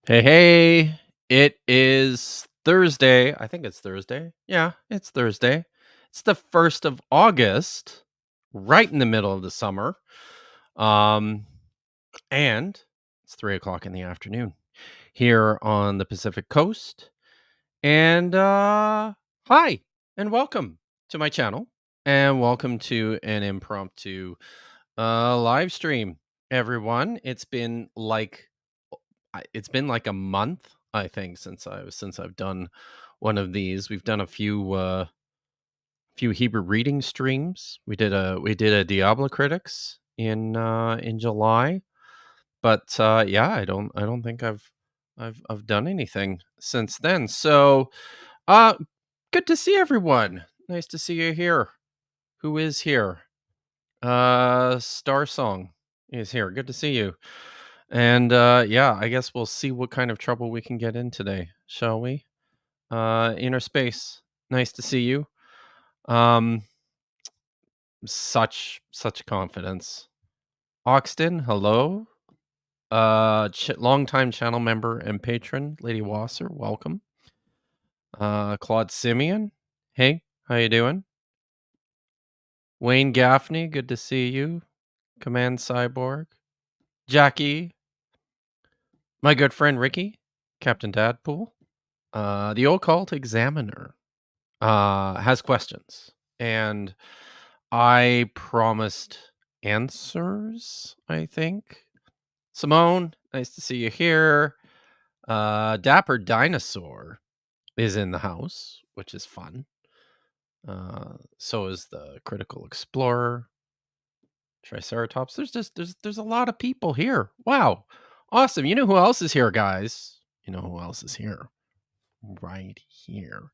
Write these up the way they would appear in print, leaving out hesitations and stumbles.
Hey, it is Thursday. I think it's Thursday. Yeah, it's Thursday. It's the 1st of August, right in the middle of the summer. Um, and it's 3 o'clock in the afternoon here on the Pacific Coast. And hi, and welcome to my channel. And welcome to an impromptu live stream, everyone. It's been like a month, I think, since I've done one of these. We've done a few Hebrew reading streams. We did a Diablo Critics in July, but yeah, I don't think I've done anything since then. So uh good to see everyone. Nice to see you here. Who is here? Star Song is here. Good to see you. And yeah, I guess we'll see what kind of trouble we can get in today, shall we? Inner Space, nice to see you. Um, such confidence. Oxton, hello. Longtime channel member and patron, Lady Wasser, welcome. Claude Simeon, hey, how you doing? Wayne Gaffney, good to see you. Command Cyborg, Jackie, my good friend Ricky, Captain Dadpool. The Occult Examiner has questions, and I promised answers, I think. Simone, nice to see you here. Dapper Dinosaur is in the house, which is fun. So is the Critical Explorer, Triceratops. There's a lot of people here. Wow. Awesome. You know who else is here, guys? You know who else is here? Right here.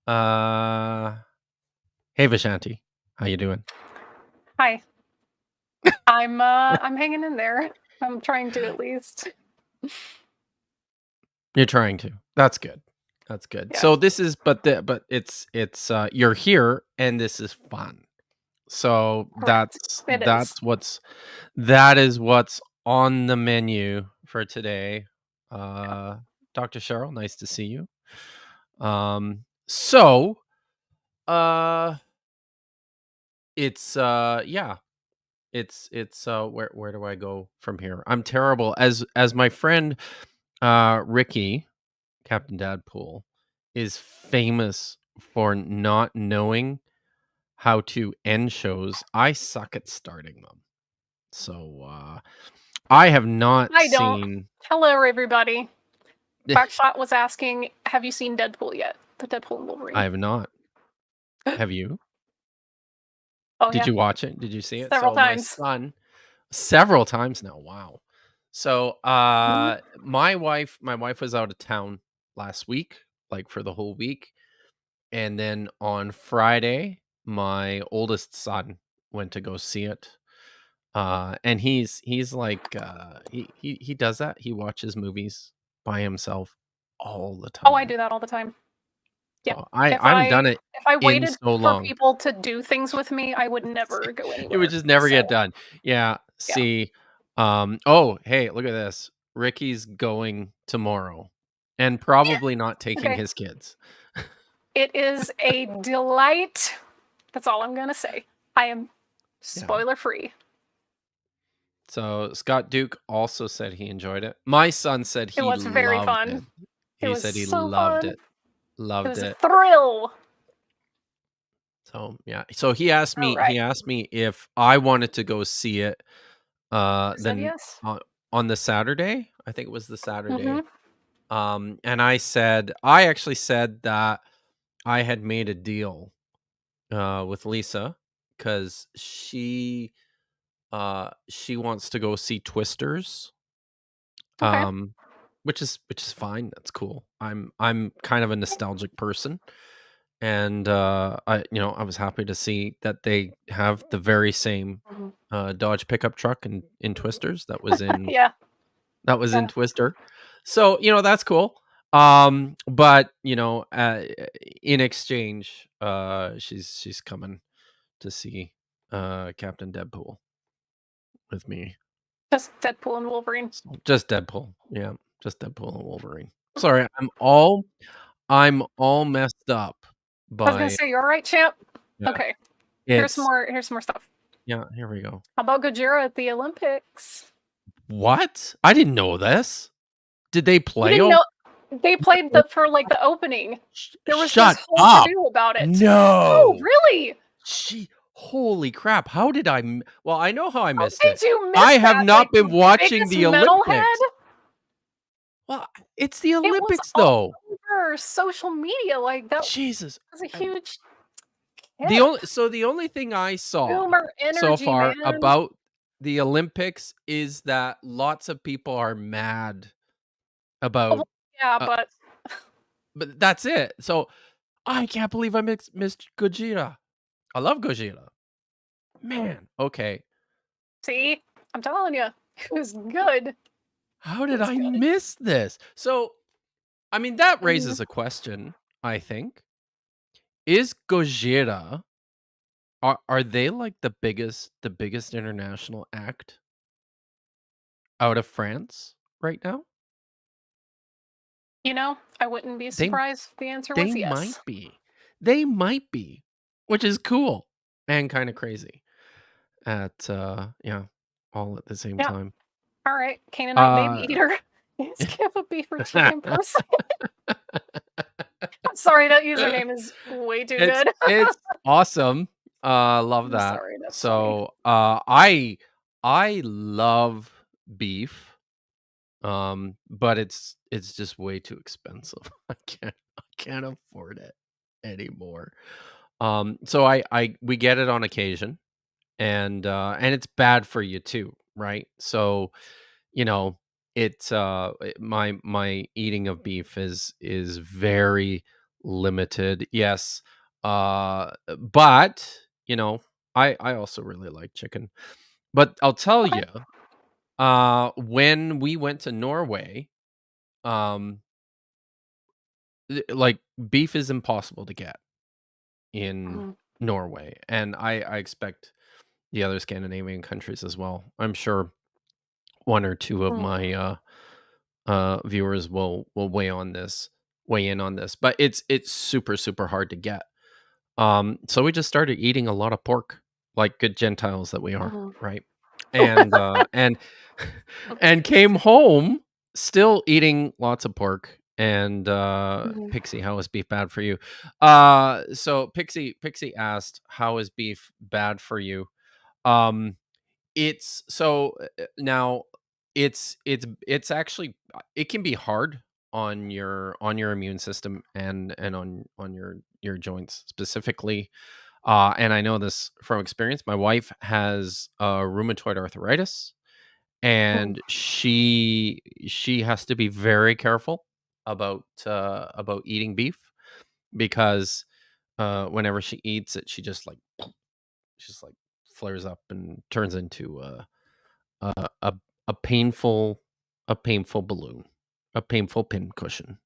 Uh Hey Vishanti, how you doing? Hi. I'm hanging in there. I'm trying to at least. You're trying to. That's good. That's good. Yeah. So this is but it's you're here and this is fun. So Correct. It is. that is what's on the menu for today. Dr. Cheryl, nice to see you. So uh yeah, it's where do I go from here? I'm terrible as my friend Ricky, Captain Dadpool, is famous for not knowing how to end shows. I suck at starting them. So I have not I don't. seen Hello, everybody. Backshot was asking, have you seen Deadpool yet? The Deadpool and Wolverine. I have not. Have you? Oh, Did yeah. you watch it? Did you see it? Several So my times. son several times now. Wow. So Mhm. my wife was out of town last week, like for the whole week. And then on Friday, my oldest son went to go see it. And he's like he does that. He watches movies by himself all the Oh, I time. do that all the time. Yeah. So I If I haven't I done it if I in waited so for long. people to do things with me, I would never go It would anywhere. just never get So, done. Yeah. yeah. See, oh, hey, look at this. Ricky's going tomorrow and probably not taking Okay. his kids. It is a delight. That's all I'm gonna say. I am Yeah. spoiler free. So Scott Duke also said he enjoyed it. My son said It he was very loved fun. it. It He was said he so loved fun. it. It Loved was a it. thrill. So yeah. So he asked All me right. he asked me if I wanted to go see it I said then yes. on the Saturday. I think it was the Mm-hmm. Saturday. And I actually said that I had made a deal with Lisa because she wants to go see Twisters, Okay. which is fine. That's cool. I'm kind of a nostalgic person, and I was happy to see that they have the very same Mhm. Dodge pickup truck in Twisters Yeah. that was in Yeah. Twister. So, that's cool. But, in exchange, she's coming to see Captain Deadpool with me. Just Deadpool and Wolverine. So just Deadpool. Yeah. Just Deadpool and Wolverine. Sorry, I'm all messed up I was gonna by say, you all right, champ? yeah, Okay. Here's some it's more. Here's some more stuff. yeah, here we go. How about Gojira at the Olympics? What? I didn't know this. Did they You play didn't over know they played there? the for like the opening. There was this Shut whole to up. do about it. Oh, No. really? Holy crap, how did I well, I know how I How missed did it. you I miss have that? Like not been the watching biggest the metalhead? Olympics. Well, it's the It was Olympics, all though. over social media. Like that Jesus. was a I huge the hit. only so the only thing I saw Boomer so energy, far man. about the Olympics is that lots of people are mad Oh, well, about, yeah, uh but that's it. So, I can't believe I missed Gojira. I love Gojira. Man, okay. see, I'm telling you, it was good. It How did was I good. miss this? So, I mean, that Mhm. raises a question, I think. Is Gojira are they like the biggest international act out of France right now? You know, I wouldn't be They surprised if the answer they was might yes. be. They might be, which is cool and kinda crazy yeah, all at the same Yeah. time. All right, Canaanite baby Uh eater. Is Kev a beef or chicken person? I'm sorry, that username is way too It's good. it's awesome. Love I'm that. sorry, that's funny. So, I love beef, but it's just way too expensive. I can't afford it anymore. So we get it on occasion, and it's bad for you too, right? So, you know, my eating of beef is very limited. Yes, but I also really like chicken. But I'll tell Okay. you, when we went to Norway, um, like beef is impossible to get in Mhm, Norway, and I expect the other Scandinavian countries as well. I'm sure one or two of mhm, my viewers will weigh in on this, but it's super super hard to get. So we just started eating a lot of pork, like good Gentiles that we are, mhm. right? And and came home still eating lots of pork. And Mhm. Pixie, how is beef bad for you? So Pixie asked, how is beef bad for you? Um, it's so now it's actually it can be hard on your immune system and on your joints specifically. And I know this from experience. My wife has rheumatoid arthritis, Mhm. and she has to be very careful about eating beef because whenever she eats it, she just like flares up and turns into a a painful balloon, a painful pincushion.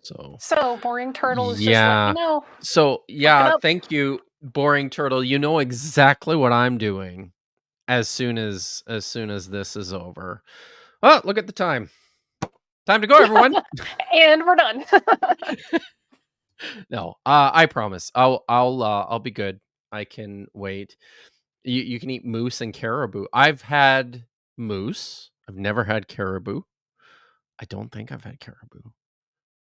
So, So, boring turtle is just letting you yeah. know. So, Look it yeah, up. thank you, boring turtle. You know exactly what I'm doing as soon as this is over. Oh, look at the time. Time to go, everyone. And we're done. No, I promise. I'll be good. I can wait. You can eat moose and caribou. I've had moose. I've never had caribou. I don't think I've had caribou.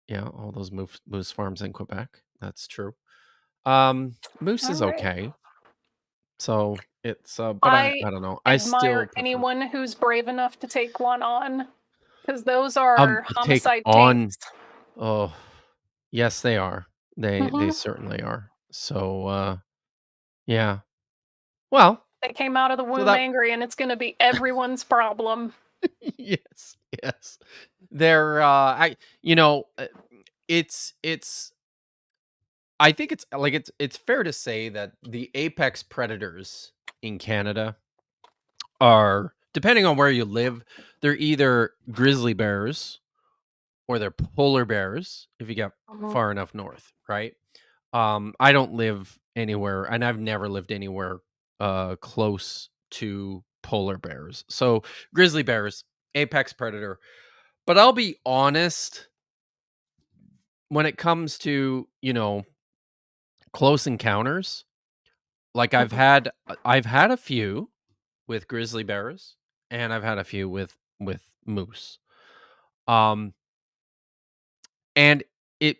Yeah, all those moose farms in Quebec. That's true. Moose All is right. okay. So it's but I I don't know. I still admire prefer anyone who's brave enough to take one on because those are take homicide on. tanks. Oh, yes, they are. They Mhm. certainly are. So yeah. Well, They came out of the so womb that angry, and it's going to be everyone's problem. yes, yes. They're I you know, it's I think it's fair to say that the apex predators in Canada are, depending on where you live, they're either grizzly bears or they're polar bears if you get Mhm. far enough north, right? I don't live anywhere, and I've never lived anywhere close to polar bears. So grizzly bears, apex predator. But I'll be honest, when it comes to, close encounters, like Mhm. I've had a few with grizzly bears, and I've had a few with moose. Um, and it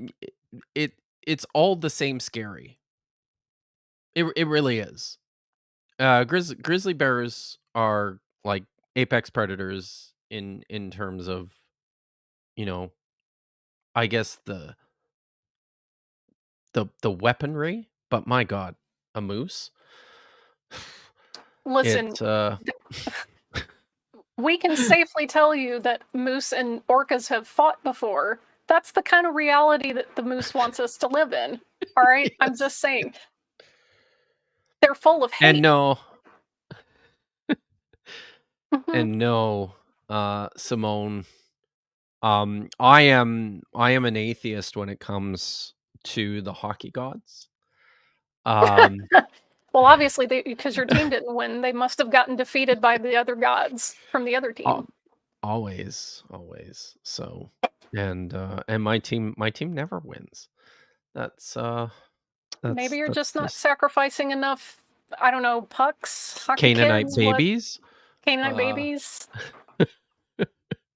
it it's all the same scary. It really is. Grizzly bears are like apex predators in terms of, you know, I guess the weaponry, but my god, a moose? Listen, It we can safely tell you that moose and orcas have fought before. That's the kind of reality that the moose wants us to live in. All right? I'm yes. just saying. They're full of And hate. no, Mhm. Simone, I am an atheist when it comes to the hockey gods. Um, Well, obviously, because your team didn't win, they must have gotten defeated by the other gods from the other al team. always. So, and my team never wins. That's, uh, Maybe you're that's just not just sacrificing enough, I don't know, pucks, hockey Canaanite kids, what? babies. Canaanite Uh, babies?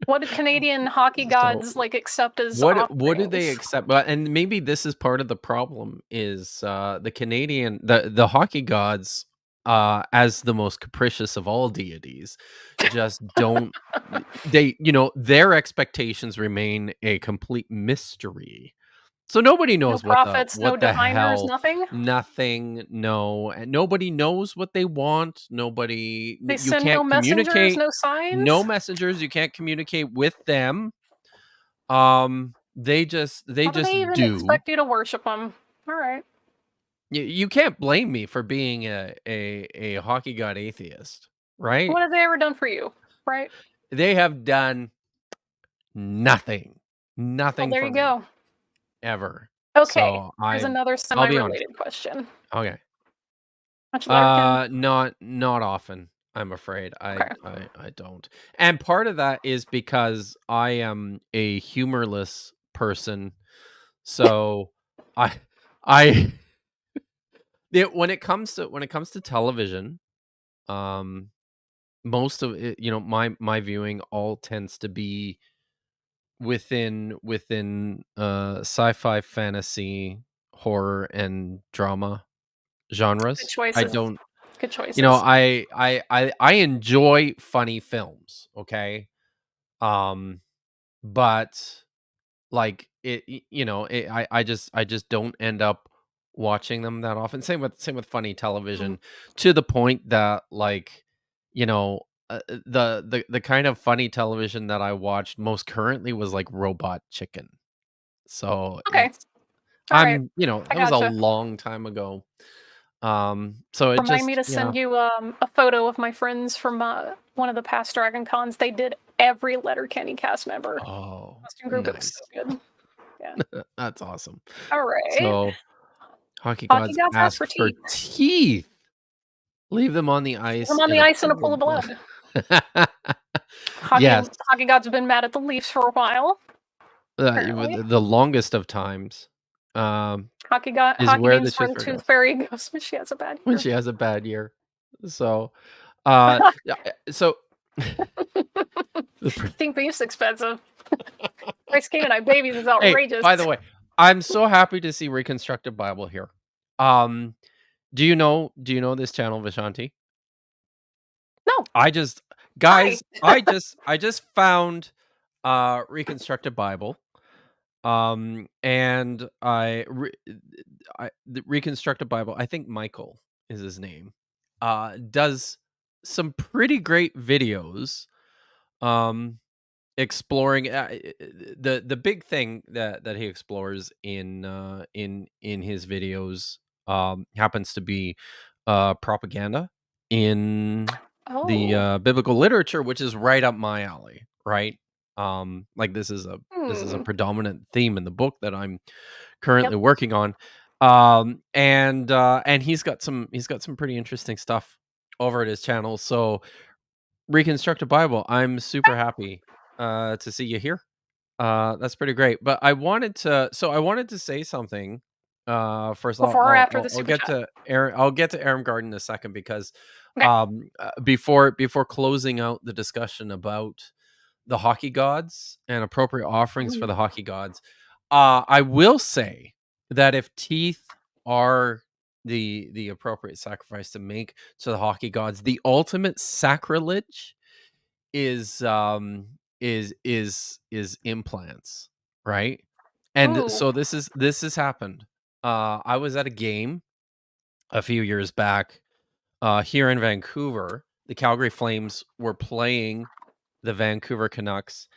What do Canadian hockey so gods, like, accept as what do they offerings? accept? But and maybe this is part of the problem is, the hockey gods, as the most capricious of all deities, just don't their expectations remain a complete mystery. So nobody No knows prophets, no what the diviners, hell, nothing? nothing, no, and nobody knows what they want. They You send no can't messengers, communicate, no no signs? messengers, you can't communicate with them. They How do they just even do. expect you to worship them? Alright. You can't blame me for being a hockey god atheist, right? What have they ever done for you? Right? They have done nothing, Well, nothing there for you me go. ever. Okay, So here's another I'll be honest. semi-related question. Okay. Much Letterkenny? Not often, I'm afraid. Okay. I don't. And part of that is because I am a humorless person. So I I when it comes to television, um most of it, my viewing all tends to be within sci-fi, fantasy, horror and drama Good genres. I choices. don't Good choices. I enjoy funny films, okay? Um, but, like, I just don't end up watching them that often. Same with funny Mhm. television, to the point that, like, you know, the kind of funny television that I watched most currently was, like, Robot Chicken. So, Okay. Alright. I that was a gotcha. long time ago. So it Remind me just to yeah. send you, a photo of my friends from, one of the past Dragon Cons. They did every Letterkenny cast member. Oh, Costume group, it was so nice. good. Yeah. That's awesome. Alright. So, hockey Hockey gods gods ask ask for for teeth. teeth. Leave them on the Leave 'em ice on in the a ice in a pool pool of of blood. blood. Yes, Hockey gods have been mad at the Leafs for a while, apparently. the longest of times, um, is Hockey where the games where shit the started going Tooth Fairy goes when she has a bad when year. she has a bad year. So, yeah, so the pr Team beef's expensive. Price Canaanite babies is hey, outrageous. by the way, I'm so happy to see Reconstructed Bible here. Um, do you know this channel, Vishanti? No. I just Hi. guys, I just found Reconstructed Bible. And the Reconstructed Bible, I think Michael is his name, does some pretty great videos, um, exploring the big thing that he explores in his videos, happens to be propaganda in the Oh. biblical literature, which is right up my alley, right? Like this is a Hmm. predominant theme in the book that I'm Yep. currently working on. And he's got some pretty interesting stuff over at his channel. So Reconstructed Bible, I'm super happy to see you here. That's pretty great. But I wanted to say something. First, Before or after the I'll super get chat? to Aaron. I'll get to Aaron Garden in a second because Okay. before closing out the discussion about the hockey gods and appropriate offerings for Ooh. the hockey gods, I will say that if teeth are the appropriate sacrifice to make to the hockey gods, the ultimate sacrilege is implants, right? And Ooh. so this has happened. I was at a game a few years back here in Vancouver. The Calgary Flames were playing the Vancouver Canucks,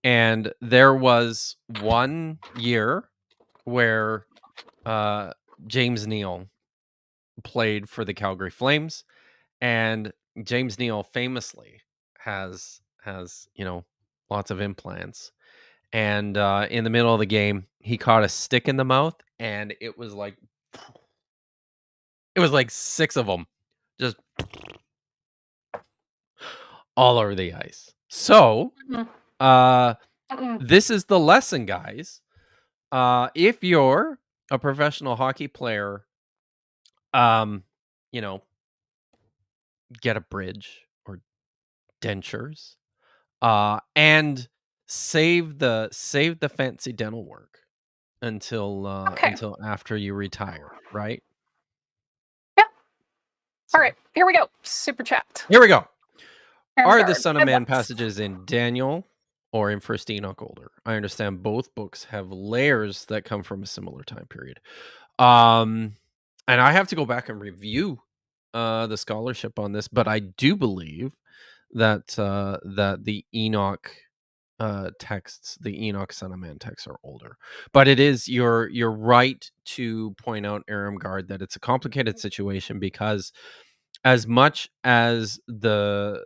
and there was one year where James Neal played for the Calgary Flames, and James Neal famously has lots of implants. And in the middle of the game, he caught a stick in the mouth, and it was like 6 of them just all over the ice. So, Mm-mm. uh, Mm-mm. this is the lesson, guys. If you're a professional hockey player, um, you know, get a bridge or dentures, and save the fancy dental work Okay. until after you retire, right? Yeah. All So right. Here we go. Super chat. here we go. Are the Ermengarde. Son of Man Headlets. passages in Daniel or in First Enoch older? I understand both books have layers that come from a similar time period. Um, and I have to go back and review the scholarship on this, but I do believe that the Enoch texts, the Enoch Son of Man texts, are older. But it is you're right to point out, Aramgard, that it's a complicated situation because as much as the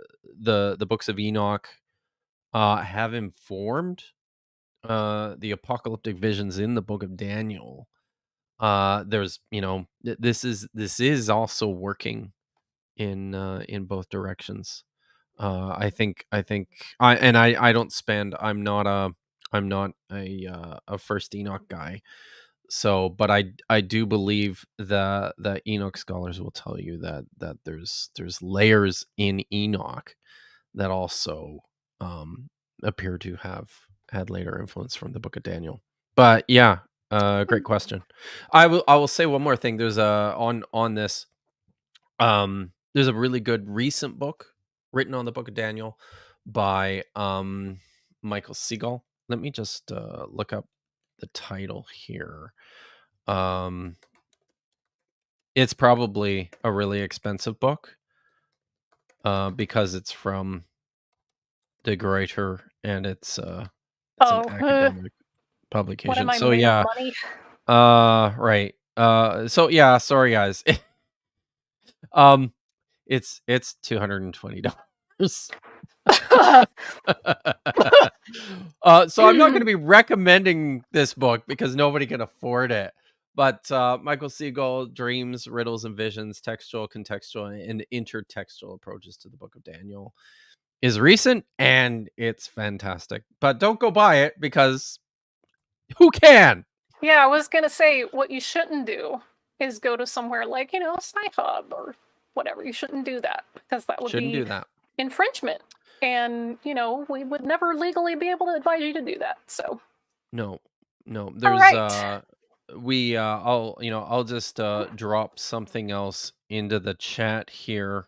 books of Enoch have informed the apocalyptic visions in the book of Daniel, there's this is also working in both directions. I think I don't spend. I'm not a first Enoch guy. So, but I do believe that Enoch scholars will tell you that there's layers in Enoch that also appear to have had later influence from the book of Daniel. But yeah, great question. I will say one more thing. There's a on this. There's a really good recent book written on the book of Daniel by Michael Siegel. Let me just look up the title here. Um, it's probably a really expensive book because it's from De Gruyter and it's an Oh, academic what am publication. I So made of yeah, money? right. So yeah, sorry guys. um, it's $220. So I'm not going to be recommending this book because nobody can afford it. But Michael Siegel, Dreams, Riddles, and Visions, Textual, Contextual, and Intertextual Approaches to the Book of Daniel is recent and it's fantastic. But don't go buy it because who can? Yeah, I was gonna say what you shouldn't do is go to somewhere like, Sci-Hub or whatever. You shouldn't do that because that would Shouldn't be do that. infringement. And, we would never legally be able to advise you to do that. So, No, no. all There's right. I'll just drop something else into the chat here.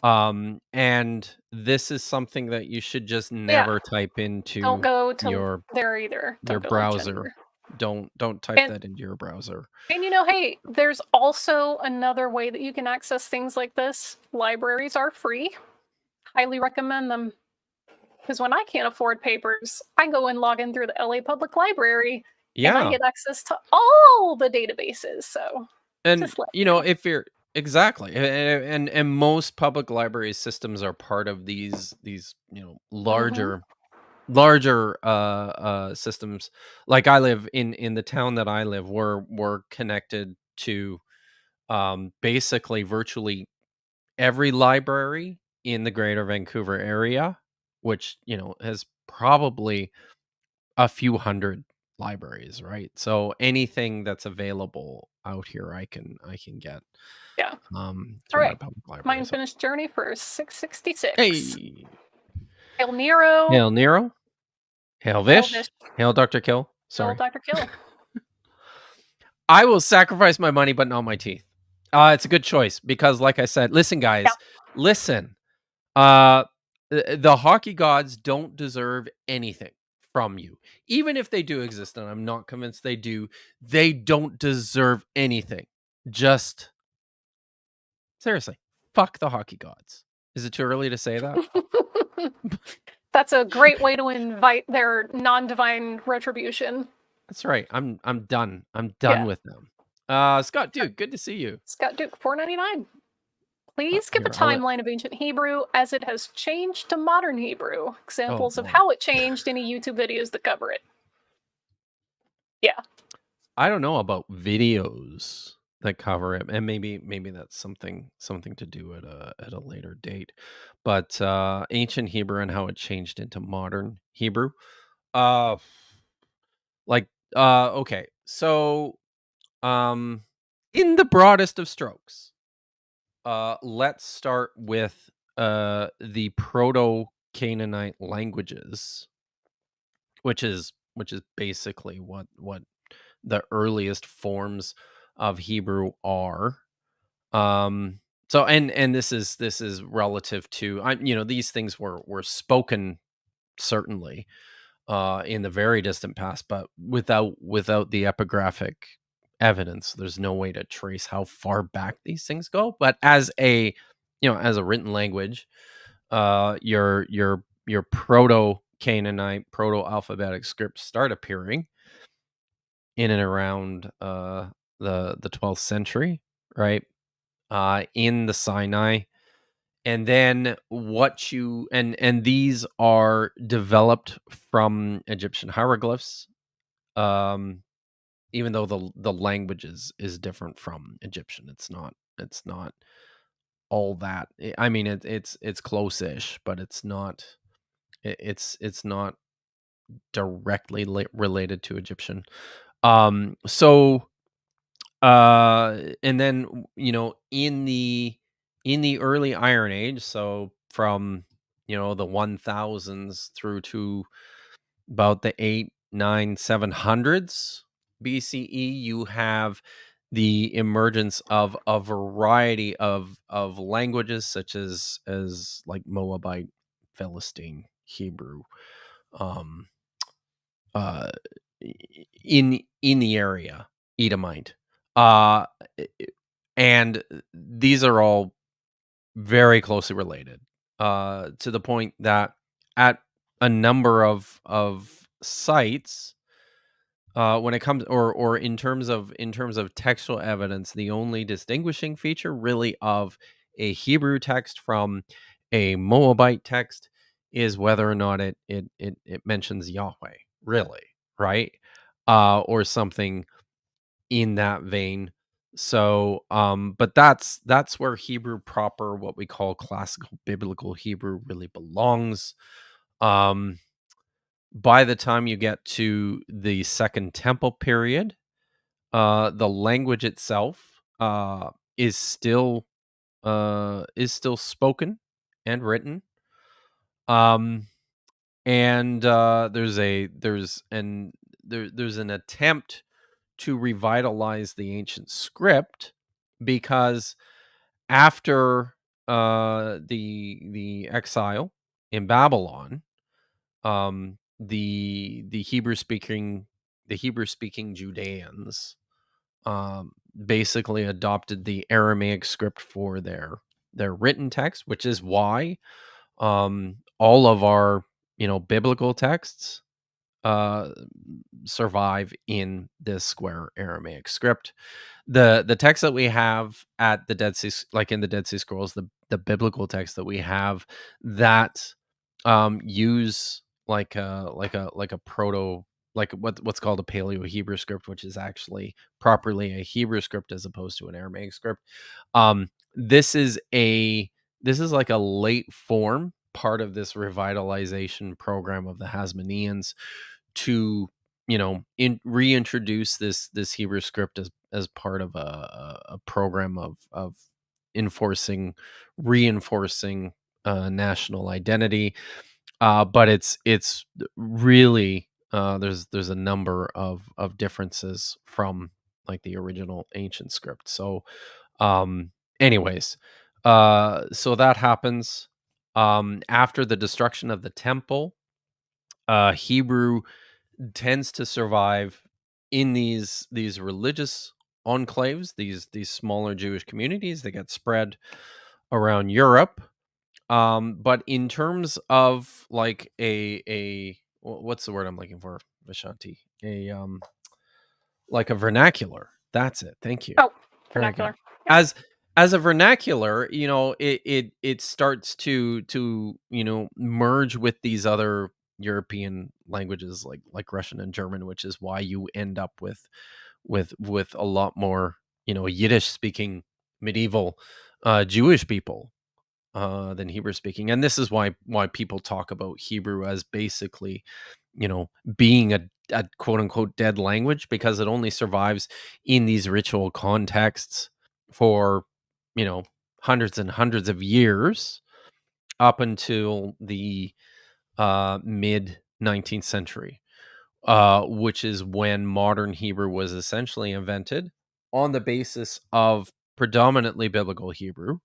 And this is something that you should just Yeah, never type don't into go to your there either. your Don't go to browser. gender. Don't type And that into your browser. hey, there's also another way that you can access things like this. Libraries are free. Highly recommend them. Because when I can't afford papers, I go and log in through the LA Public Library and I Yeah. get access to all the databases. So And just let you know. if you're exactly and most public library systems are part of these Mm-hmm. larger systems. Like I live in the town that I live, we're connected to basically virtually every library in the greater Vancouver area, which has probably a few hundred libraries, right? So anything that's available out here, I can get Yeah. through my Alright. public library. Mine So finished journey for 666. hey, Hail Nero. hail Nero, hail Hail Vish, Vish. hail Dr. Kill. Hail Sorry, Dr. Kill. I will sacrifice my money, but not my teeth. It's a good choice because, like I said, listen, Yeah. guys, listen. Uh, the hockey gods don't deserve anything from you, even if they do exist, and I'm not convinced they do. They don't deserve anything. Just seriously, fuck the hockey gods. Is it too early to say that? That's a great way to invite their non-divine retribution. That's right. I'm done. I'm done Yeah. with them. Scott, dude, good to see you. Scott Duke, $4.99. Please give a Here, I'll let. timeline of ancient Hebrew as it has changed to modern Hebrew. Examples of boy. how it changed, any YouTube videos that cover it. Yeah. I don't know about videos that cover it, and maybe that's something to do at a later date. But ancient Hebrew and how it changed into modern Hebrew. Uh, like okay, so um, in the broadest of strokes, let's start with the Proto Canaanite languages, which is basically what the earliest forms of Hebrew are. Um, so and this is relative to these things were spoken certainly in the very distant past, but without the epigraphic evidence, there's no way to trace how far back these things go. But as a as a written language, your proto Canaanite, proto alphabetic scripts start appearing in and around the 12th century, right? In the Sinai. And then what you and these are developed from Egyptian hieroglyphs, um, even though the language is different from Egyptian. It's not all that. I mean, it's close-ish, but it's not directly related to Egyptian. So and then in the early Iron Age, so from the 1000s through to about the 8 9 700s BCE, you have the emergence of a variety of languages such as like Moabite, Philistine, Hebrew, um uh in the area, Edomite, uh and these are all very closely related, to the point that at a number of sites, when it comes or in terms of textual evidence, the only distinguishing feature really of a Hebrew text from a Moabite text is whether or not it mentions Yahweh, really, right? Or something in that vein. So, but that's where Hebrew proper, what we call classical biblical Hebrew, really belongs. Um, by the time you get to the Second Temple period, the language itself is still spoken and written. Um, and there's an attempt to revitalize the ancient script because after the exile in Babylon, the Hebrew speaking Judeans basically adopted the Aramaic script for their written text, which is why all of our biblical texts uh survive in this square Aramaic script. The text that we have at the Dead Sea, like in the Dead Sea Scrolls, the biblical text that we have that use like a proto, like what's called a Paleo Hebrew script, which is actually properly a Hebrew script as opposed to an Aramaic script. This is like a late form, part of this revitalization program of the Hasmoneans to, reintroduce this Hebrew script as part of a program of reinforcing national identity. But it's really there's a number of differences from like the original ancient script. So, anyways, so that happens after the destruction of the temple. Hebrew tends to survive in these religious enclaves, these smaller Jewish communities that get spread around Europe. But in terms of like what's the word I'm looking for, Vishanti? Like a vernacular. That's it. Thank you. Oh, Very good. vernacular. Yeah. As a vernacular, it starts to merge with these other European languages like Russian and German, which is why you end up with a lot more Yiddish speaking medieval Jewish people than Hebrew speaking. And this is why people talk about Hebrew as basically being a quote unquote dead language, because it only survives in these ritual contexts for hundreds and hundreds of years up until the mid 19th century, which is when modern Hebrew was essentially invented on the basis of predominantly biblical Hebrew,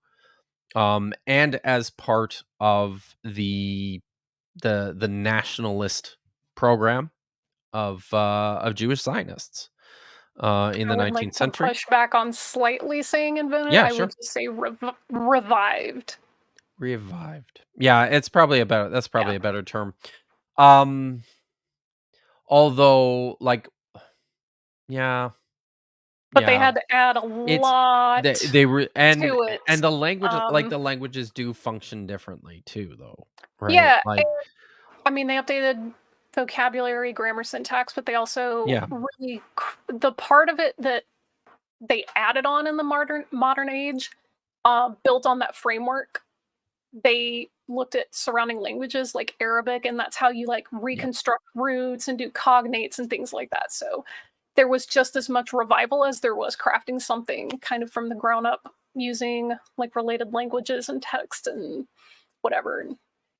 and as part of the nationalist program of Jewish Zionists in the I would 19th like to century. push back on slightly saying invented. Yeah, I sure. would just say revived. Revived. Yeah, it's probably a better term. Although, like, yeah, But they had to add a it's lot they were to it. and the languages do function differently too, though, right? Yeah, Like, I mean, they updated vocabulary, grammar, syntax, but they also yeah, really the part of it that they added on in the modern age, built on that framework. They looked at surrounding languages like Arabic, and that's how you like yep, reconstruct roots and do cognates and things like that. So there was just as much revival as there was crafting something kind of from the ground up using like related languages and text and whatever. And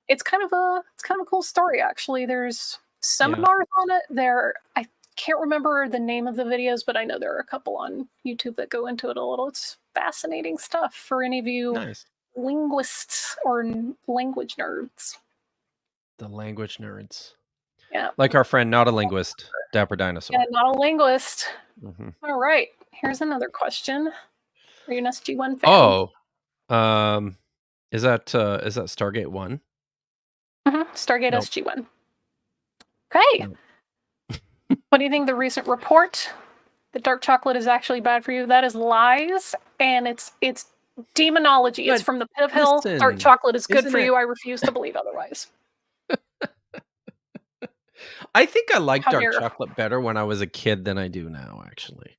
it's kind of a cool story actually. There's yeah, seminars on it. I can't remember the name of the videos, but I know there are a couple on YouTube that go into it a little. It's fascinating stuff for any of you nice. linguists or language nerds. The language nerds, Yeah. like our friend, not a linguist, Dapper Yeah, Dinosaur. not a linguist. Hmm. All right. Here's another question. Are you an SG1 fan? Oh, is that Stargate 1? Stargate Nope. SG1. Okay. Nope. What do you think of the recent report that dark chocolate is actually bad for you? That is lies, and it's demonology. It's But from the pit of hell. Dark listen, chocolate is good isn't for it? you. I refuse to believe otherwise. I think I liked How dark dare. chocolate better when I was a kid than I do now, actually.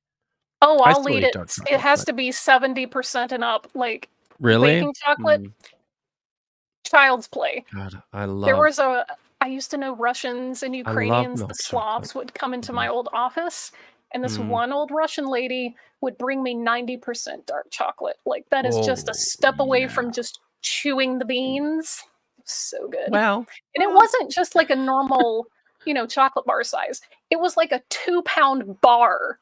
Oh, I I'll still lead eat it. dark It chocolate, has but to be 70% and up. Like really? baking chocolate, child's play. God, I used to know Russians and I love Ukrainians, the milk chocolate. Slavs would come into my Mhm. old office, and this one old Russian lady would bring me 90% dark chocolate. Like, that is just a Oh, step away yeah. from just chewing the beans. So good. Well, And it wasn't just like a normal, chocolate bar size. It was like a 2-pound bar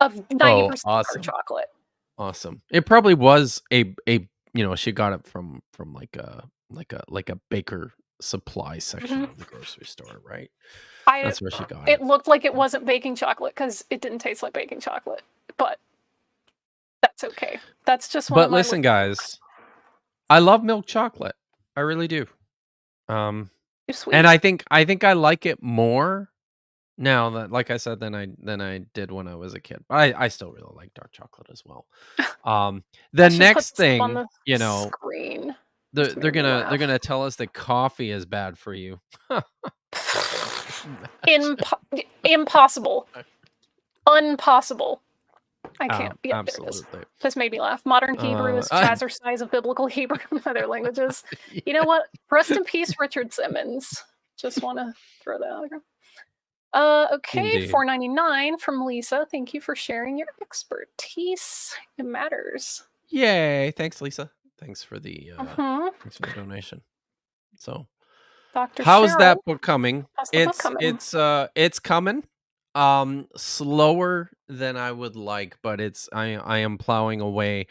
of 90% dark awesome. chocolate. Awesome. It probably was she got it from like a baker supply section Mhm. of the grocery store, right? I That's where she got It it. looked like it wasn't baking chocolate because it didn't taste like baking chocolate, but that's okay. That's just one But of my listen, little jokes. guys, I love milk chocolate. I really do. Um, Too sweet. and I think I like it more now that, like I said, than I did when I was a kid. But I still really like dark chocolate as well. I The should put next this up on thing, the screen. they're Just they're made me gonna they're laugh. gonna tell us that coffee is bad for you. Imagine. Impossible. Unpossible. I can't. Yeah, there it is. Absolutely. This made me laugh. Modern Hebrew is jazzercise of biblical Hebrew and other languages. You know what? Rest in peace, Richard Simmons. Just want to throw that out there. Okay, Indeed. $4.99 from Lisa. Thank you for sharing your expertise. It matters. Yay! Thanks, Lisa. Thanks for the Mhm. donation. So, Dr. how's that Cheryl, book coming? how's the book coming? It's coming. Slower than I would like, but I am plowing away.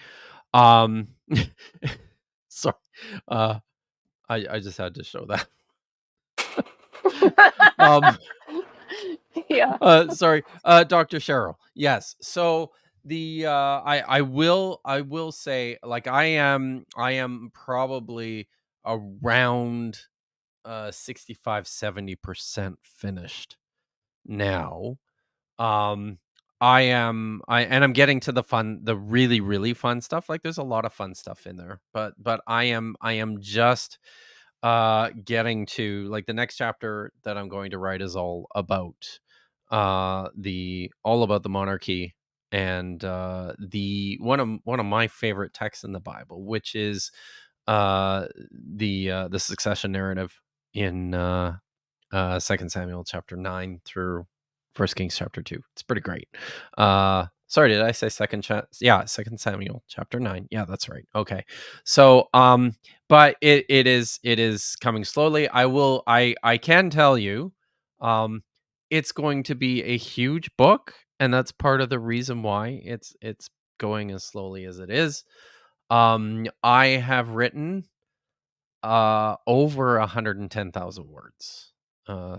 Um, sorry. I just had to show that. Yeah. Sorry. Dr. Cheryl. Yes. So I will say, like, I am probably around 65-70% finished now. I'm getting to the really, really fun stuff. Like, there's a lot of fun stuff in there, but I am just getting to, like, the next chapter that I'm going to write is all about the monarchy, and the one of my favorite texts in the Bible, which is the succession narrative in 2 Samuel chapter 9 through 1 Kings chapter 2. It's pretty great. Sorry, did I say yeah, 2 Samuel chapter 9. Yeah, that's right. Okay. So but it is coming slowly. I can tell you it's going to be a huge book, and that's part of the reason why it's going as slowly as it is. I have written over 110,000 words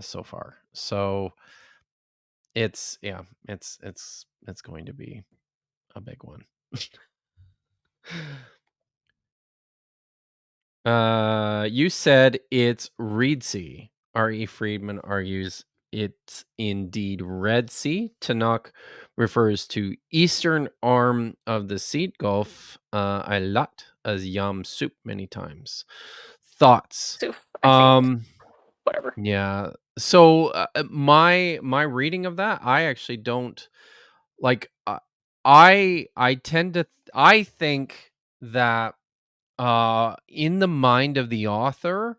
so far. So it's going to be a big one. You said it's Reed Sea. R.E. Friedman argues it's indeed Red Sea. Tanakh refers to eastern arm of the Sea Gulf a lot as Yam Soup many times. Thoughts? So, I think. Whatever. Yeah. So my reading of that, I actually don't like. I tend to I think that in the mind of the author,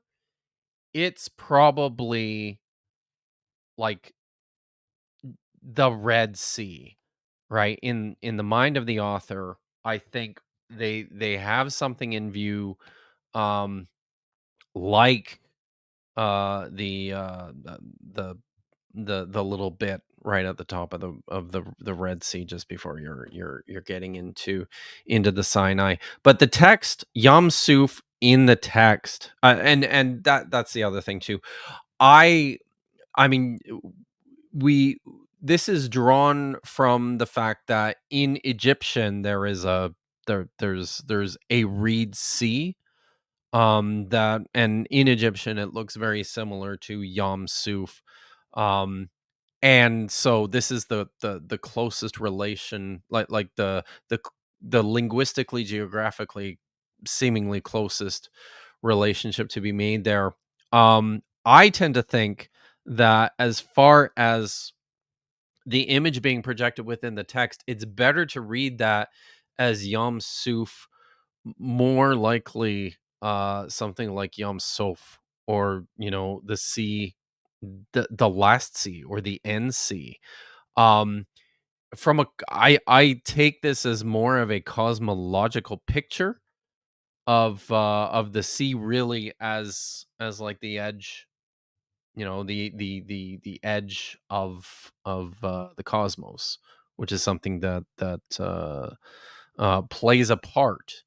it's probably like the Red Sea, right? In the mind of the author, I think they have something in view, um, like the the little bit right at the top of the Red Sea, just before you're getting into the Sinai. But the text Yam Suf in the text, and that's the other thing too. I I mean, we this is drawn from the fact that in Egyptian there's a Reed Sea, that, and in Egyptian it looks very similar to Yam Suf. um and so this is the closest relation, like the linguistically, geographically, seemingly closest relationship to be made there. I tend to think that, as far as the image being projected within the text, it's better to read that as Yam Suf, more likely something like Yam Sof, or the sea, the last sea, or the end sea. um I take this as more of a cosmological picture of the sea, really, as like the edge, the edge of the cosmos, which is something that plays a part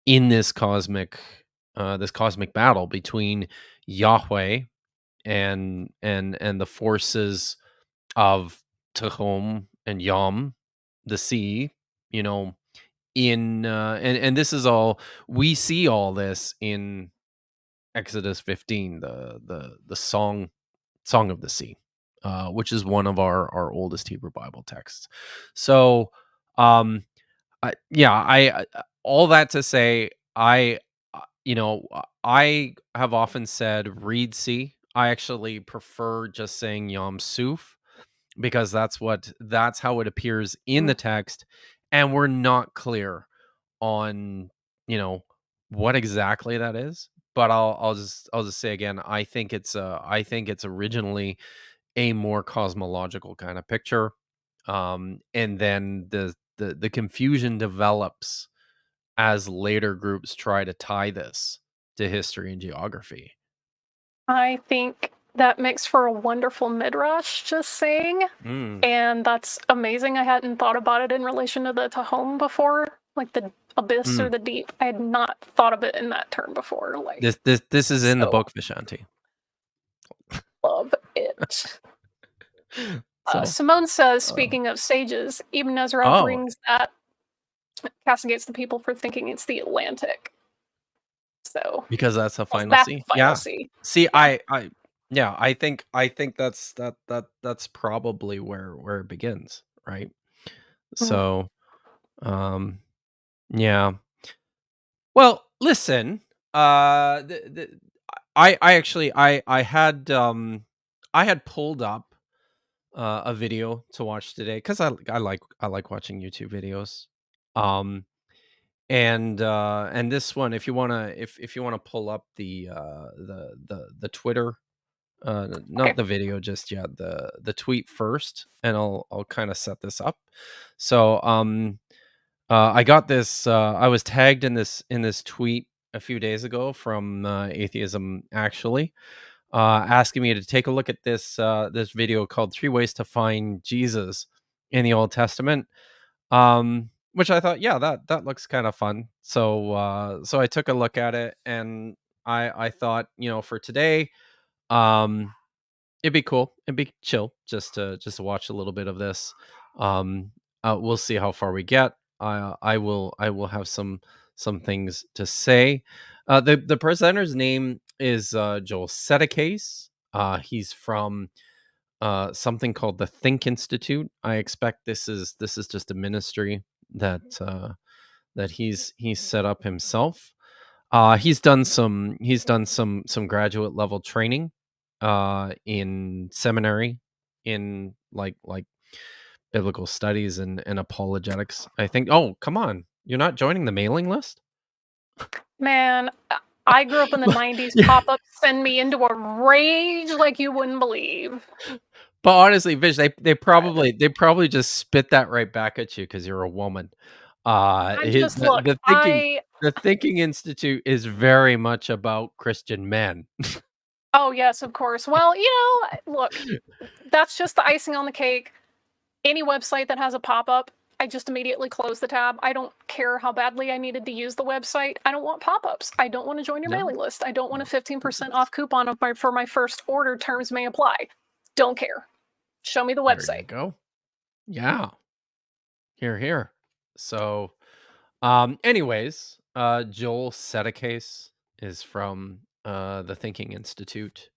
in this cosmic battle between Yahweh and the forces of Tehom and Yam, the sea. You know, and this is all, we see all this in Exodus 15, the song of the sea, which is one of our oldest Hebrew Bible texts. So, yeah, all that to say, I have often said Reed Sea. I actually prefer just saying Yam Suf, because that's how it appears in the text, and we're not clear on, what exactly that is. But I'll just say again, I think it's originally a more cosmological kind of picture. And then the confusion develops as later groups try to tie this to history and geography. I think that makes for a wonderful midrash, just saying. Mm. And that's amazing. I hadn't thought about it in relation to the Tahom before, like the abyss or Mm. the deep. I had not thought of it in that term before. Like, This is in the so book, Vishanti. love it. So, Simone says, uh, speaking of sages, Ibn Ezra oh, brings that castigates the people for thinking it's the Atlantic. So because that's the final that's the C. final Yeah. C. See, Yeah. yeah, I think that's probably where it begins, right? Mhm. So, um, yeah. Well, listen, I actually I had pulled up a video to watch today because I like watching YouTube videos. Um and this one, if you wanna pull up the Twitter, not Okay. the video just yet, the tweet first, and I'll kind of set this up. So I got this. I was tagged in this tweet a few days ago from Atheism Actually, asking me to take a look at this video called Three Ways to Find Jesus in the Old Testament. Which I thought, yeah, that looks kind of fun. So I took a look at it, and I thought, for today, um, it'd be cool. It'd be chill just to watch a little bit of this. Um, we'll see how far we get. I will have some things to say. The presenter's name is Joel Sedekase. He's from something called the Think Institute. I expect this is just a ministry that he's set up himself. He's done some graduate level training in seminary in like biblical studies and apologetics. I think. Oh, come on. You're not joining the mailing list? Man, I grew up in the 90s. Yeah. Pop ups send me into a rage like you wouldn't believe. But honestly, Vish, they I, probably they probably just spit that right back at you because you're a woman. I His just look, the Thinking Institute is very much about Christian men. oh, yes, of course. Well, look, that's just the icing on the cake. Any website that has a pop up, I just immediately close the tab. I don't care how badly I needed to use the website. I don't want pop ups. I don't want to join your No, mailing list. I don't want a no, 15% goodness. off coupon for my first order. Terms may apply. Don't care. Show me the There you website. go. Yeah. Here, here. So, anyways, Joel Sedekase is from the Thinking Institute.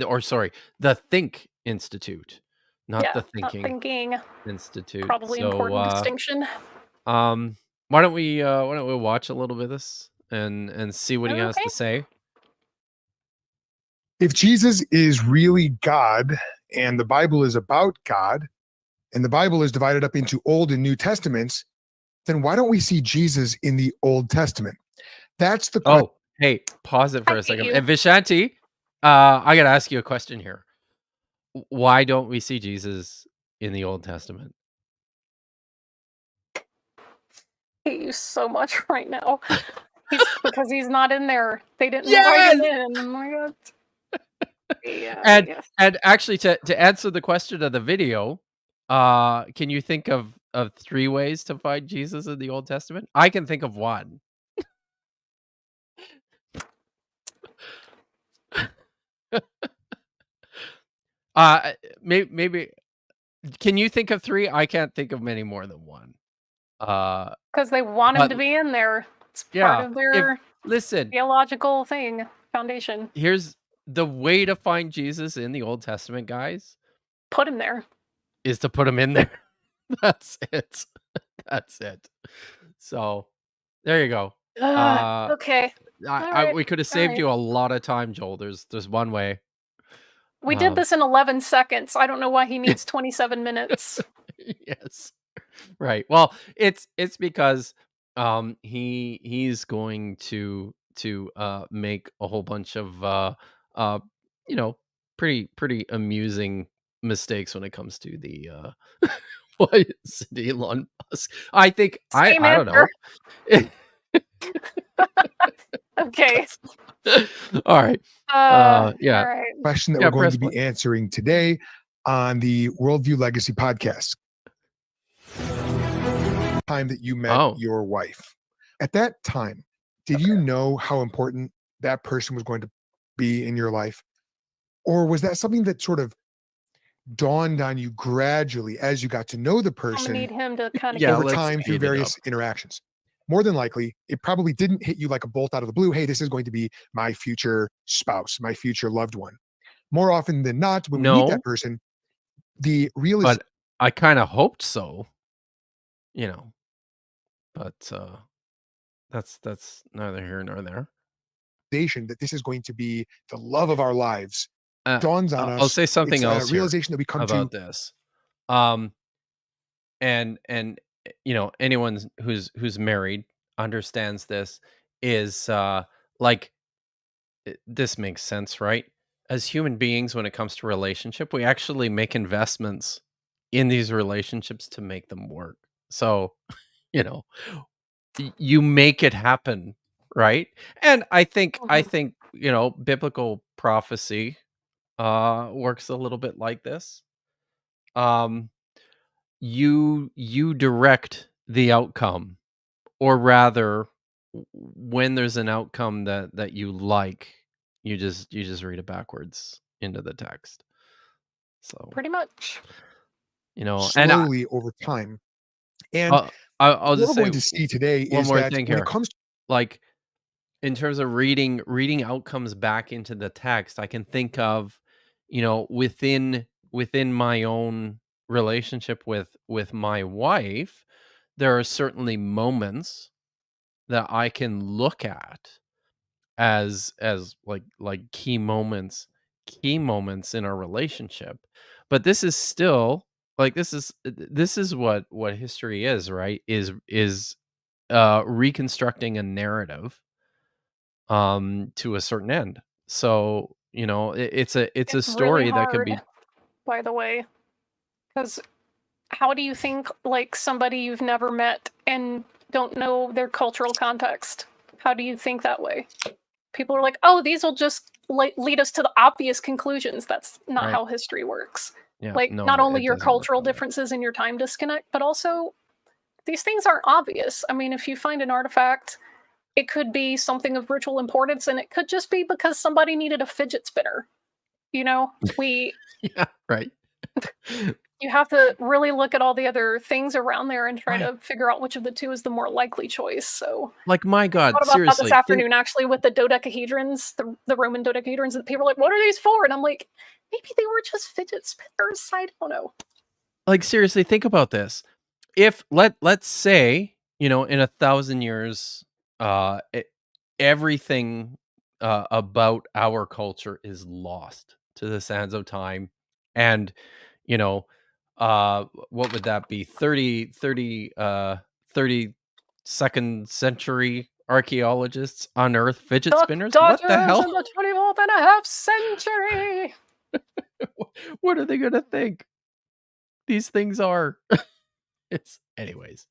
Or sorry, the Think Institute, not Yeah, the not Thinking thinking. Institute. Probably So, important distinction. um, why don't we watch a little bit of this and see what he has Okay. to say? If Jesus is really God and the Bible is about God and the Bible is divided up into Old and New Testaments, then why don't we see Jesus in the Old Testament? That's the question. Oh, hey, pause it I for a hate second. you. And Vishanti, I gotta ask you a question here. Why don't we see Jesus in the Old Testament? I hate you so much right now. Because he's not in there. They didn't write him Yes! in. Oh my god. Yeah, And yes. and actually to answer the question of the video, can you think of 3 ways to find Jesus in the Old Testament? I can think of 1. Uh, maybe can you think of 3? I can't think of many more than 1. Uh, Because they want him but to be in there. It's part yeah, of if their listen, theological thing, foundation. here's the way to find Jesus in the Old Testament, guys, Put him there. is to put him in there. That's it. That's it. So, there you go. Uh, Okay. All right. we could have All saved right. you a lot of time, Joel. There's one way. We did Um, this in 11 seconds. I don't know why he needs 27 minutes. yes. Right. Well, it's because he's going to make a whole bunch of uh you know, pretty amusing mistakes when it comes to the what is it, Elon Musk. I think Same I don't answer. know. Okay. All right. All Yeah. right. Question that Yeah, we're going press to be one. answering today on the Worldview Legacy podcast. Time that you met Oh, your wife. At that time, did you know how important that person was going to be in your life? Or was that something that sort of dawned on you gradually as you got to know the I'm gonna person need him to kind of yeah, give over me. let's time through speed it up. various interactions? More than likely, it probably didn't hit you like a bolt out of the blue. Hey, this is going to be my future spouse, my future loved one. More often than not, when we meet that No, person, the realization but I kind of hoped so, you know. But that's neither here nor there. that this is going to be the love of our lives Uh, dawns on I'll us. say something It's a else here realization that we come to about this. Um, and you know, anyone who's married understands this is like this makes sense, right? As human beings, when it comes to relationship, we actually make investments in these relationships to make them work. So, you know, you make it happen, right? And I think, you know, biblical prophecy works a little bit like this. Um you direct the outcome, or rather when there's an outcome that you like, you just read it backwards into the text. So, Pretty much. you know, and slowly over time. And uh, I'll what just we're say going to see today one is more that thing when it here. comes to Like, in terms of reading outcomes back into the text, I can think of, you know, within my own relationship with my wife, there are certainly moments that I can look at as like key moments in our relationship. But this is still like this is what history is, right? Is reconstructing a narrative to a certain end. So, you know, it's a It's really story that can hard, be by the way, because how do you think like somebody you've never met and don't know their cultural context? How do you think that way? People are like, oh, these will just lead us to the obvious conclusions. That's not right. how history works. Yeah, Like, no, not only it your doesn't work cultural that way. differences and your time disconnect, but also these things aren't obvious. I mean, if you find an artifact, it could be something of ritual importance, and it could just be because somebody needed a fidget spinner. You know, Yeah, right. you have to really look at all the other things around there and try Right. to figure out which of the two is the more likely choice. So Like, my thought God, about that this seriously, think afternoon actually with the dodecahedrons, the Roman dodecahedrons, and people are like, "What are these for?" And I'm like, maybe they were just fidget spinners. I don't know. like, seriously, think about this. If let's say, you know, in 1,000 years, everything about our culture is lost to the sands of time, and you know, what would that be? 32nd century archaeologists unearth fidget Duck spinners. What the Dodgers hell? in the 24th and a half century. What are they gonna think these things are? It's anyways.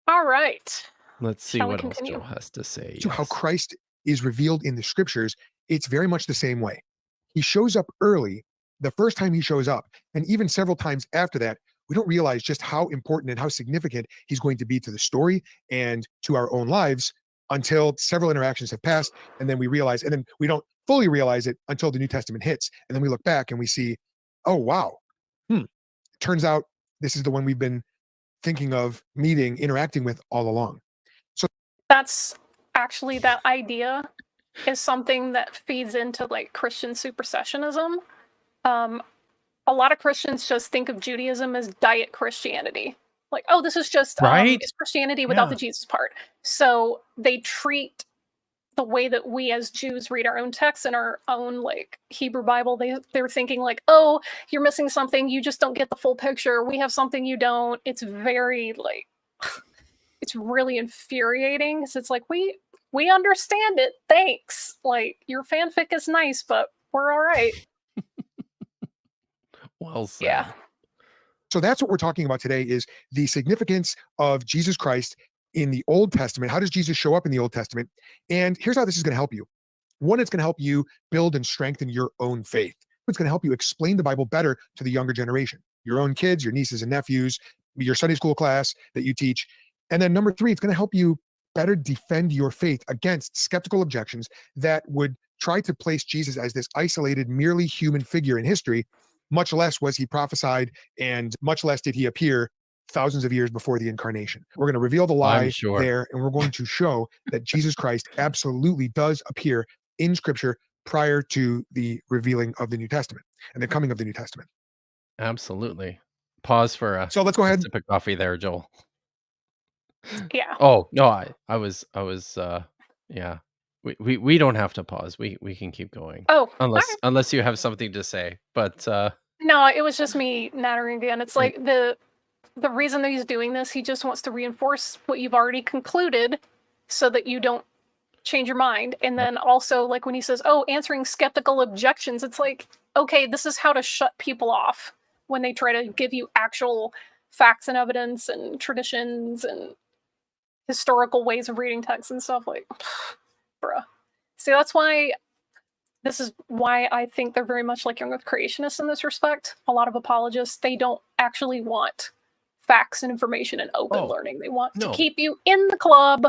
All right. Let's see Shall we what else continue? Joe has to say. how Yes. Christ is revealed in the scriptures, it's very much the same way. He shows up early, the first time he shows up, and even several times after that, we don't realize just how important and how significant he's going to be to the story and to our own lives until several interactions have passed. And then we realize, and then we don't fully realize it until the New Testament hits. And then we look back and we see, oh, wow. Turns out this is the one we've been thinking of meeting, interacting with all along. That's actually that idea is something that feeds into like Christian supersessionism. A lot of Christians just think of Judaism as diet Christianity. Like, oh, this is just Right? it's Christianity without the Yeah. Jesus part. So they treat the way that we as Jews read our own texts in our own like Hebrew Bible, they're thinking like, oh, you're missing something, you just don't get the full picture. We have something you don't. It's very like it's really infuriating. So it's like we understand it. Thanks. Like your fanfic is nice, but we're all right. Well said. Yeah. So that's what we're talking about today, is the significance of Jesus Christ in the Old Testament. How does Jesus show up in the Old Testament? And here's how this is going to help you. One, it's going to help you build and strengthen your own faith. It's going to help you explain the Bible better to the younger generation, your own kids, your nieces and nephews, your Sunday school class that you teach. And then number three, it's going to help you better defend your faith against skeptical objections that would try to place Jesus as this isolated, merely human figure in history. Much less was he prophesied, and much less did he appear thousands of years before the incarnation. We're going to reveal the lie there, and we're going to show that Jesus Christ absolutely does appear in Scripture prior to the revealing of the New Testament and the coming of the New Testament. Absolutely. Pause for a So let's go ahead. sip of coffee there, Joel. Yeah. Oh no, I was yeah. We don't have to pause. We can keep going. Oh, Unless you have something to say. But no, it was just me nattering again. It's like the reason that he's doing this, he just wants to reinforce what you've already concluded so that you don't change your mind. And then also, like when he says, oh, answering skeptical objections, it's like, okay, this is how to shut people off when they try to give you actual facts and evidence and traditions and historical ways of reading texts and stuff. Like, bruh. See, that's why this is why I think they're very much like young earth creationists in this respect. A lot of apologists, they don't actually want facts and information and open learning. They want to keep you in the club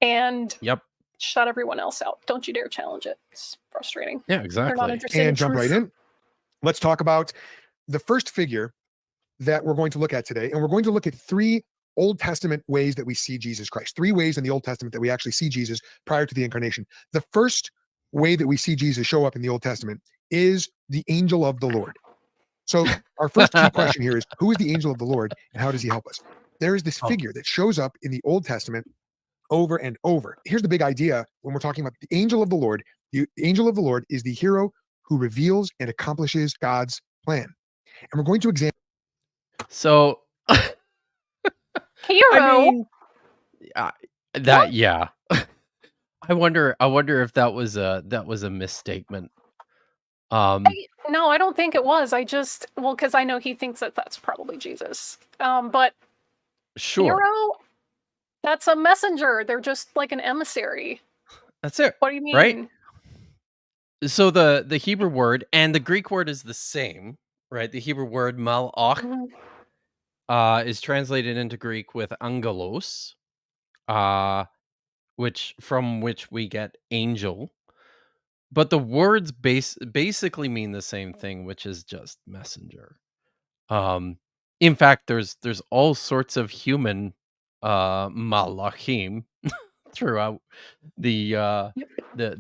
and shut everyone else out. Don't you dare challenge it. It's frustrating. Yeah, exactly. They're not interested and jump right in. Let's talk about the first figure that we're going to look at today. And we're going to look at three Old Testament ways that we see Jesus Christ. Three ways in the Old Testament that we actually see Jesus prior to the incarnation. The first way that we see Jesus show up in the Old Testament is the angel of the Lord. So our first key question here is, who is the angel of the Lord and how does he help us? There is this figure that shows up in the Old Testament over and over. Here's the big idea when we're talking about the angel of the Lord. The angel of the Lord is the hero who reveals and accomplishes God's plan. And we're going to examine. So, hero. I mean, yeah. I wonder if that was a misstatement. No, I don't think it was. Because I know he thinks that that's probably Jesus. But sure, hero, that's a messenger. They're just like an emissary. That's it. What do you mean? Right. So the Hebrew word and the Greek word is the same, right? The Hebrew word malach is translated into Greek with angelos, from which we get angel. But the words basically mean the same thing, which is just messenger. In fact, there's all sorts of human malachim throughout the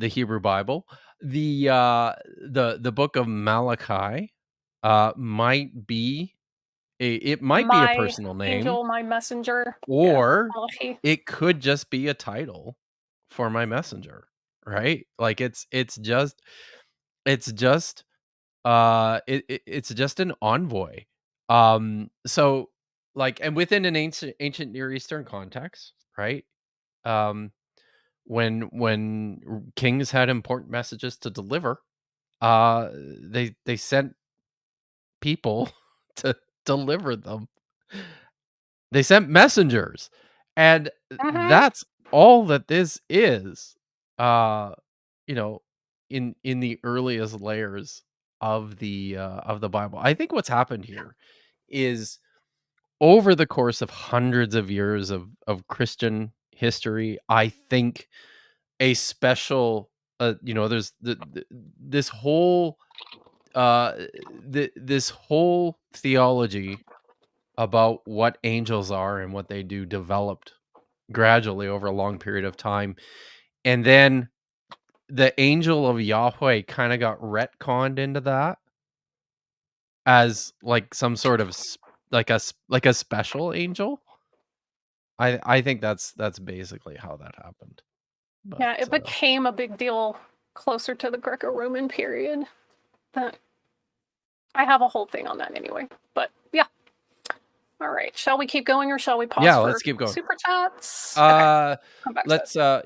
Hebrew Bible. The book of Malachi might be a personal name, angel, my messenger, or it could just be a title for my messenger, right? Like it's just an envoy. So like, and within an ancient Near Eastern context, right? When kings had important messages to deliver, they sent people to deliver them. They sent messengers, and that's all that this is. In the earliest layers of the Bible. I think what's happened here is, over the course of hundreds of years of Christian history, I think a special, there's this whole this whole theology about what angels are and what they do developed gradually over a long period of time, and then the angel of Yahweh kind of got retconned into that as like some sort of like a special angel. I think that's basically how that happened. But, Yeah, it became a big deal closer to the Greco-Roman period. That I have a whole thing on that anyway. But yeah. All right. Shall we keep going or shall we pause for let's keep going. super chats? Okay. Come back let's to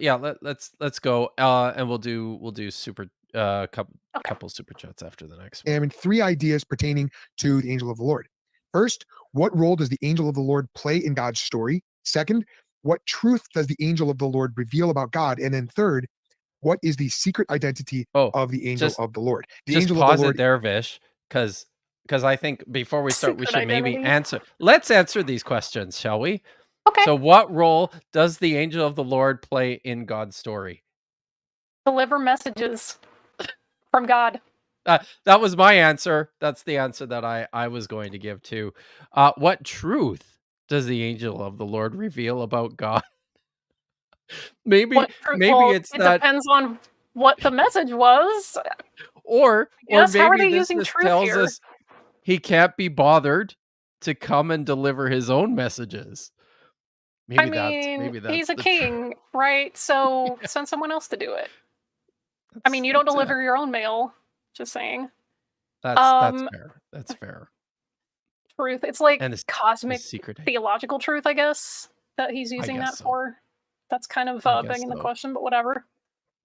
let's go. And we'll do super couple super chats after the next one. And 3 ideas pertaining to the angel of the Lord. First, what role does the angel of the Lord play in God's story? Second, what truth does the angel of the Lord reveal about God? And then third, what is the secret identity of the angel of the Lord? The angel of the Lord. It there, Vish, because I think before we start, we secret should maybe identity. let's answer these questions, shall we? Okay. So what role does the angel of the Lord play in God's story? Deliver messages from God. That was my answer. That's the answer that I was going to give too. What truth does the angel of the Lord reveal about God? maybe Well, it's it that, depends on what the message was. or Yes, how are maybe they this using just truth tells here? us he can't be bothered to come and deliver his own messages. I mean, he's a king, right? So send someone else to do it. I mean, you don't deliver your own mail. Just saying. That's fair. That's fair. Truth. It's like And cosmic secret theological truth, I guess, that he's using that for. That's kind of begging the question, but whatever.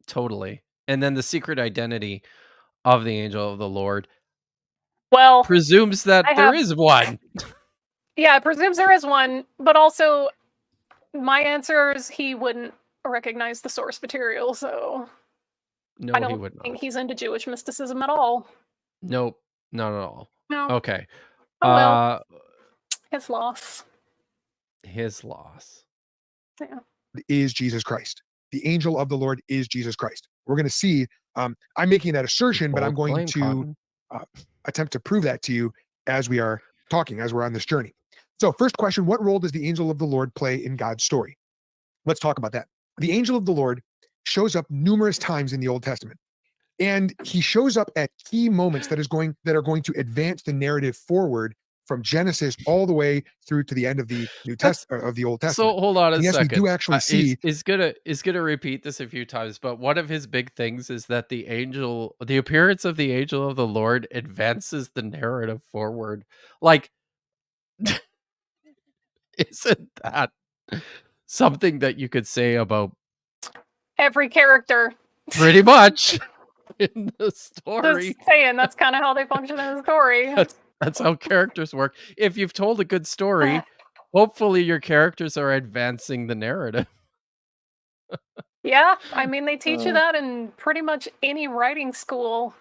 Totally. And then the secret identity of the angel of the Lord, well, presumes that there is one. Yeah, it presumes there is one, but also my answer is he wouldn't recognize the source material, so No, I don't think he's into Jewish mysticism at all. Nope, not at all. No. Okay. Oh well. His loss. His loss. Yeah. Is Jesus Christ. The angel of the Lord is Jesus Christ. We're going to see. I'm making that assertion, but I'm going to attempt to prove that to you as we are talking, as we're on this journey. So, first question: what role does the angel of the Lord play in God's story? Let's talk about that. The angel of the Lord shows up numerous times in the Old Testament, and he shows up at key moments that are going to advance the narrative forward from Genesis all the way through to the end of the New Testament of the Old Testament. So hold on a yes, second. we do actually see. He's gonna repeat this a few times, but one of his big things is that the appearance of the angel of the Lord advances the narrative forward. Like, isn't that something that you could say about every character? Pretty much in the story. Just saying, that's kind of how they function in the story. That's how characters work. If you've told a good story, hopefully your characters are advancing the narrative. Yeah, I mean, they teach you that in pretty much any writing school.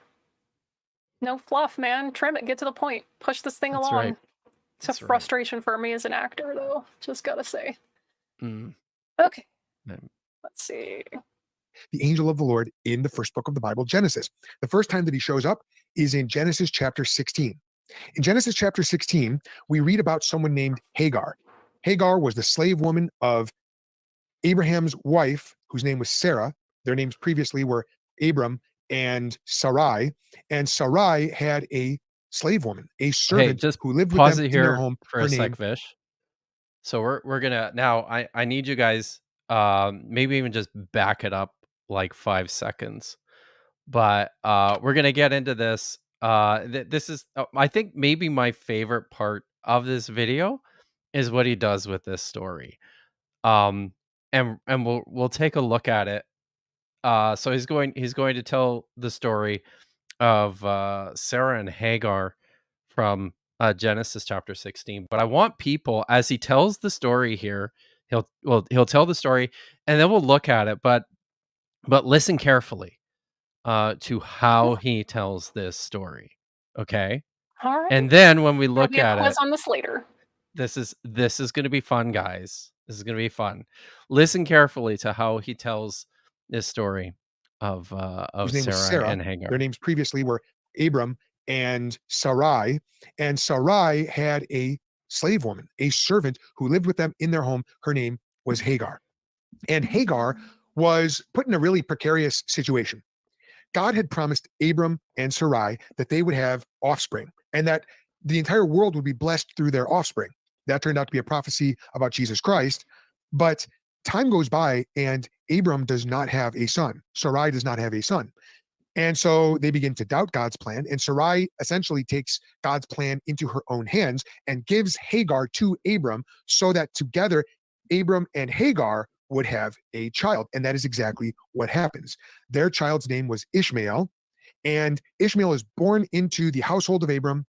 No fluff, man. Trim it, get to the point. Push this thing along. Right. It's a frustration for me as an actor, though. Just gotta say. Mm. Okay. Let's see. The angel of the Lord in the first book of the Bible, Genesis. The first time that he shows up is in Genesis chapter 16. In Genesis chapter 16, we read about someone named Hagar. Hagar was the slave woman of Abraham's wife, whose name was Sarah. Their names previously were Abram and Sarai. And Sarai had a slave woman, a servant who lived with them in their home. For a sec, Vish. So we're gonna now. I need you guys, maybe even just back it up like 5 seconds. But we're gonna get into this. This is, I think, maybe my favorite part of this video is what he does with this story. And we'll take a look at it. So he's going to tell the story of Sarah and Hagar from Genesis chapter 16. But I want people, as he tells the story here, he'll tell the story and then we'll look at it. But listen carefully to how he tells this story. Okay. All right. And then when we look at it, it, on this later. This is going to be fun, guys. This is going to be fun. Listen carefully to how he tells this story of Sarah and Hagar. Their names previously were Abram and Sarai. And Sarai had a slave woman, a servant who lived with them in their home. Her name was Hagar. And Hagar was put in a really precarious situation. God had promised Abram and Sarai that they would have offspring and that the entire world would be blessed through their offspring. That turned out to be a prophecy about Jesus Christ. But time goes by and Abram does not have a son. Sarai does not have a son. And so they begin to doubt God's plan. And Sarai essentially takes God's plan into her own hands and gives Hagar to Abram so that together Abram and Hagar would have a child. And that is exactly what happens. Their child's name was Ishmael. And Ishmael is born into the household of Abram.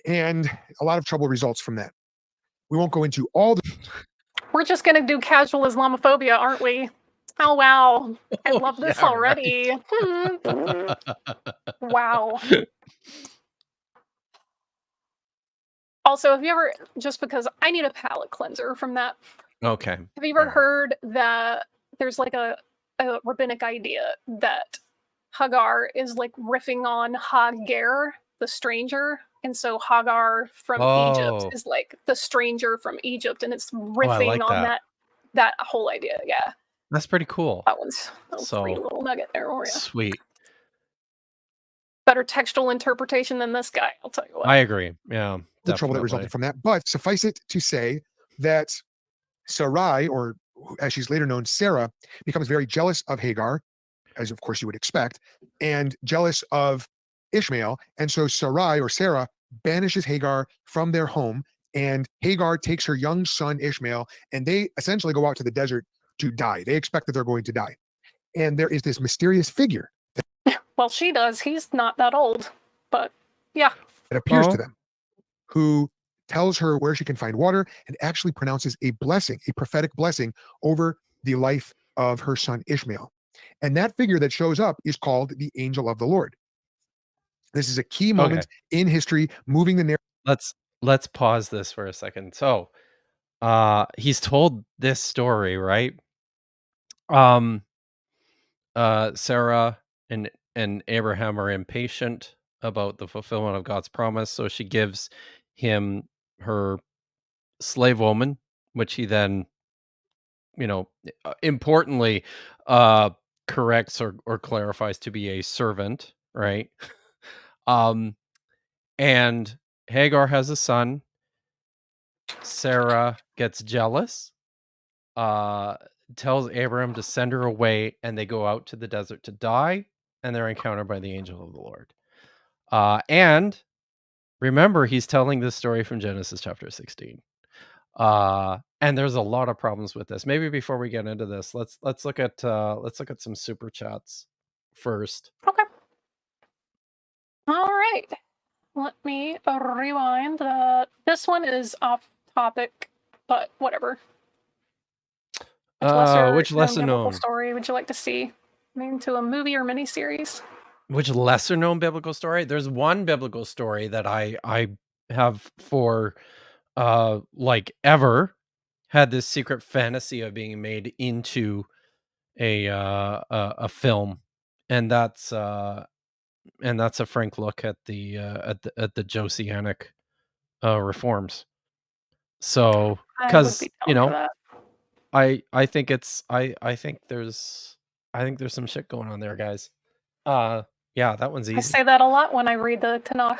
And a lot of trouble results from that. We won't go into all the. We're just going to do casual Islamophobia, aren't we? Oh, wow. I Oh, love this yeah, already. Wow. Also, have you ever, just because I need a palate cleanser from that, Okay. have you ever heard that there's like a rabbinic idea that Hagar is like riffing on Hagar, the stranger? And so Hagar from Egypt is like the stranger from Egypt, and it's riffing like on that. that whole idea. Yeah, That's pretty cool. that one's a free little nugget there for you. Sweet. Better textual interpretation than this guy, I'll tell you what. I agree. Yeah, the trouble that resulted from that. But suffice it to say that Sarai, or as she's later known, Sarah, becomes very jealous of Hagar, as of course you would expect, and jealous of Ishmael. And so Sarai, or Sarah, banishes Hagar from their home, and Hagar takes her young son Ishmael, and they essentially go out to the desert to die. They expect that they're going to die. And there is this mysterious figure. Well, she does. He's not that old, but yeah. That appears to them, who tells her where she can find water and actually pronounces a blessing, a prophetic blessing over the life of her son Ishmael. And that figure that shows up is called the angel of the Lord. This is a key moment in history, moving the narrative. Let's pause this for a second. So, he's told this story, right? Sarah and Abraham are impatient about the fulfillment of God's promise, so she gives him her slave woman, which he then, importantly, corrects or clarifies to be a servant, right? And Hagar has a son. Sarah gets jealous, tells Abraham to send her away, and they go out to the desert to die, and they're encountered by the angel of the Lord. And remember, he's telling this story from Genesis chapter 16. And there's a lot of problems with this. Maybe before we get into this, let's look at some super chats first. Okay. All right. Let me rewind. This one is off topic, but whatever. Which lesser known story would you like to see? Into a movie or miniseries? Which lesser known biblical story? There's one biblical story that I have for like ever had this secret fantasy of being made into a film, and that's a frank look at the Josianic reforms. So, because I think it's I think there's some shit going on there, guys. Yeah, that one's easy. I say that a lot when I read the Tanakh.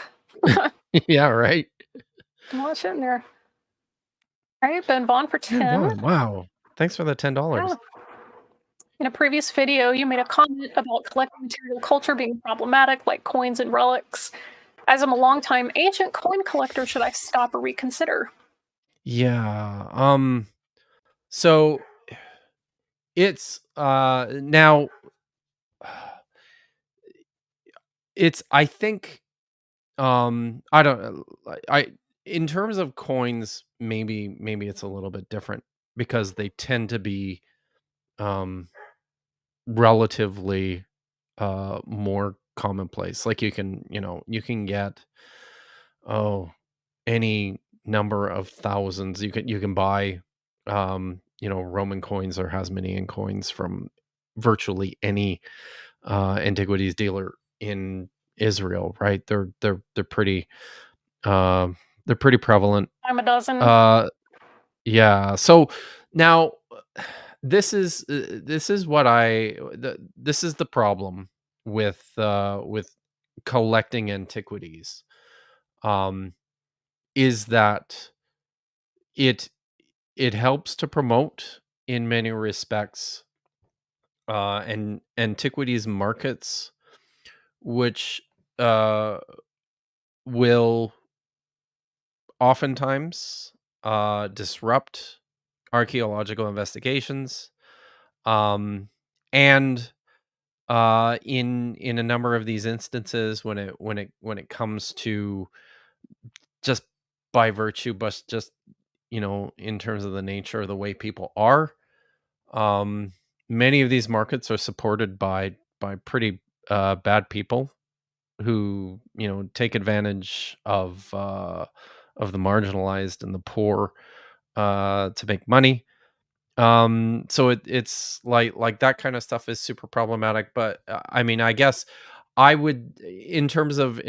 Yeah, right. Watch it in there. All right, Ben Vaughn for 10. Wow. Thanks for the $10. Yeah. In a previous video, you made a comment about collecting material culture being problematic, like coins and relics. As I'm a longtime ancient coin collector, should I stop or reconsider? Yeah. So it's now it's I think I don't I in terms of coins, maybe it's a little bit different because they tend to be relatively more commonplace. Like you can get any number of thousands. You can buy Roman coins or Hasmonean coins from virtually any antiquities dealer in Israel, right? They're pretty prevalent. I'm a dozen. Yeah. So now this is what this is the problem with collecting antiquities. Is that it helps to promote in many respects, and antiquities markets, which will oftentimes disrupt archaeological investigations, and in a number of these instances, when it comes to, just by virtue, but just, in terms of the nature of the way people are, um many of these markets are supported by pretty bad people who, take advantage of the marginalized and the poor to make money. So it's like that kind of stuff is super problematic. But I mean, I guess I would, in terms of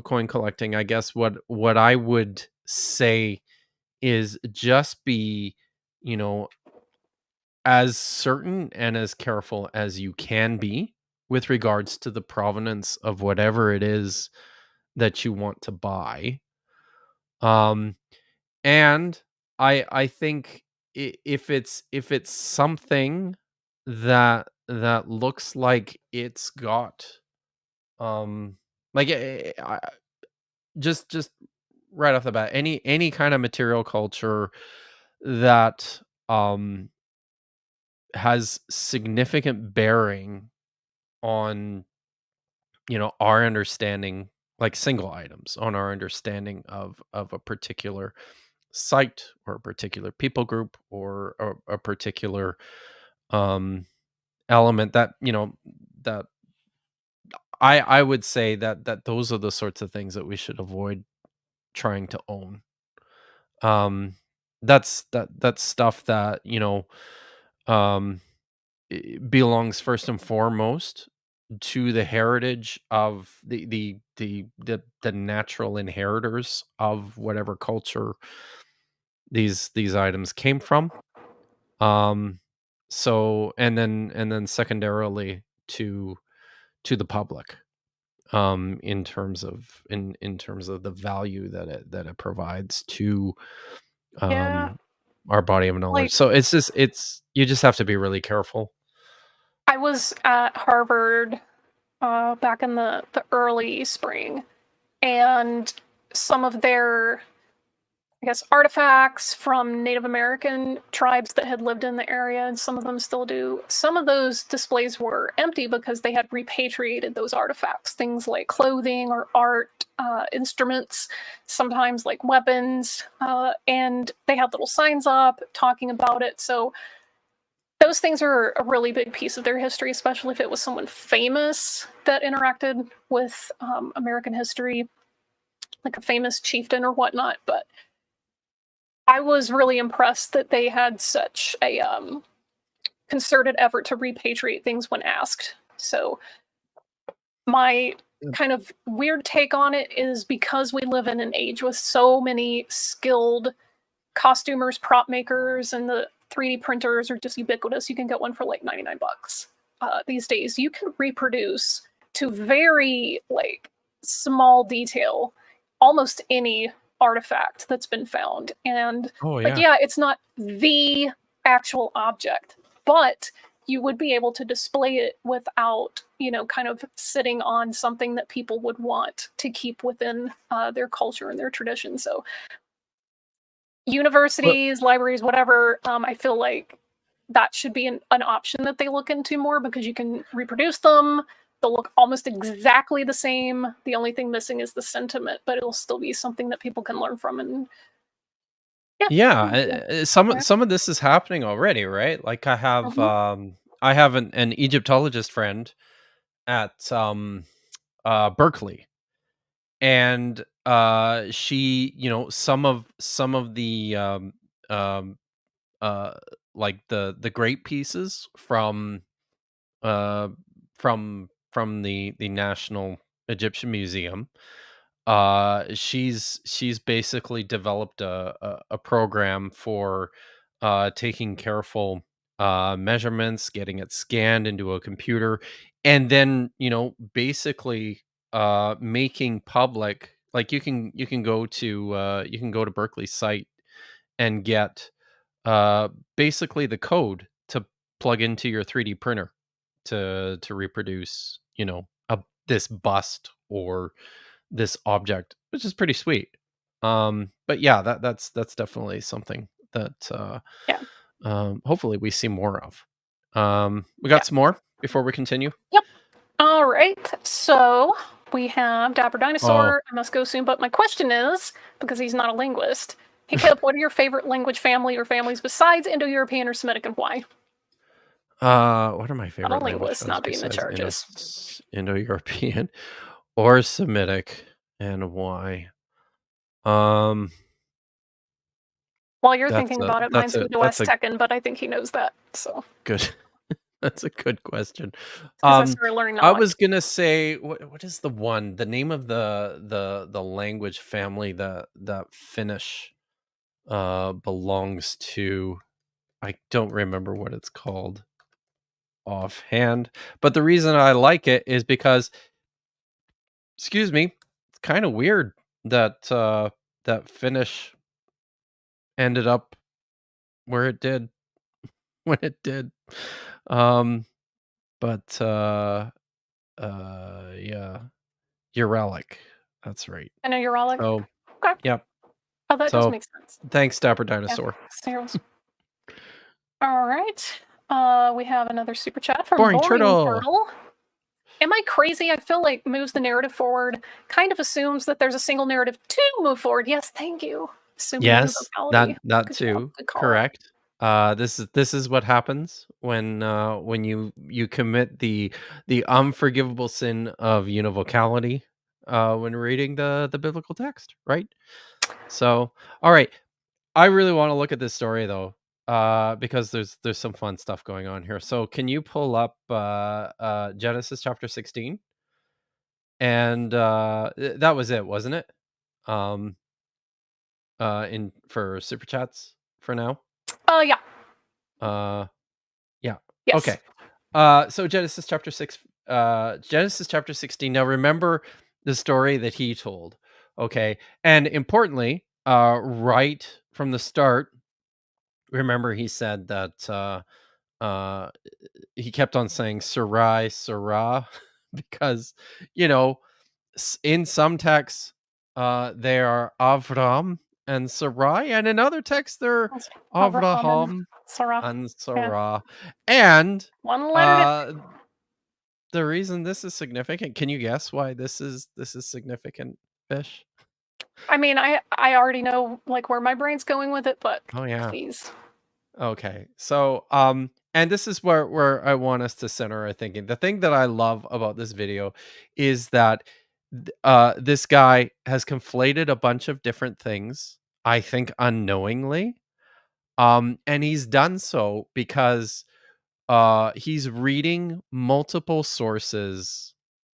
coin collecting, I guess what I would say is just be, you know as certain and as careful as you can be with regards to the provenance of whatever it is that you want to buy. Um and I think, if it's something that looks like it's got, like, just right off the bat, any kind of material culture that has significant bearing on, our understanding, like single items, on our understanding of a particular site, or a particular people group, or a particular um element, that, that I would say that those are the sorts of things that we should avoid trying to own. um that's stuff that, um belongs first and foremost to the heritage of the natural inheritors of whatever culture these items came from. Um, so, and then secondarily to the public, in terms of the value that it provides to Yeah, um our body of knowledge. like So it's you just have to be really careful. I was at Harvard back in the early spring, and some of their, I guess, artifacts from Native American tribes that had lived in the area, and some of them still do. Some of those displays were empty because they had repatriated those artifacts, things like clothing or art, instruments, sometimes like weapons, and they had little signs up talking about it. So those things are a really big piece of their history, especially if it was someone famous that interacted with American history, like a famous chieftain or whatnot. But I was really impressed that they had such a concerted effort to repatriate things when asked. So my kind of weird take on it is, because we live in an age with so many skilled costumers, prop makers, and the 3D printers are just ubiquitous. You can get one for like 99 bucks these days. You can reproduce to very like small detail almost any artifact that's been found. And Oh like, yeah. yeah, it's not the actual object, but you would be able to display it without, kind of sitting on something that people would want to keep within their culture and their tradition. So Well, universities, libraries, whatever, I feel like that should be an option that they look into more, because you can reproduce them. They'll look almost exactly the same. The only thing missing is the sentiment, but it'll still be something that people can learn from. And yeah, yeah, yeah, some of this is happening already, right? Like, mhm. I have an Egyptologist friend at Berkeley, and she, some of the um uh like the great pieces uh from the National Egyptian Museum. She's basically developed a program for taking careful measurements, getting it scanned into a computer, and then, basically making public, like, you can go to Berkeley site and get basically the code to plug into your 3D printer to reproduce, this bust or this object, which is pretty sweet. But yeah, that's definitely something that Yeah. hopefully we see more of. We Yeah. got some more before we continue. Yep. All right. So we have Dapper Dinosaur. I must go soon, but my question is, because he's not a linguist, hey Caleb, what are your favorite language family or families besides Indo-European or Semitic, and why? What are my Not favorite a language linguist, families not being the besides charges. Indo-European or Semitic, and why? Um, While you're that's thinking a about it, that's mine's a Midwest Tekken, but I think he knows that. So good that's a good question. because I started learning I knowledge. was gonna say what is the name of the language family that Finnish belongs to? I don't remember what it's called offhand, but the reason I like it is because, excuse me, it's kind of weird that that Finnish ended up where it did when it did. Um, but yeah, Uralic. That's right. I know you're all like, So, okay. yep. Oh, that does So, make sense. thanks, Dapper Yeah. Dinosaur. Serials. All right. We have another super chat from Boring Boring Turtle. Turtle. Am I crazy? I feel like moves the narrative forward, kind of assumes that there's a single narrative to move forward. Yes, thank you. Assuming Yes, universality. that Good job. too. Good call. Correct. This is what happens when you commit the unforgivable sin of univocality when reading the biblical text, right? So, all right. I really want to look at this story though, because there's some fun stuff going on here. So, can you pull up Genesis chapter 16? And that was it, wasn't it? Um, in for super chats for now. Yeah. Uh, yeah. Yes. Okay. So Genesis chapter 6, Genesis chapter 16. Now remember the story that he told. Okay. And importantly, right from the start, remember he said that uh he kept on saying Sarai, Sarah, because you know, in some texts, they are Avram and Sarai, and in other texts they're Abraham and Avraham Sarah. and Yeah. Sarah. And One letter uh, different. the reason this is significant, can you guess why this is significant, Fish? I mean, I already know like where my brain's going with it, but Oh yeah. please. Okay. So, and this is where I want us to center our thinking. The thing that I love about this video is that this guy has conflated a bunch of different things, I think unknowingly. And he's done so because he's reading multiple sources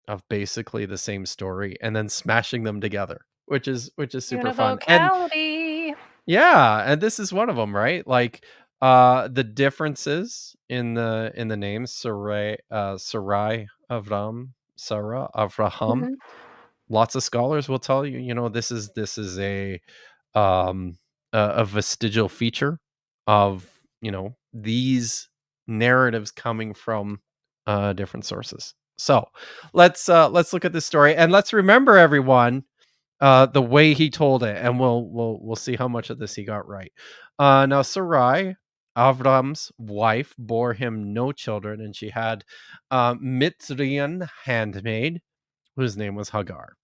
of basically the same story and then smashing them together, which is super fun. And Univocality. yeah, and this is one of them, right? Like, the differences in the names Sarai, Avram, Sarah, Avraham. Mhm. Lots of scholars will tell you, this is um a vestigial feature of, these narratives coming from different sources. So, let's look at this story and let's remember everyone the way he told it, and we'll see how much of this he got right. Now Sarai, Avram's wife, bore him no children, and she had a Mitzrian handmaid whose name was Hagar.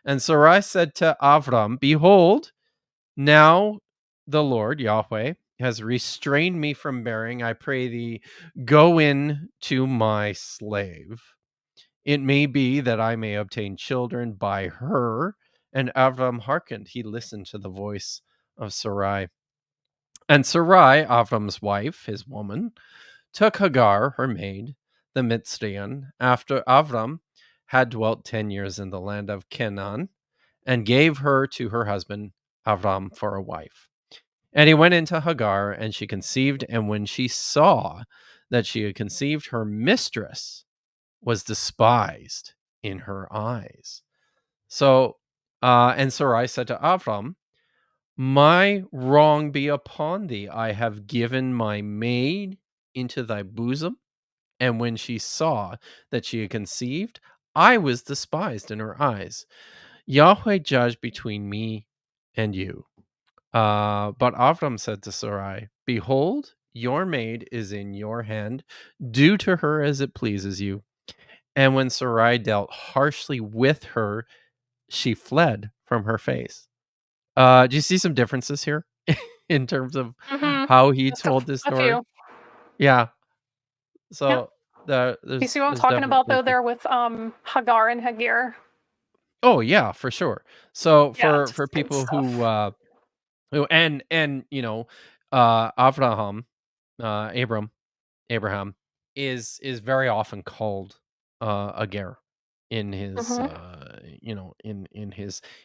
And Sarai said to Avram, "Behold, now the Lord Yahweh has restrained me from bearing. I pray thee, go in to my slave. It may be that I may obtain children by her." And Avram hearkened. He listened to the voice of Sarai. And Sarai, Avram's wife, his woman, took Hagar, her maid, the Mitzrian, after Avram had dwelt 10 years in the land of Canaan, and gave her to her husband Avram for a wife. And he went into Hagar, and she conceived. And when she saw that she had conceived, her mistress was despised in her eyes. So, and Sarai said to Avram, My wrong be upon thee. I have given my maid into thy bosom, and when she saw that she had conceived, I was despised in her eyes. Yahweh judged between me and you. But Avram said to Sarai, behold, your maid is in your hand. Do to her as it pleases you. And when Sarai dealt harshly with her, she fled from her face. Do you see some differences here in terms of Mm-hmm. how he Just told this a story? few. Yeah. Yeah. So You see what I'm there's talking about definitely though there with Hagar and Hagar? oh yeah, for sure. So Yeah, for just good people who stuff. and Abraham, Abram Abraham is very often called a ger in his Mm-hmm.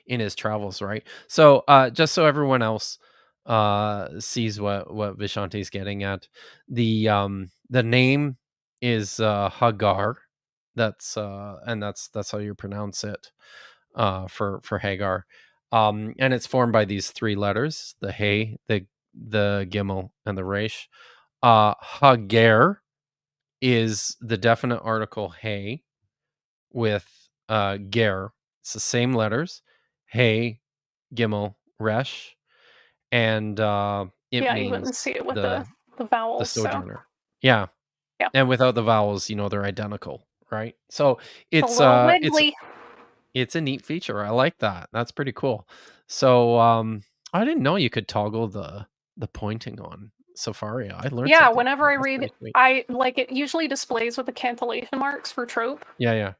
in his travels, right? So just so everyone else sees what Vishanti's getting at, the name is Hagar. That's how you pronounce it for Hagar. And it's formed by these three letters: the Hey, the Gimel, and the Resh. Hagar is the definite article hey with ger. It's the same letters, hey, gimel, resh, and it Yeah, you wouldn't means see it with the the the vowels, so sojourner. Yeah, yeah. and without the vowels, they're identical, right? So It's a little it's wiggly. it's a neat feature. I like that. That's pretty cool. So I didn't know you could toggle the pointing on Safari. I learned Yeah, something. whenever I That's read pretty sweet. I like it usually displays with the cantillation marks for trope. Yeah, yeah,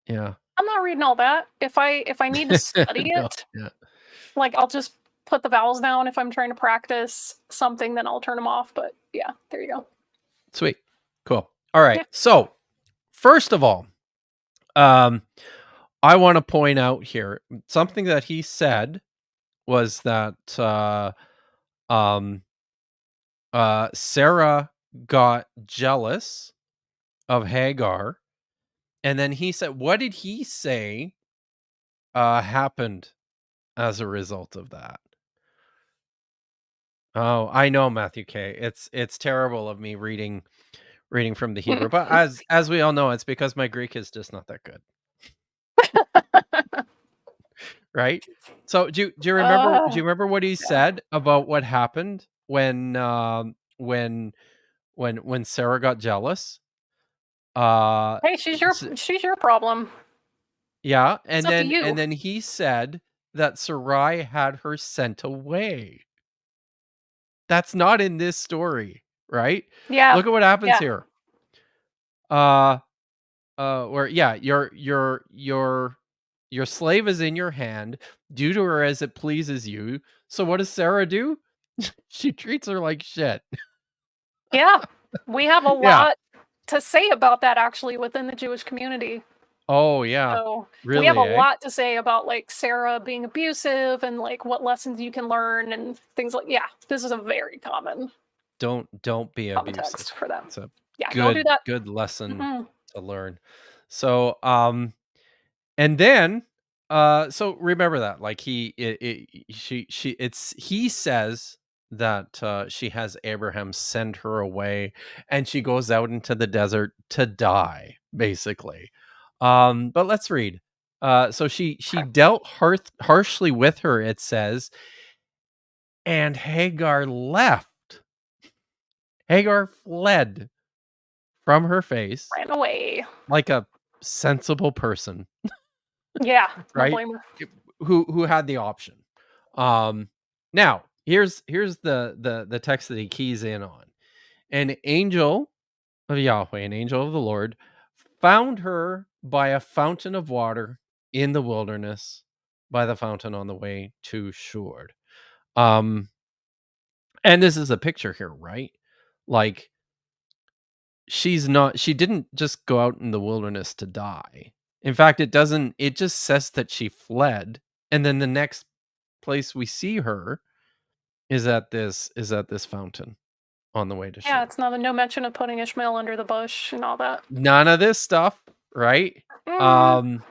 yeah. I'm not reading all that. If I need to study No, it, yeah. like I'll just put the vowels down if I'm trying to practice something, then I'll turn them off. But yeah, there you go. Sweet. Cool. All right. Yeah. So, first of all, um, I want to point out here something that he said was that um, Sarah got jealous of Hagar, and then he said, "What did he say happened as a result of that?" Oh, I know, Matthew K. It's terrible of me reading from the Hebrew, but as we all know, it's because my Greek is just not that good. Right? So do you remember what he Yeah. said about what happened when Sarah got jealous? Uh Hey, she's your problem. yeah, It's and up to then you. and then he said that Sarai had her sent away. That's not in this story, right? Yeah. Look at what happens Yeah. here. Uh where yeah, your slave is in your hand. Do to her as it pleases you. So what does Sarah do? She treats her like shit. Yeah. We have a Yeah. lot to say about that actually within the Jewish community. Oh, yeah. So we have a Really, eh? lot to say about like Sarah being abusive and like what lessons you can learn and things like yeah, this is a very Don't be common abusive. text for them. It's a Yeah, don't do good that. good lesson Mm-mm. to learn. So, and then, so remember that, like he says that she has Abraham send her away, and she goes out into the desert to die, basically. But let's read. So she Okay. dealt harshly with her, it says, and Hagar left. Hagar fled from her face Ran away. like a sensible person, Yeah, don't right? blame her. It- who had the option. Now here's the text that he keys in on. An angel of Yahweh, an angel of the Lord, found her by a fountain of water in the wilderness, by the fountain on the way to Shur. Um, and this is a picture here, right? Like she didn't just go out in the wilderness to die. In fact, it just says that she fled, and then the next place we see her is at this fountain on the way to Yeah, Shur. it's not a no mention of putting Ishmael under the bush and all that. None of this stuff, right? Mm, Um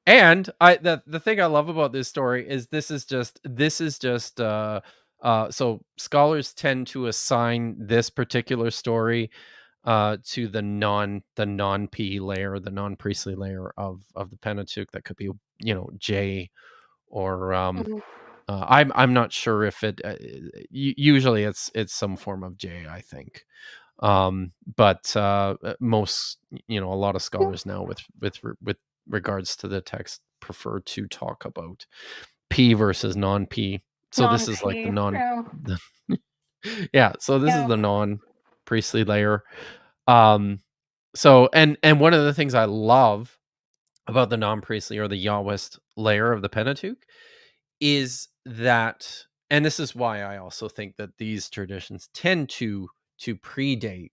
And the thing I love about this story is this is just so scholars tend to assign this particular story to the non-P layer, the non-priestly layer of the Pentateuch. That could be, J, or Mhm. I'm not sure if it usually it's some form of J, I think. But most, a lot of scholars now with regards to the text prefer to talk about P versus non-P. So this is like the Non-P. non Yeah. the, yeah, so this is Yeah. the non-priestly layer. Um so and one of the things I love about the non-priestly or the Yahwist layer of the Pentateuch is that, and this is why I also think that these traditions tend to predate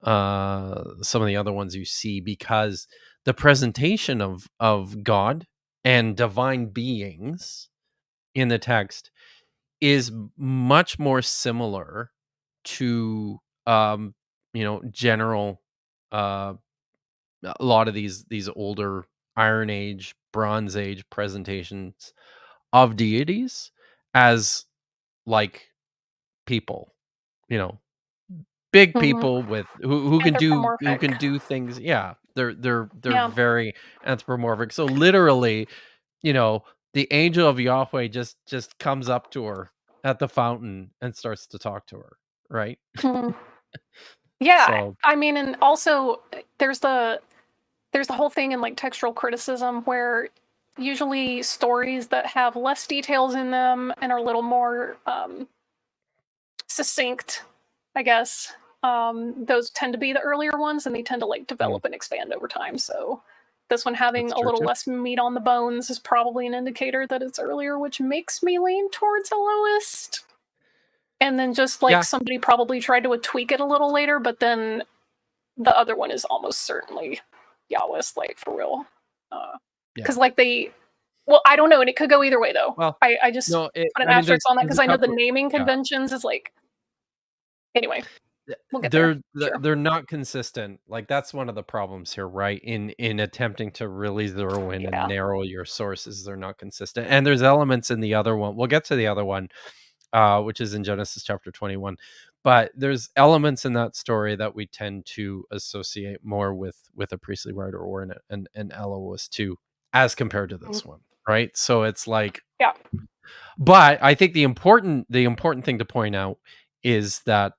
some of the other ones you see, because the presentation of God and divine beings in the text is much more similar to general uh a lot of these older Iron Age, Bronze Age presentations of deities as like people, you know, big Mhm. people with who can do Anthropomorphic. things. Yeah, they're Yeah. very anthropomorphic. So literally, you know, the angel of Yahweh just comes up to her at the fountain and starts to talk to her, right? Mhm. Yeah. So I mean, and also there's the whole thing in like textual criticism where usually stories that have less details in them and are a little more succinct, I guess, those tend to be the earlier ones, and they tend to like develop and expand over time. So this one having that's a true little too. less meat on the bones is probably an indicator that it's earlier, which makes me lean towards the lowest. And then just like Yeah, somebody probably tried to tweak it a little later, but then the other one is almost certainly Yahwist, like for real. yeah. Because well, I don't know, and it could go either way though. Well, I just no, put an I mean, asterisk on that there's because a I know the couple. naming Yeah, conventions is like anyway. We'll get there. Sure. they're not consistent. Like, that's one of the problems here, right? In attempting to really zero in and Yeah. narrow your sources, they're not consistent. And there's elements in the other one. We'll get to the other one, which is in Genesis chapter 21. But there's elements in that story that we tend to associate more with a priestly writer or an Elohist too, as compared to Mm. this one, right? So it's like, Yeah. but I think the important thing to point out is that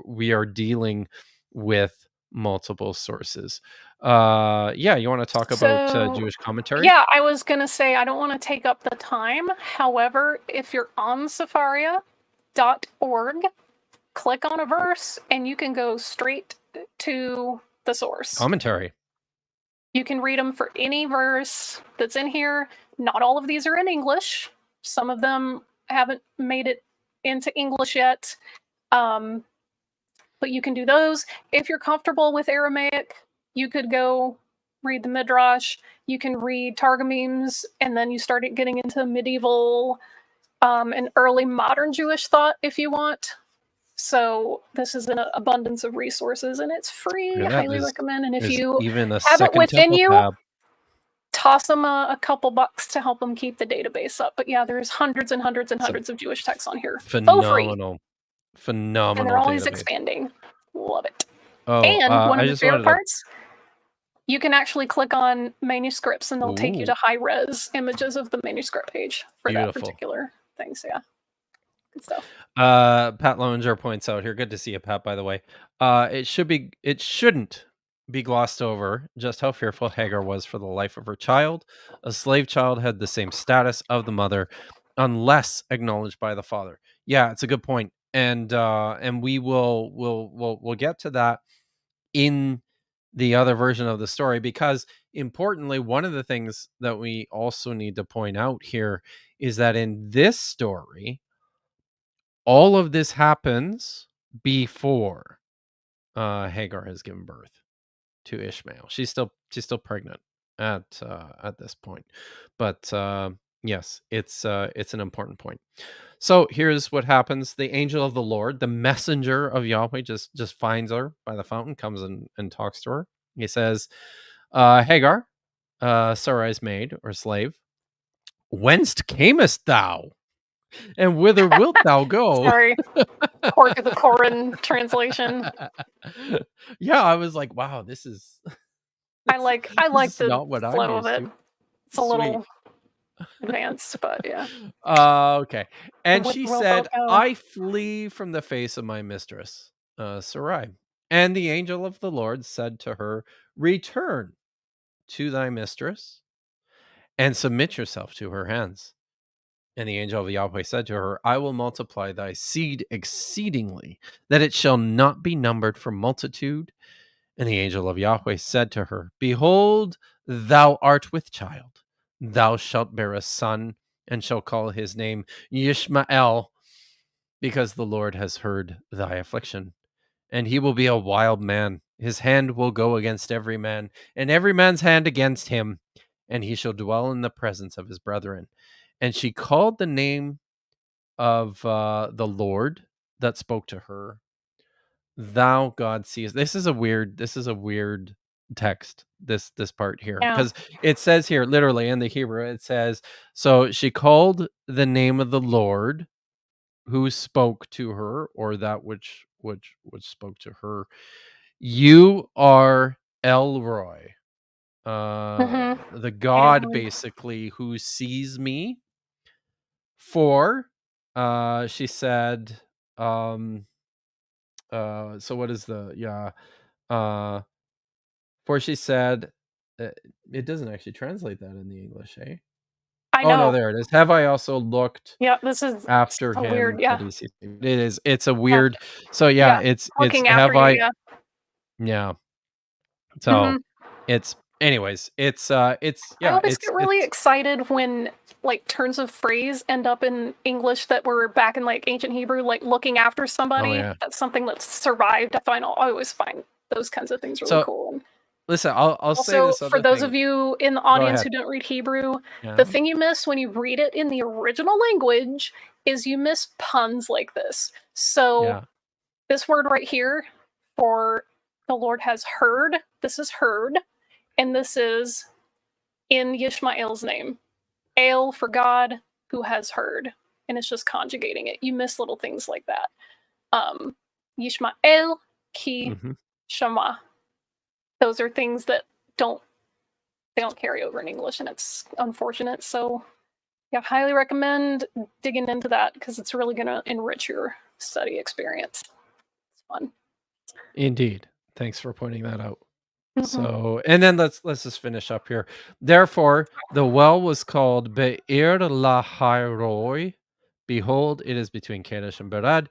we are dealing with multiple sources. Yeah, you want to talk about So, Jewish commentary? yeah, I was going to say I don't want to take up the time. However, if you're on Safaria.org, click on a verse and you can go straight to the source. Commentary. You can read them for any verse that's in here. Not all of these are in English. Some of them haven't made it into English yet. But you can do those. If you're comfortable with Aramaic, you could go read the Midrash. You can read Targumims, and then you start getting into medieval and early modern Jewish thought if you want. So this is an abundance of resources, and it's free. Look I at that. highly recommend. And if There's you even a have it second within temple you, tab. toss them a couple bucks to help them keep the database up. But yeah, there's hundreds and hundreds and It's a hundreds of Jewish texts on here for free, phenomenal, and they're phenomenal always database. expanding. Love it. Oh, And one of I the just wanted favorite to. parts, you can actually click on manuscripts and they'll take you Ooh, to high res images of the manuscript page for that beautiful. particular thing. So yeah, good stuff. Pat Lowinger points out here. Good to see you, Pat. By the way, it shouldn't be glossed over just how fearful Hagar was for the life of her child. A slave child had the same status of the mother, unless acknowledged by the father. Yeah, it's a good point, and we'll get to that in the other version of the story, because importantly, one of the things that we also need to point out here is that in this story, all of this happens before Hagar has given birth to Ishmael. She's still pregnant at this point, but yes, it's an important point. So here's what happens: the angel of the Lord, the messenger of Yahweh, just finds her by the fountain, comes and talks to her. He says, Hagar, Sarai's maid or slave, whence camest thou? And whither wilt thou go? Sorry. Cork of the Koran translation. Yeah, I was like, wow, this is I like this is the not what I'm flow of used it. to. It's a Sweet. little advanced, but yeah. Okay. And she Whither wilt said, thou go? I flee from the face of my mistress, Sarai. And the angel of the Lord said to her, return to thy mistress and submit yourself to her hands. And the angel of Yahweh said to her, I will multiply thy seed exceedingly, that it shall not be numbered for multitude. And the angel of Yahweh said to her, behold, thou art with child. Thou shalt bear a son, and shall call his name Ishmael, because the Lord has heard thy affliction. And he will be a wild man. His hand will go against every man, and every man's hand against him. And he shall dwell in the presence of his brethren. And she called the name of the Lord that spoke to her, thou God seest. This is a weird text, this part here, Yeah. because it says here literally in the Hebrew, it says, so she called the name of the Lord who spoke to her, or that which spoke to her, you are Elroy, the God Elroy. basically who sees me. For she said, so what is the for she said, it doesn't actually translate that in the English, eh? I Oh no, know. there it is. Have I also looked Yeah, this is after so weird. him Yeah. that he sees me? It's a Yeah. weird. So yeah, it's Looking after have you, I yeah. yeah. Mhm. So it's anyways, it's I yeah, always get really excited when like turns of phrase end up in English that were back in like ancient Hebrew, like looking after somebody. oh yeah. That's something that's survived. I always find those kinds of things really So cool. And listen, I'll say also, this for other those thing. of you in the Go audience ahead. who don't read Hebrew, Yeah. the thing you miss when you read it in the original language is you miss puns like this. So Yeah. this word right here for the Lord has heard, this is heard, and this is in Yishmael's name. Ale for God who has heard. And it's just conjugating it. You miss little things like that. Yishmael ki Mhm. shama. Those are things that don't carry over in English, and it's unfortunate. So yeah, highly recommend digging into that because it's really gonna enrich your study experience. It's fun. Indeed. Thanks for pointing that out. Mhm. So, and then let's just finish up here. Therefore, the well was called Be'er Lahairoi. Behold, it is between Kadesh and Bered.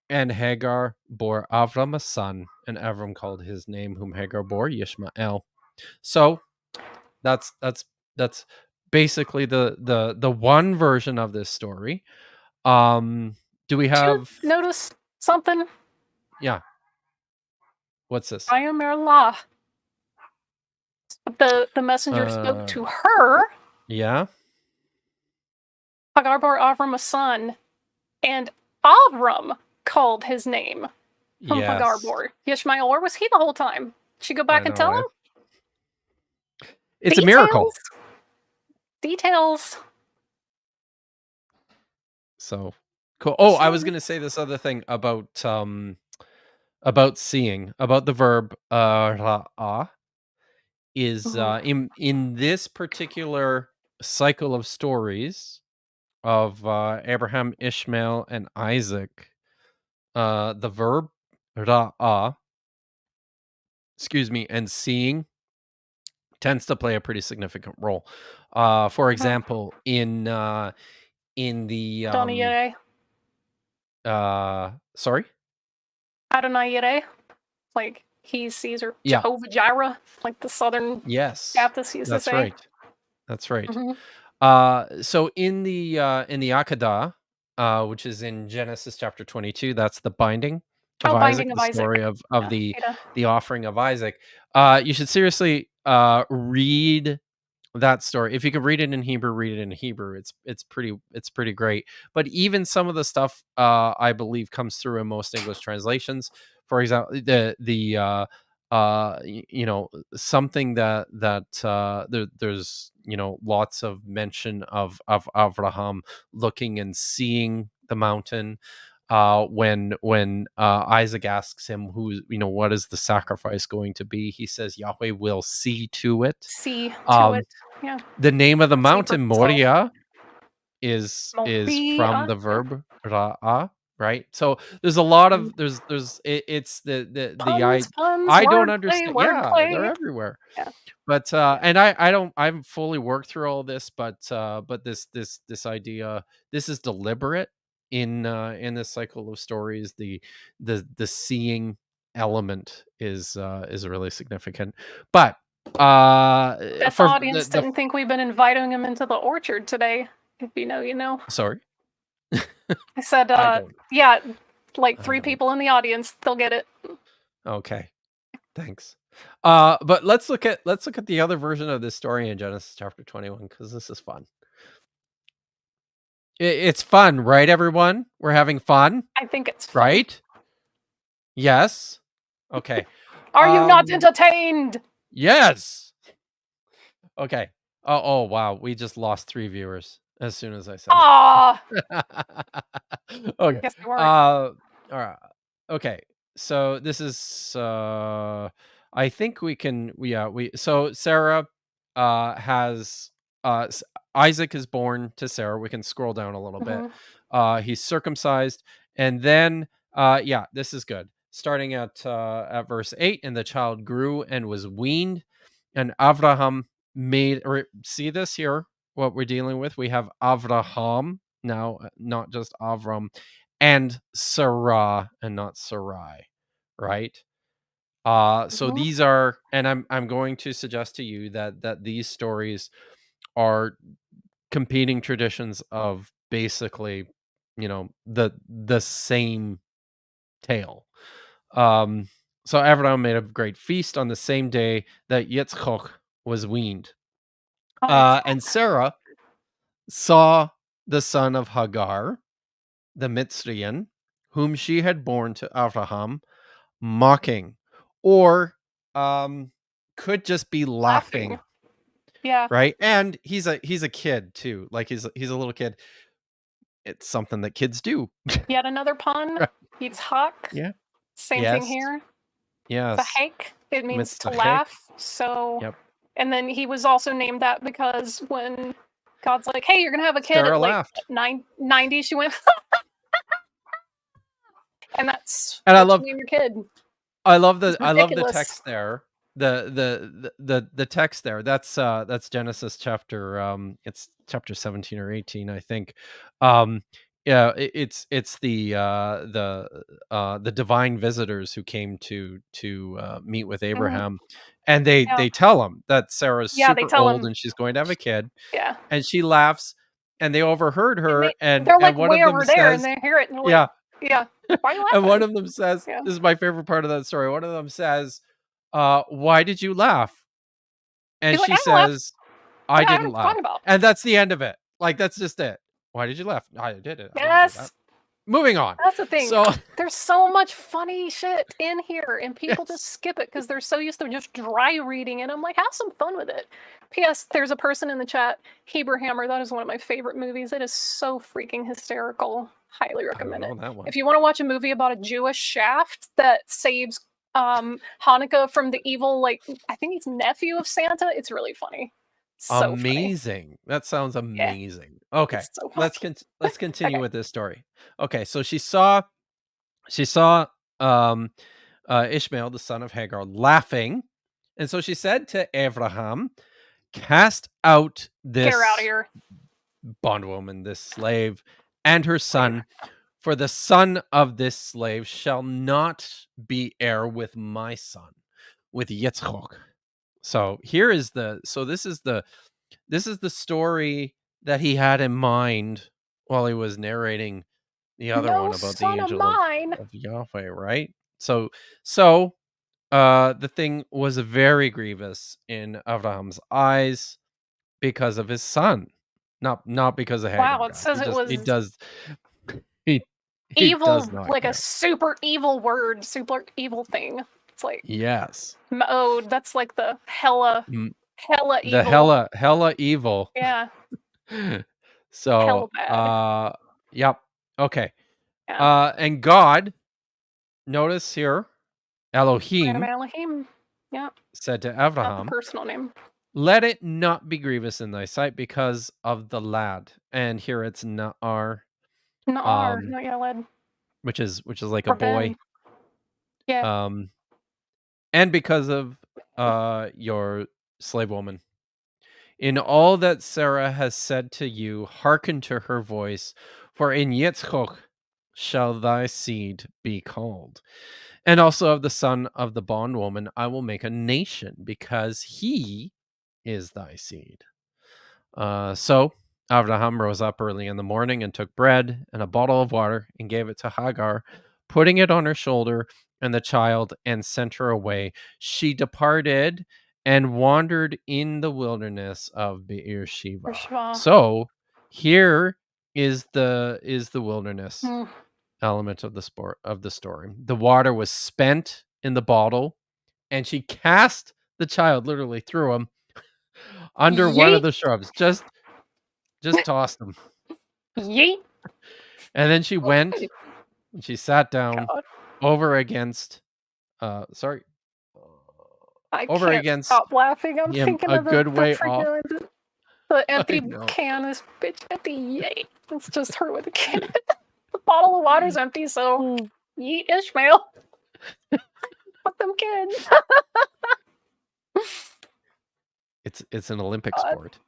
And Hagar bore Avram a son, and Avram called his name, whom Hagar bore, Yishmael. So that's basically the one version of this story. Do we Did you have? notice something? Yeah. What's this? I am Allah. The messenger spoke to her. Yeah. Hagar bore Avram a son, and Avram called his name whom Hagar Yes. bore. Ishmael, where was he the whole time? Should go back I and know. tell him? It's a miracle. Details. So cool. Oh, I was gonna say this other thing about seeing, about the verb ra'ah is in this particular cycle of stories of Abraham, Ishmael, and Isaac, the verb ra'ah, excuse me, and seeing tends to play a pretty significant role. For example, in the Adonai Yireh. sorry? Adonai Yireh. Like he sees, or Yeah. Jehovah Jireh, like the Southern Yes. Baptists used to That's say. right. That's right. Mhm. So in the Akedah, which is in Genesis chapter 22, that's the binding of Oh, Isaac, binding of the Isaac. story of Yeah, Ada. the offering of Isaac. You should seriously read that story. If you can read it in Hebrew, read it in Hebrew. It's pretty great. But even some of the stuff I believe comes through in most English translations. For example, the something that there's lots of mention of Abraham looking and seeing the mountain. When Isaac asks him what is the sacrifice going to be, he says Yahweh will see to it. See to it. Yeah. The name of the See for mountain, himself. Moria, is from Moria, the verb ra'ah, right? So there's a lot of it's the puns, I don't wordplay, understand. Yeah, they're wordplay. everywhere. Yeah. But and I haven't fully worked through all this, but this idea, this is deliberate in this cycle of stories. The seeing element is really significant. But That the for audience didn't think we've been inviting him into the orchard today. If you know, you know. Sorry. I said, I don't. yeah, like 3 people in the audience, they'll get it. Okay, thanks. But let's look at the other version of this story in Genesis chapter 21, because this is fun. It's fun, right, everyone? We're having fun, I think it's fun. right? Yes. Okay. Are you not entertained? Yes. Okay. Oh wow, we just lost 3 viewers as soon as I said okay. Guess they weren't. All right. Okay. So this is I think we can so Sarah has Isaac is born to Sarah. We can scroll down a little bit. He's circumcised, and then this is good. Starting at verse 8, and the child grew and was weaned, and Avraham made, or see this here, what we're dealing with. We have Avraham now, not just Avram, and Sarah and not Sarai, right? So these are, and I'm going to suggest to you that these stories are competing traditions of basically, the same tale. So Avraham made a great feast on the same day that Yitzchok was weaned. And Sarah saw the son of Hagar, the Mitzrian, whom she had borne to Avraham, mocking, or could just be laughing. Yeah. Right? And he's a kid too. Like he's a little kid. It's something that kids do. Yet another pun. Right. Yitzhak. Yeah. Same thing here. Yes. Tzahek. It means to Mitzvahek. laugh. So Yep. And then he was also named that because when God's like, hey, you're gonna have a kid Sarah at like laughed. 90, she went and that's And what you name your kid. I love the ridiculous. text there. The text there. That's Genesis chapter it's chapter 17 or 18, I think. Yeah, it's the divine visitors who came to meet with Abraham, and they tell him that Sarah's super old and she's going to have a kid. Yeah. And she laughs, and they overheard her, and they're like one way of them over there, and says, they hear it, and they're like, yeah. Why are you laughing? And one of them says, this is my favorite part of that story. One of them says, why did you laugh? And she says, I didn't laugh. And that's the end of it. Like, that's just it. Why did you laugh? I did it. Yes. Moving on. That's the thing. So there's so much funny shit in here, and people just skip it because they're so used to just dry reading it. I'm like, have some fun with it. P.S. There's a person in the chat, Hebrew Hammer. That is one of my favorite movies. It is so freaking hysterical. Highly recommend it. If you want to watch a movie about a Jewish shaft that saves Hanukkah from the evil, like, I think he's nephew of Santa, it's really funny. So amazing. Funny. That sounds amazing. Yeah. Okay. So let's continue with this story. Okay, so she saw Ishmael, the son of Hagar, laughing, and so she said to Abraham, cast out this Get her out of here. Bondwoman, this slave, and her son, for the son of this slave shall not be heir with my son, with Yitzchok. So this is the story that he had in mind while he was narrating the other one about the angel of Yahweh, right? So the thing was very grievous in Avraham's eyes because of his son, not because of Hagar. Wow, it says he evil, does not like care. a super evil word, super evil thing. It's like, Yes. oh, that's like the hella Mm, the evil. hella evil. Yeah, So, hella bad. yep. Okay. Yeah. And God, notice here, Random Elohim Elohim. Yeah, said to not the Abraham, personal name. "Let it not be grievous in thy sight because of the lad." And here it's Na'ar, Na'ar, um, not Yaled. which is like a Or Ben. boy, Yeah. and because of your slave woman. In all that Sarah has said to you, hearken to her voice, for in Yitzchok shall thy seed be called. And also of the son of the bondwoman, I will make a nation, because he is thy seed. So Abraham rose up early in the morning and took bread and a bottle of water and gave it to Hagar, putting it on her shoulder and the child, and sent her away. She departed and wandered in the wilderness of Beersheba. Beersheba. So here is the wilderness Mm. element of the story. The water was spent in the bottle, and she cast the child literally through him under one of Yeet. the shrubs. Just tossed him. Yeet. And then she went and she sat down God. over against sorry. I Over can't against stop laughing. I'm him thinking a of the good way off. freaking the I empty know. can. This bitch empty. Yay! It's just her with a can. The bottle of water's empty, so yeet Ishmael. Fuck them kids. It's an Olympic God. sport.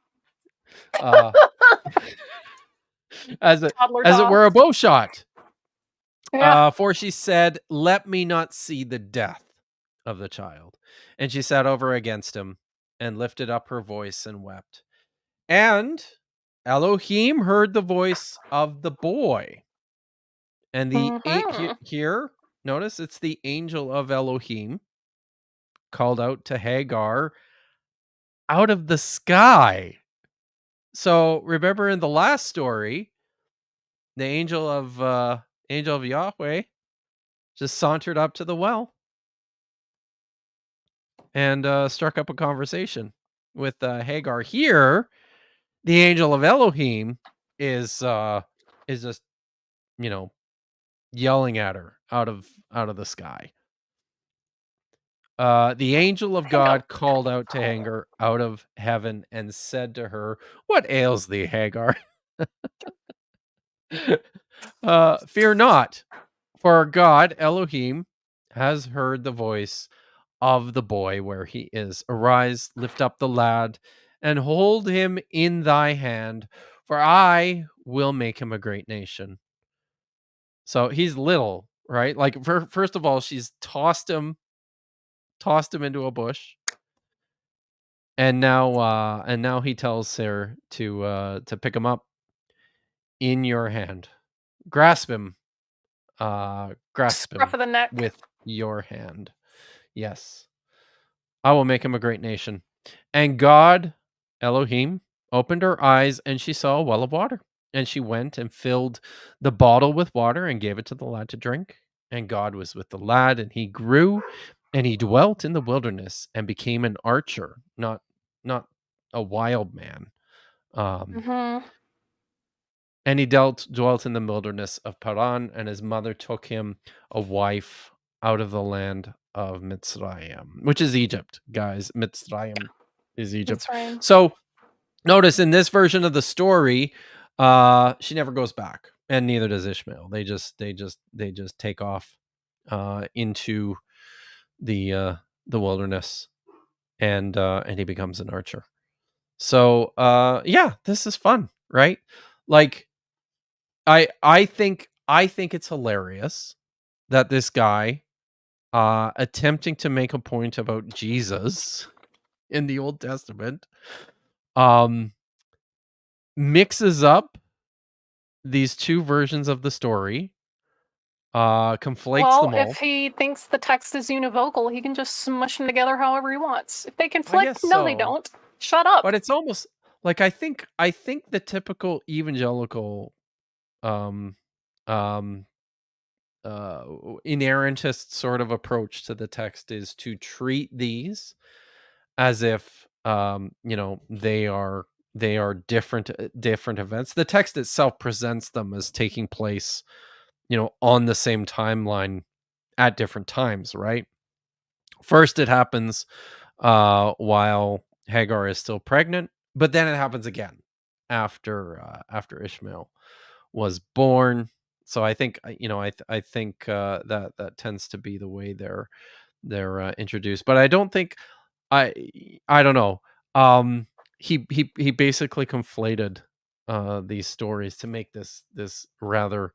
As it Toddler were a dogs. bow shot. Yeah. For she said, "Let me not see the death of the child." And she sat over against him and lifted up her voice and wept. And Elohim heard the voice of the boy. And here, notice it's the angel of Elohim called out to Hagar out of the sky. So remember in the last story, the angel of Yahweh just sauntered up to the well and struck up a conversation with Hagar. Here, the angel of Elohim is just, you know, yelling at her out of the sky. The angel of God called out to Hagar out of heaven and said to her, "What ails thee, Hagar? Fear not, for God, Elohim, has heard the voice of the boy where he is. Arise, lift up the lad, and hold him in thy hand, for I will make him a great nation." So he's little, right? Like, first of all, she's tossed him into a bush, and now he tells her to pick him up in your hand, grasp him, Scruff of the neck. with your hand. Yes, I will make him a great nation. And God, Elohim, opened her eyes, and she saw a well of water. And she went and filled the bottle with water and gave it to the lad to drink. And God was with the lad, and he grew, and he dwelt in the wilderness and became an archer, not a wild man. And he dwelt in the wilderness of Paran, and his mother took him a wife out of the land of Mitzrayim, which is Egypt, guys. Mitzrayim is Egypt. Mitzrayim. So notice in this version of the story, she never goes back, and neither does Ishmael. They just take off into the wilderness, and he becomes an archer. So yeah, this is fun, right? Like, I think it's hilarious that this guy attempting to make a point about Jesus in the Old Testament mixes up these two versions of the story, conflates them all. If he thinks the text is univocal, he can just smush them together however he wants. If they conflict, guess no, they so. don't. Shut up. But it's almost like I think the typical evangelical inerrantist sort of approach to the text is to treat these as if they are different events. The text itself presents them as taking place on the same timeline at different times, right? First it happens while Hagar is still pregnant, but then it happens again after Ishmael was born. So I think I think that tends to be the way they're introduced. But I don't think I don't know. He basically conflated these stories to make this rather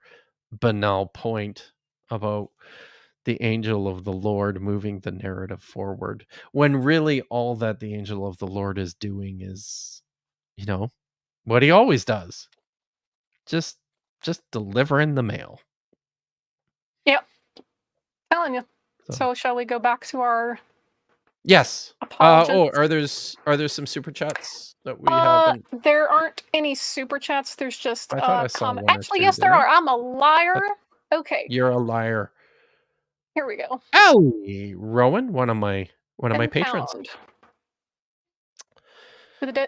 banal point about the angel of the Lord moving the narrative forward, when really all that the angel of the Lord is doing is, what he always does, just delivering the mail. Yep. Telling you. So, So shall we go back to our yes. apologetics? Are there some super chats that we haven't? There aren't any super chats. There's just I thought I saw comment. one or Actually, two. yes, there Didn't I? are. I'm a liar. Okay, You're a liar. here we go. Allie Rowan, one of my patrons. Pound.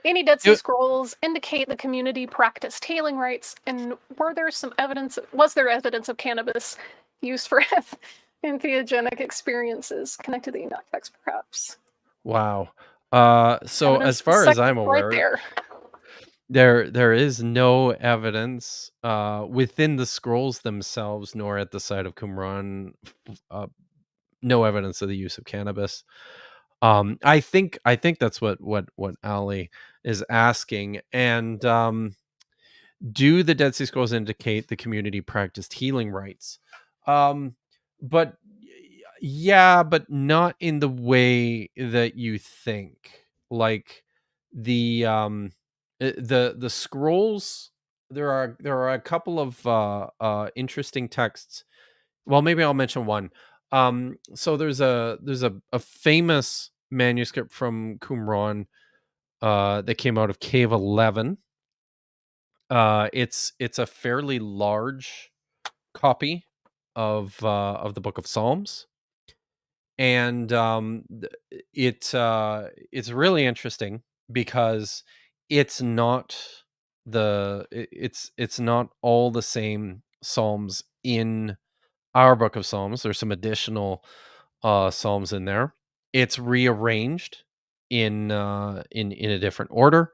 Any Dead Sea Scrolls indicate the community practiced healing rites, and was there evidence of cannabis used for entheogenic experiences connected to the Enoch text, perhaps? Wow. So Evidence as far as I'm right aware, there. there is no evidence within the scrolls themselves, nor at the site of Qumran, no evidence of the use of cannabis. I think that's what Ali is asking. And do the Dead Sea Scrolls indicate the community practiced healing rites? But yeah, but not in the way that you think. Like the scrolls, there are a couple of interesting texts. Well, maybe I'll mention one. So there's a famous manuscript from Qumran that came out of Cave 11. It's a fairly large copy of the Book of Psalms, and it's really interesting because it's not it's not all the same Psalms in our Book of Psalms. There's some additional Psalms in there. It's rearranged in a different order,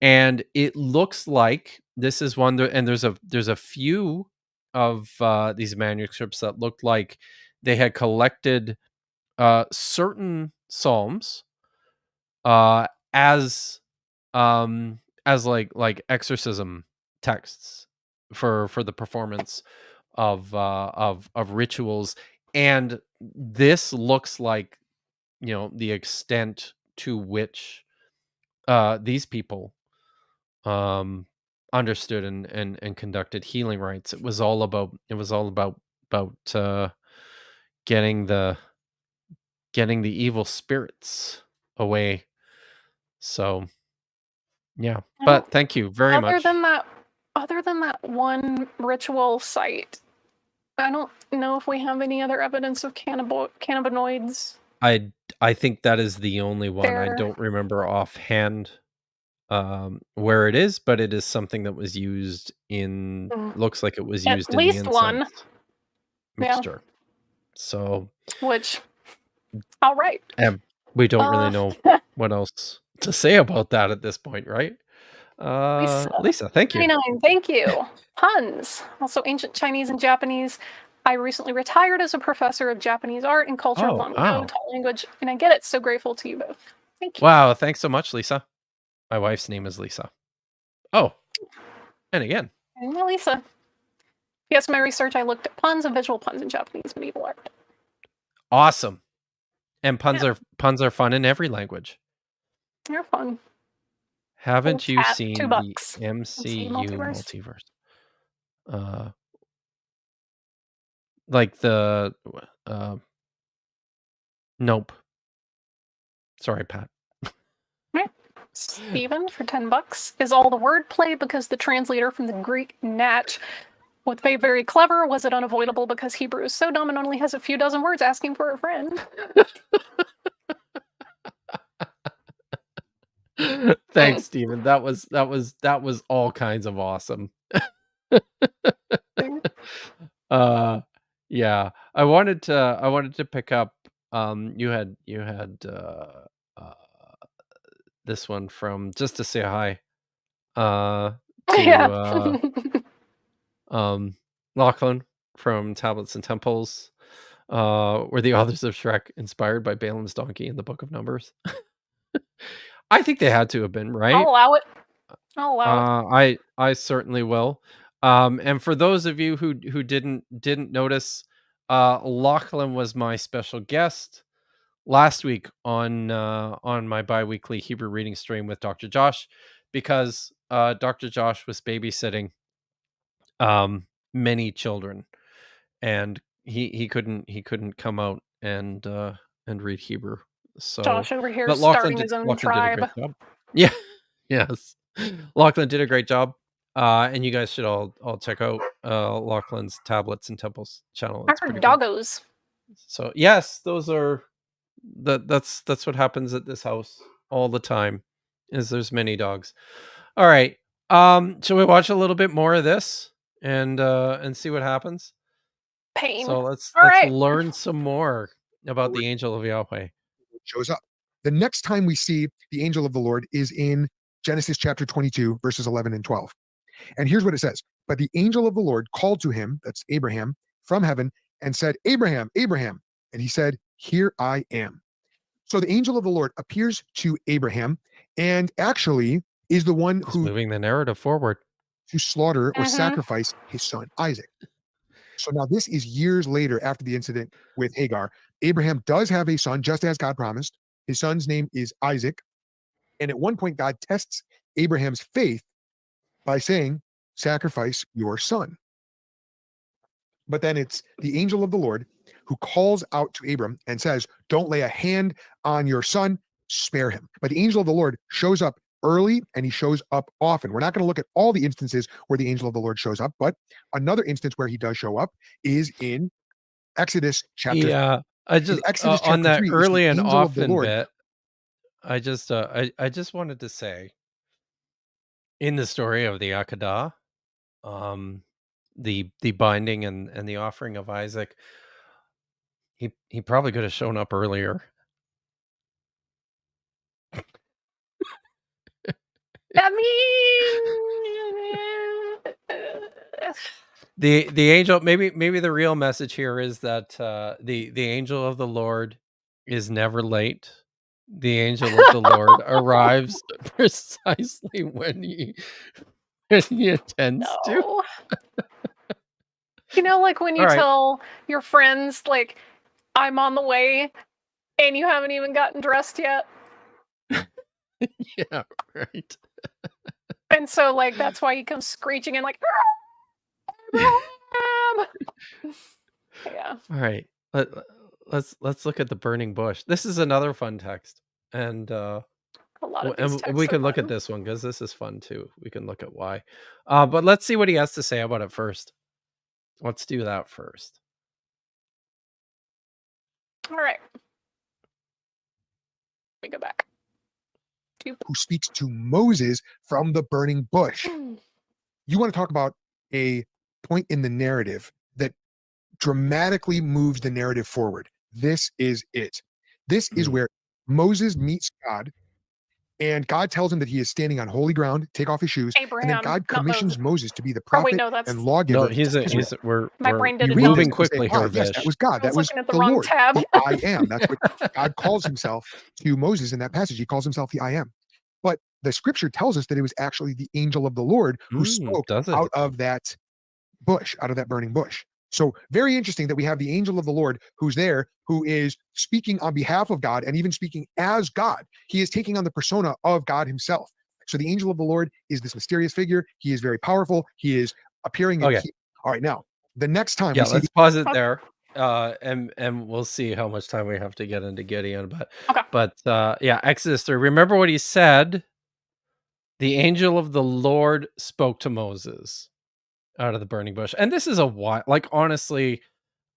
and it looks like this is one. And there's a few of these manuscripts that looked like they had collected certain psalms as like exorcism texts for the performance of rituals, and this looks like the extent to which these people understood and conducted healing rites. It was all about getting the evil spirits away. So yeah, but thank you very much. Other than that one ritual site, I don't know if we have any other evidence of cannabinoids. I think that is the only one. I don't remember offhand where it is, but it is something that was used in looks like it was used in the incense mixture. So which all right. We don't really know what else to say about that at this point, right? Lisa, thank you. 99, thank you. Puns, also ancient Chinese and Japanese. I recently retired as a professor of Japanese art and culture long ago, taught language, and I get it. So grateful to you both. Thank you. Wow, thanks so much, Lisa. My wife's name is Lisa. Oh, and again. And Lisa. Yes, my research, I looked at puns and visual puns in Japanese medieval art. Awesome. And puns are fun in every language. They're fun. Haven't you seen the MCU multiverse? Like the nope. Sorry, Pat. Steven for $10 is all the wordplay because the translator from the Greek natch Was they very clever? Was it unavoidable because Hebrew is so dumb and only has a few dozen words asking for a friend? Thanks, Steven. That was all kinds of awesome. Yeah. I wanted to pick up you had uh this one from just to say hi Yeah. to Lachlan from Tablets and Temples. Were the authors of Shrek inspired by Balaam's donkey in the Book of Numbers? I think they had to have been, right? I'll allow it. I'll allow it. I certainly will. And for those of you who didn't notice, Lachlan was my special guest last week on my biweekly Hebrew reading stream with Dr. Josh, because Dr. Josh was babysitting many children, and he couldn't come out and read Hebrew. So, Josh over here but starting his own Lachlan did a tribe. great job. Yeah, yes, Lachlan did a great job. And you guys should all check out Lachlan's Tablets and Temples channel. I It's heard pretty good. doggos. So yes, those are that's what happens at this house all the time. Is there's many dogs. All right. Shall we watch a little bit more of this and see what happens? Pain. So let's All right. learn some more about the angel of Yahweh. Shows up. The next time we see the angel of the Lord is in Genesis chapter 22, verses 11 and 12. And here's what it says. But the angel of the Lord called to him, that's Abraham, from heaven and said, Abraham, Abraham. And he said, here I am. So the angel of the Lord appears to Abraham and actually is the one Just who moving the narrative forward to slaughter or sacrifice his son, Isaac. So now this is years later after the incident with Hagar. Abraham does have a son, just as God promised. His son's name is Isaac. And at one point, God tests Abraham's faith by saying, sacrifice your son. But then it's the angel of the Lord who calls out to Abram and says, don't lay a hand on your son, spare him. But the angel of the Lord shows up early and he shows up often. We're not going to look at all the instances where the angel of the Lord shows up, but another instance where he does show up is in Exodus chapter. Yeah, I just Exodus on chapter that 3 is the early and angel of the often Lord. bit. I just wanted to say, in the story of the Akedah, the binding and the offering of Isaac, he probably could have shown up earlier. I mean, The angel, maybe the real message here is that the angel of the Lord is never late. The angel of the Lord arrives precisely when he intends to. no. You know, like when you All right. tell your friends, like, I'm on the way, and you haven't even gotten dressed yet. Yeah, right. And so, like, that's why he comes screeching in, like, Abraham! Yeah. All right. Let's look at the burning bush. This is another fun text, and A lot of these and texts we are can look at fun. this one because this is fun too. We can look at why, but let's see what he has to say about it first. Let's do that first. All right. Let me go back. Who speaks to Moses from the burning bush. You want to talk about a point in the narrative that dramatically moves the narrative forward. This is it. This is where Moses meets God, and God tells him that he is standing on holy ground, take off his shoes, Abraham, and then God commissions Moses to be the Oh, wait, prophet no, that's... and lawgiver. No, We're My brain did it moving this and say, quickly here, yes, Vish. that was God. I was That was looking at the the wrong Lord. tab. The I am. That's what God calls himself to Moses in that passage. He calls himself the I am. But the scripture tells us that it was actually the angel of the Lord who spoke Does it? out of that bush, out of that burning bush. So very interesting that we have the angel of the Lord who's there, who is speaking on behalf of God and even speaking as God. He is taking on the persona of God himself. So the angel of the Lord is this mysterious figure. He is very powerful. He is appearing. Okay. All right, now the next time Yeah, we see let's pause it there, and we'll see how much time we have to get into Gideon. But yeah, Exodus 3. Remember what he said. The angel of the Lord spoke to Moses. out of the burning bush. And this is a while, like, honestly,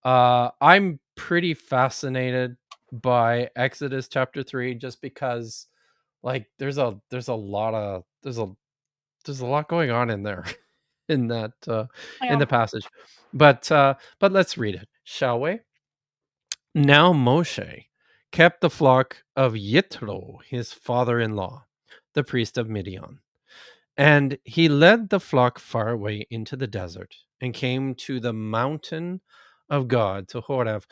I'm pretty fascinated by Exodus chapter 3 just because, like, there's a lot going on in there in that in Yeah. the passage. But let's read it, shall we? Now Moshe kept the flock of Yitro, his father-in-law, the priest of Midian. And he led the flock far away into the desert and came to the mountain of God, to Horeb.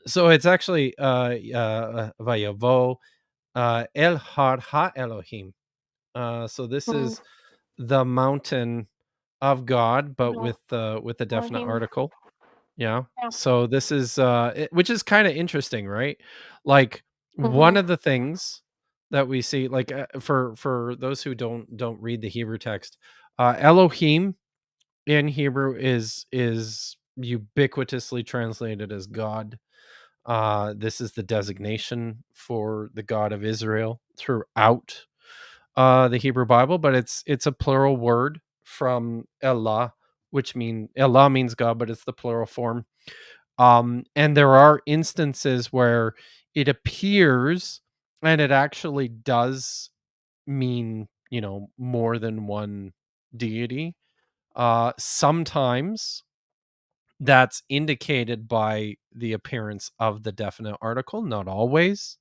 So it's actually Vayavo El Har Ha Elohim. So this Mm, is the mountain of God, but no, with a definite Elohim. article. Yeah. Yeah. So this is which is kind of interesting, right? Like, one Mhm. of the things that we see, like, for those who don't read the Hebrew text, Elohim in Hebrew is ubiquitously translated as God. This is the designation for the God of Israel throughout the Hebrew Bible, but it's a plural word from Elah, which Elah means God, but it's the plural form. And there are instances where it appears and it actually does mean, more than one deity. Sometimes that's indicated by the appearance of the definite article, not always.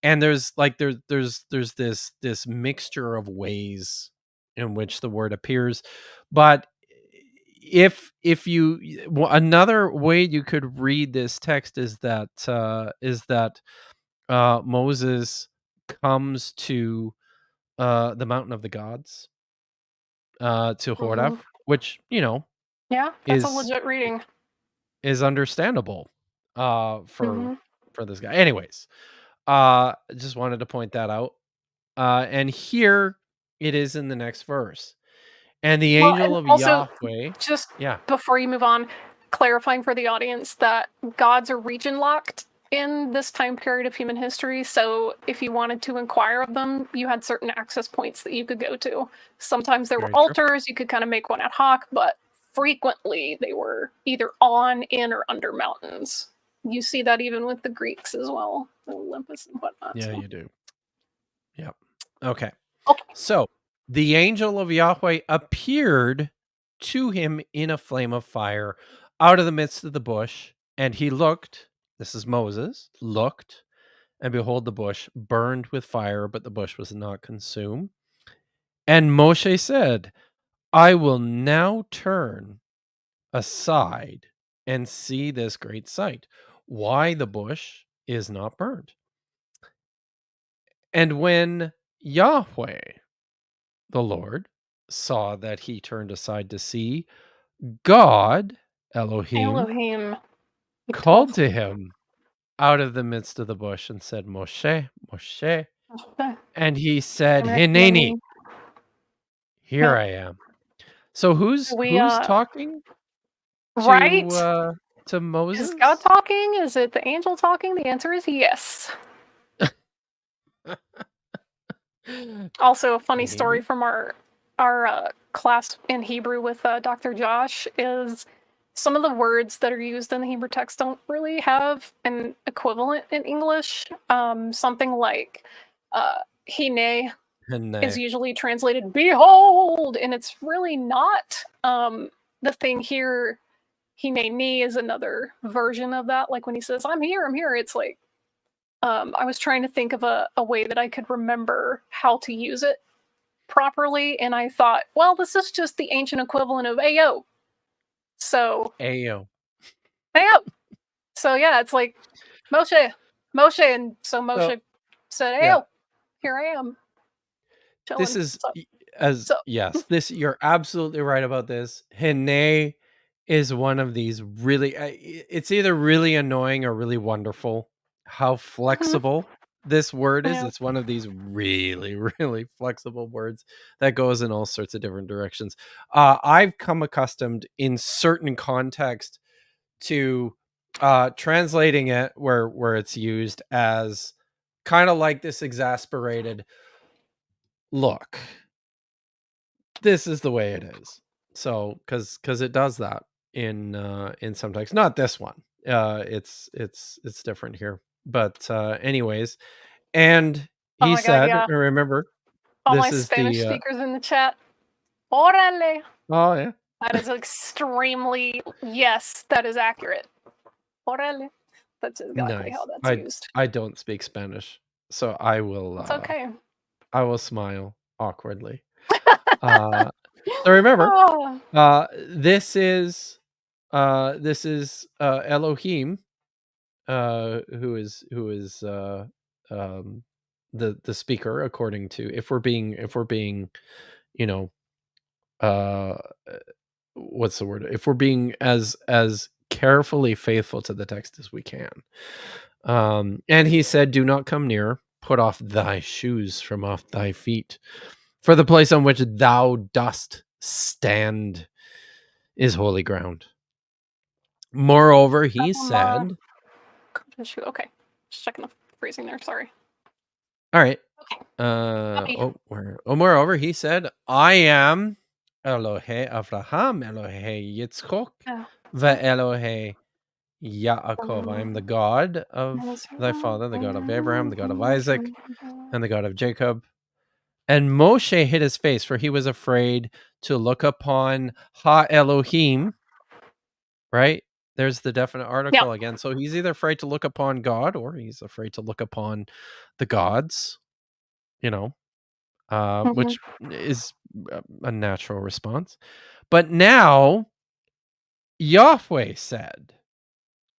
And there's like there's this mixture of ways in which the word appears. But if you another way you could read this text is that Moses comes to the mountain of the gods, to Horeb, Mhm. which Yeah, that's a is legit reading. understandable for Mhm. this guy. Anyways, just wanted to point that out. And here it is in the next verse. And the Well, angel and of also, Yahweh. just Yeah. before you move on, clarifying for the audience that gods are region locked in this time period of human history. So if you wanted to inquire of them, you had certain access points that you could go to. Sometimes there were Very true. altars, you could kind of make one ad hoc, but frequently they were either on, in, or under mountains. You see that even with the Greeks as well, Olympus and whatnot. Yeah, So. you do. Yep. Okay. Okay. So the angel of Yahweh appeared to him in a flame of fire out of the midst of the bush. And he looked, this is Moses, looked, and behold, the bush burned with fire, but the bush was not consumed. And Moshe said, I will now turn aside and see this great sight, why the bush is not burned. And when Yahweh, the Lord, saw that he turned aside to see, God, Elohim, Elohim. called to him out of the midst of the bush and said, Moshe, Moshe. And he said, Hineni, here Yep. I am. So We who's talking right? to Is God Moses? talking? Is it the angel talking? The answer is yes. Also, a funny story Maybe. from our class in Hebrew with Dr. Josh is some of the words that are used in the Hebrew text don't really have an equivalent in English. Something like hine And is usually translated behold, and it's really not. The thing here, hineni, is another version of that. Like when he says, I'm here, it's like, I was trying to think of a way that I could remember how to use it properly, and I thought, well, this is just the ancient equivalent of Ayo. So, Ayo. Ayo. So, yeah, it's like Moshe, and so So Moshe said, yeah, Ayo, here I am, this chilling. is So, as so, yes, this you're absolutely right about this. Hene is one of these really it's either really annoying or really wonderful how mhm, flexible this word is. yeah. It's one of these really, really flexible words that goes in all sorts of different directions. I've come accustomed in certain context to translating it where it's used as kind of like this exasperated look, this is the way it is. So because it does that in some texts, not this one. It's different here. But anyways, and Oh he my god, said, yeah. remember, All this my is Spanish the speakers in the chat. Órale. oh yeah. That is extremely, yes, that is accurate. Órale. That's exactly how that's used. I don't speak Spanish, so I will It's okay. I will smile awkwardly. So remember, Oh, this is Elohim, who is the speaker, according to, if we're being, you know, what's the word? If we're being as carefully faithful to the text as we can. And he said, "Do not come near. Put off thy shoes from off thy feet, for the place on which thou dost stand is holy ground." Moreover, he said, okay. Just checking the phrasing there. Sorry. all right. Okay. Moreover, he said, "I am Elohe Avraham, Elohe Yitzchok, ve'Elohe Yaakov. I am the God of thy father, the God of Abraham, the God of Isaac, and the God of Jacob." And Moshe hid his face, for he was afraid to look upon Ha Elohim. Right? There's the definite article again. So he's either afraid to look upon God, or he's afraid to look upon the gods, you know, which is a natural response. But now Yahweh said,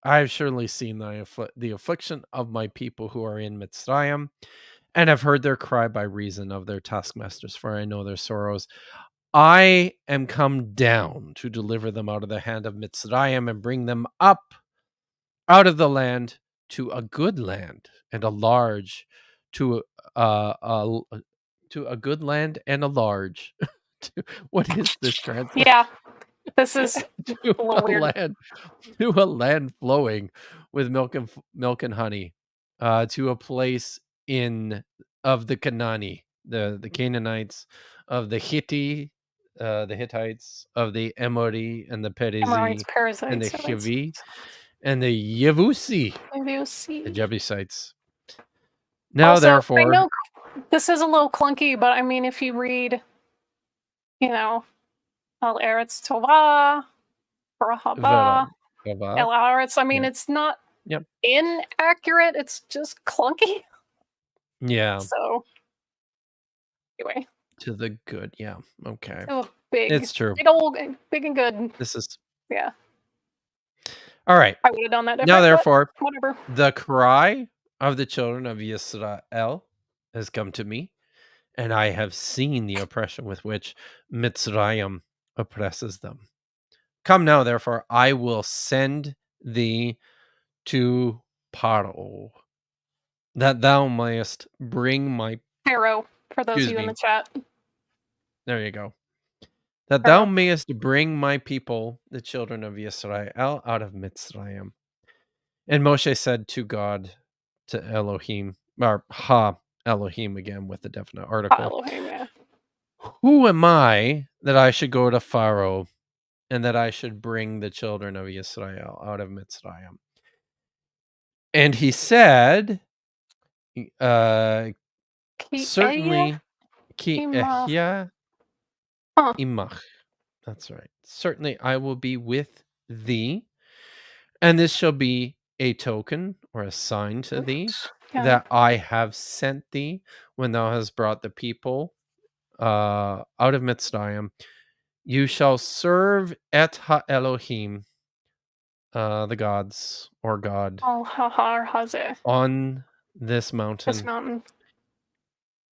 "I've surely seen the affliction of my people who are in Mitzrayim, and have heard their cry by reason of their taskmasters, for I know their sorrows. I am come down to deliver them out of the hand of Mitzrayim and bring them up out of the land to a good land and a large, to a good land and a large." What is this translation? Yeah, this is to a little weird. To a land flowing with milk and honey, to a place of the Canaani, the Canaanites, of the the Hittites, of the Emori and the Perizi, and the Hivi, and the Yevusi, the Jebusites. Now, also, therefore, I know this is a little clunky, but I mean, if you read, Al Eretz Tovah, Barahaba, El Eretz, I mean, it's not inaccurate, it's just clunky. Yeah. So, anyway. To the good, yeah. Okay. Big. It's true. Big and good. This is. Yeah. All right. I would have done that different. Now, therefore, whatever. The cry of the children of Israel has come to me, and I have seen the oppression with which Mitzrayim oppresses them. Come now, therefore, I will send thee to Paro, that thou mayest bring my Pharaoh, for those of you in the chat. There you go. That thou mayest bring my people, the children of Israel, out of Mitzrayim. And Moshe said to God, to Elohim, or Ha Elohim again with the definite article. Elohim, yeah. Who am I that I should go to Pharaoh and that I should bring the children of Israel out of Mitzrayim? And he said, certainly, Ki Ehya Imach. That's right. Certainly I will be with thee, and this shall be a token or a sign to thee that I have sent thee when thou hast brought the people out of Mitzrayim. You shall serve et ha Elohim, the gods or God, on this mountain.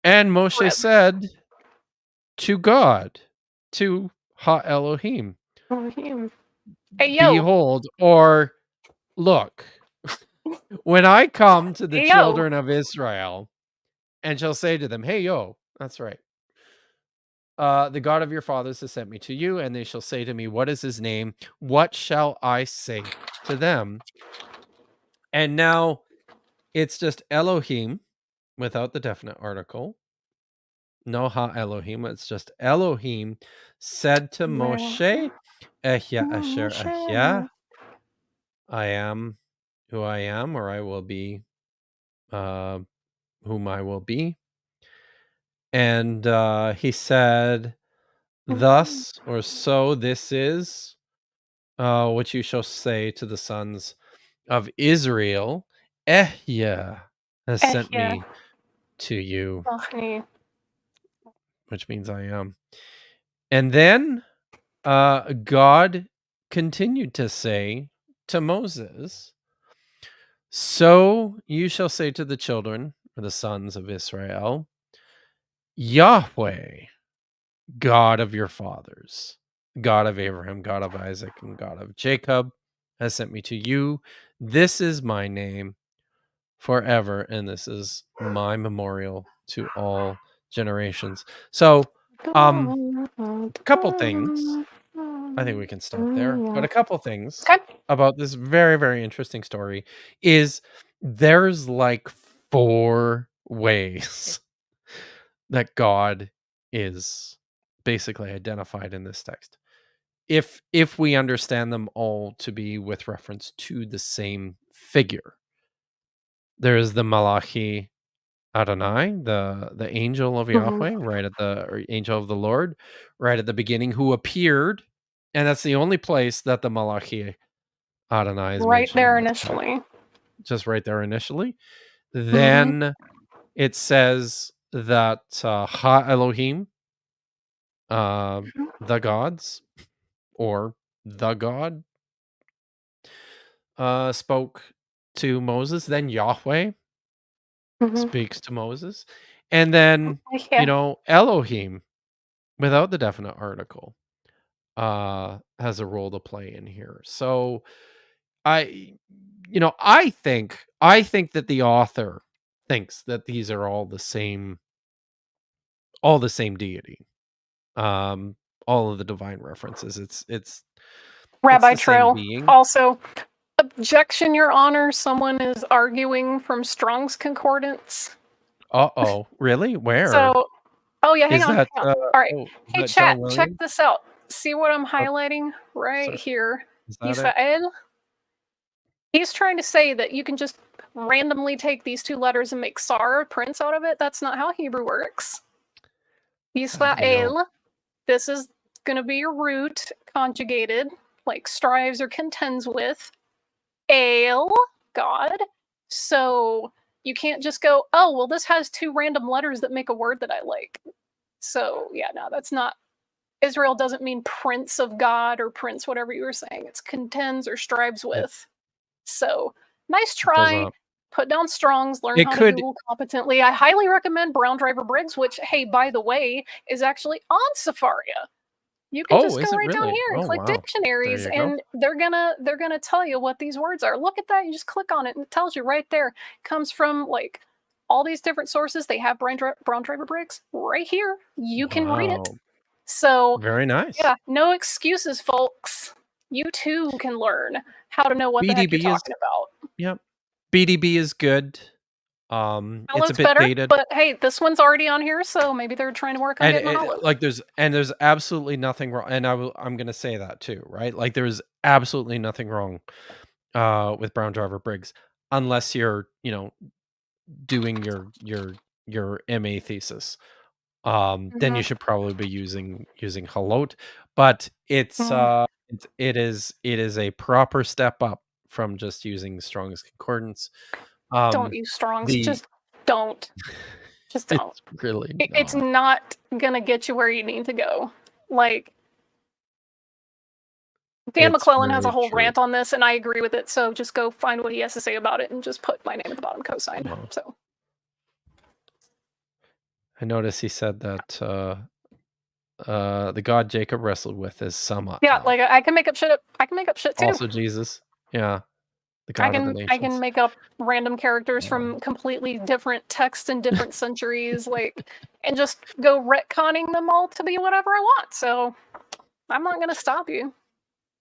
And Moshe said to God, to ha Elohim, behold, or look, when I come to the children of Israel and shall say to them, hey, yo, that's right. The God of your fathers has sent me to you, and they shall say to me, what is his name? What shall I say to them? And now it's just Elohim without the definite article. No ha Elohim. It's just Elohim said to Moshe, Ehya asher ehya. I am who I am, or I will be whom I will be. And he said, thus or so this is what you shall say to the sons of Israel. Ehya has sent me to you, which means I am. And then God continued to say to Moses, so you shall say to the children or the sons of Israel, Yahweh, God of your fathers, God of Abraham, God of Isaac, and God of Jacob, has sent me to you. This is my name forever, and this is my memorial to all generations. So, a couple things. I think we can stop there. But a couple things Okay. about this very, very interesting story is there's like 4 ways that God is basically identified in this text. If we understand them all to be with reference to the same figure. There is the Malachi Adonai, the angel of Yahweh, right at the or angel of the Lord, right at the beginning, who appeared, and that's the only place that the Malachi Adonai is Right mentioned there in this text. initially. Just right there initially. Then it says that Ha Elohim, the gods, or the God, spoke to Moses. Then Yahweh speaks to Moses, and then Elohim, without the definite article, has a role to play in here. So I think that the author thinks that these are all the same deity. All of the divine references. It's Rabbi the same Trail. being. Also, objection, Your Honor. Someone is arguing from Strong's Concordance. Uh-oh. Really? Where? So, hang Is on. that All right. Hey, that chat, John check Williams? this out. See what I'm highlighting right Sorry. here? Is that it? Israel. He's trying to say that you can just randomly take these 2 letters and make Sar prints out of it. That's not how Hebrew works. Israel. This is going to be your root conjugated, like strives or contends with. Ale, God. So you can't just go, oh, well, this has 2 random letters that make a word that I like. So, yeah, no, that's not. Israel doesn't mean prince of God or prince, whatever you were saying. It's contends or strives with. So, nice try. Put down Strong's, learn how to Google competently. I highly recommend Brown Driver Briggs, which, hey, by the way, is actually on Safaria. You can just go right down here and click dictionaries, and they're gonna tell you what these words are. Look at that. You just click on it and it tells you right there. It comes from like all these different sources. They have Brown Driver Briggs right here. You can read it. So very nice. Yeah, no excuses, folks. You too can learn how to know what the heck you're talking about. Yep. BDB is good. It's a bit better, dated. but hey, this one's already on here, so maybe they're trying to work on getting on like there's absolutely nothing wrong, and I'm gonna say that too, right? Like there's absolutely nothing wrong with Brown Driver Briggs, unless you're doing your MA thesis. Then you should probably be using Halot, but it is a proper step up from just using Strong's Concordance. Don't use Strong's. Just don't. Just don't. It's really it's not gonna get you where you need to go. Like Dan McClellan has a whole rant on this, and I agree with it. So just go find what he has to say about it, and just put my name at the bottom, cosign. So I noticed he said that the God Jacob wrestled with is Sama. Yeah, like I can make up shit. I can make up shit too. Also Jesus. Yeah. The God of the nations. I can make up random characters from completely different texts in different centuries, like, and just go retconning them all to be whatever I want. So I'm not gonna stop you.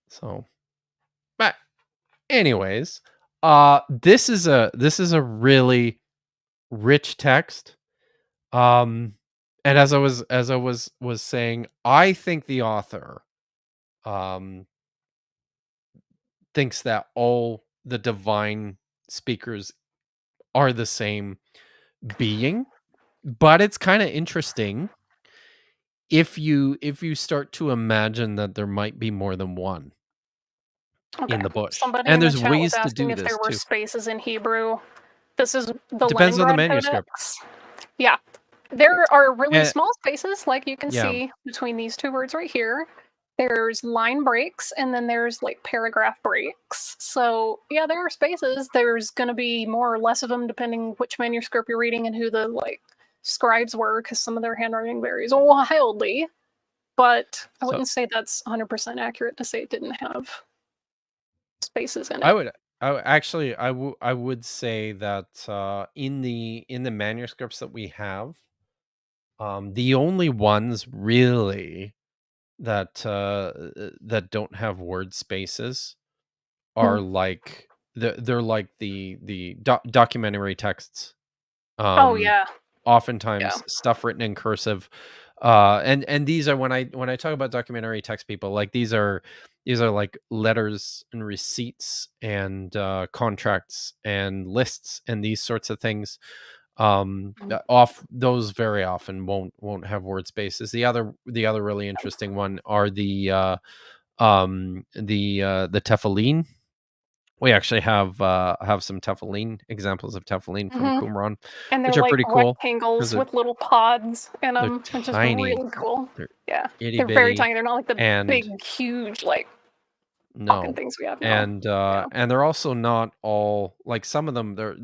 So, but anyways, this is a really rich text. And as I was saying, I think the author um thinks that all the divine speakers are the same being, but it's kind of interesting if you start to imagine that there might be more than one Okay. in the bush. Somebody And in the there's chat was ways to asking do if there this were too. spaces in Hebrew. This is the Depends on the Leningrad manuscript. Codex. Yeah. There are really And small spaces, like you can yeah. see between these two words right here. There's line breaks, and then there's like paragraph breaks. So, yeah, there are spaces. There's going to be more or less of them depending which manuscript you're reading and who the like scribes were, because some of their handwriting varies wildly. But I So wouldn't say that's 100% accurate to say it didn't have spaces in I it. would actually I would say that in the manuscripts that we have, the only ones really that don't have word spaces Hmm. are like they're like the documentary texts. Oh, Um yeah. Yeah. Oftentimes stuff written in cursive. And these are when I talk about documentary text, people, like these are like letters and receipts and contracts and lists and these sorts of things. Mhm. Off those very often won't have word spaces. The other really interesting one are the Tephilim. We actually have some Tephilim examples of Tephilim from Mhm. Qumran, And they're which are like pretty cool because rectangles with little pods in they're them, which is tiny. really cool. They're Yeah. itty They're very bitty, tiny. They're not like the and big, huge, like talking no, things we have now. Yeah. and they're also not all like some of them. They're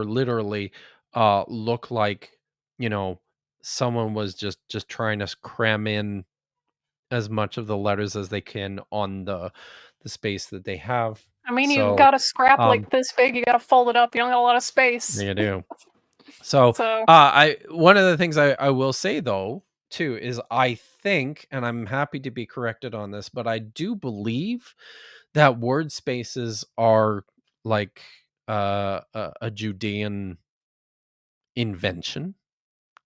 literally look like, you know, someone was just trying to cram in as much of the letters as they can on the space that they have. I mean, you've So got a scrap um like this big, you got to fold it up. You don't got a lot of space. you do. So, So, I one of the things I will say though too is I think, and I'm happy to be corrected on this, but I do believe that word spaces are like a Judean invention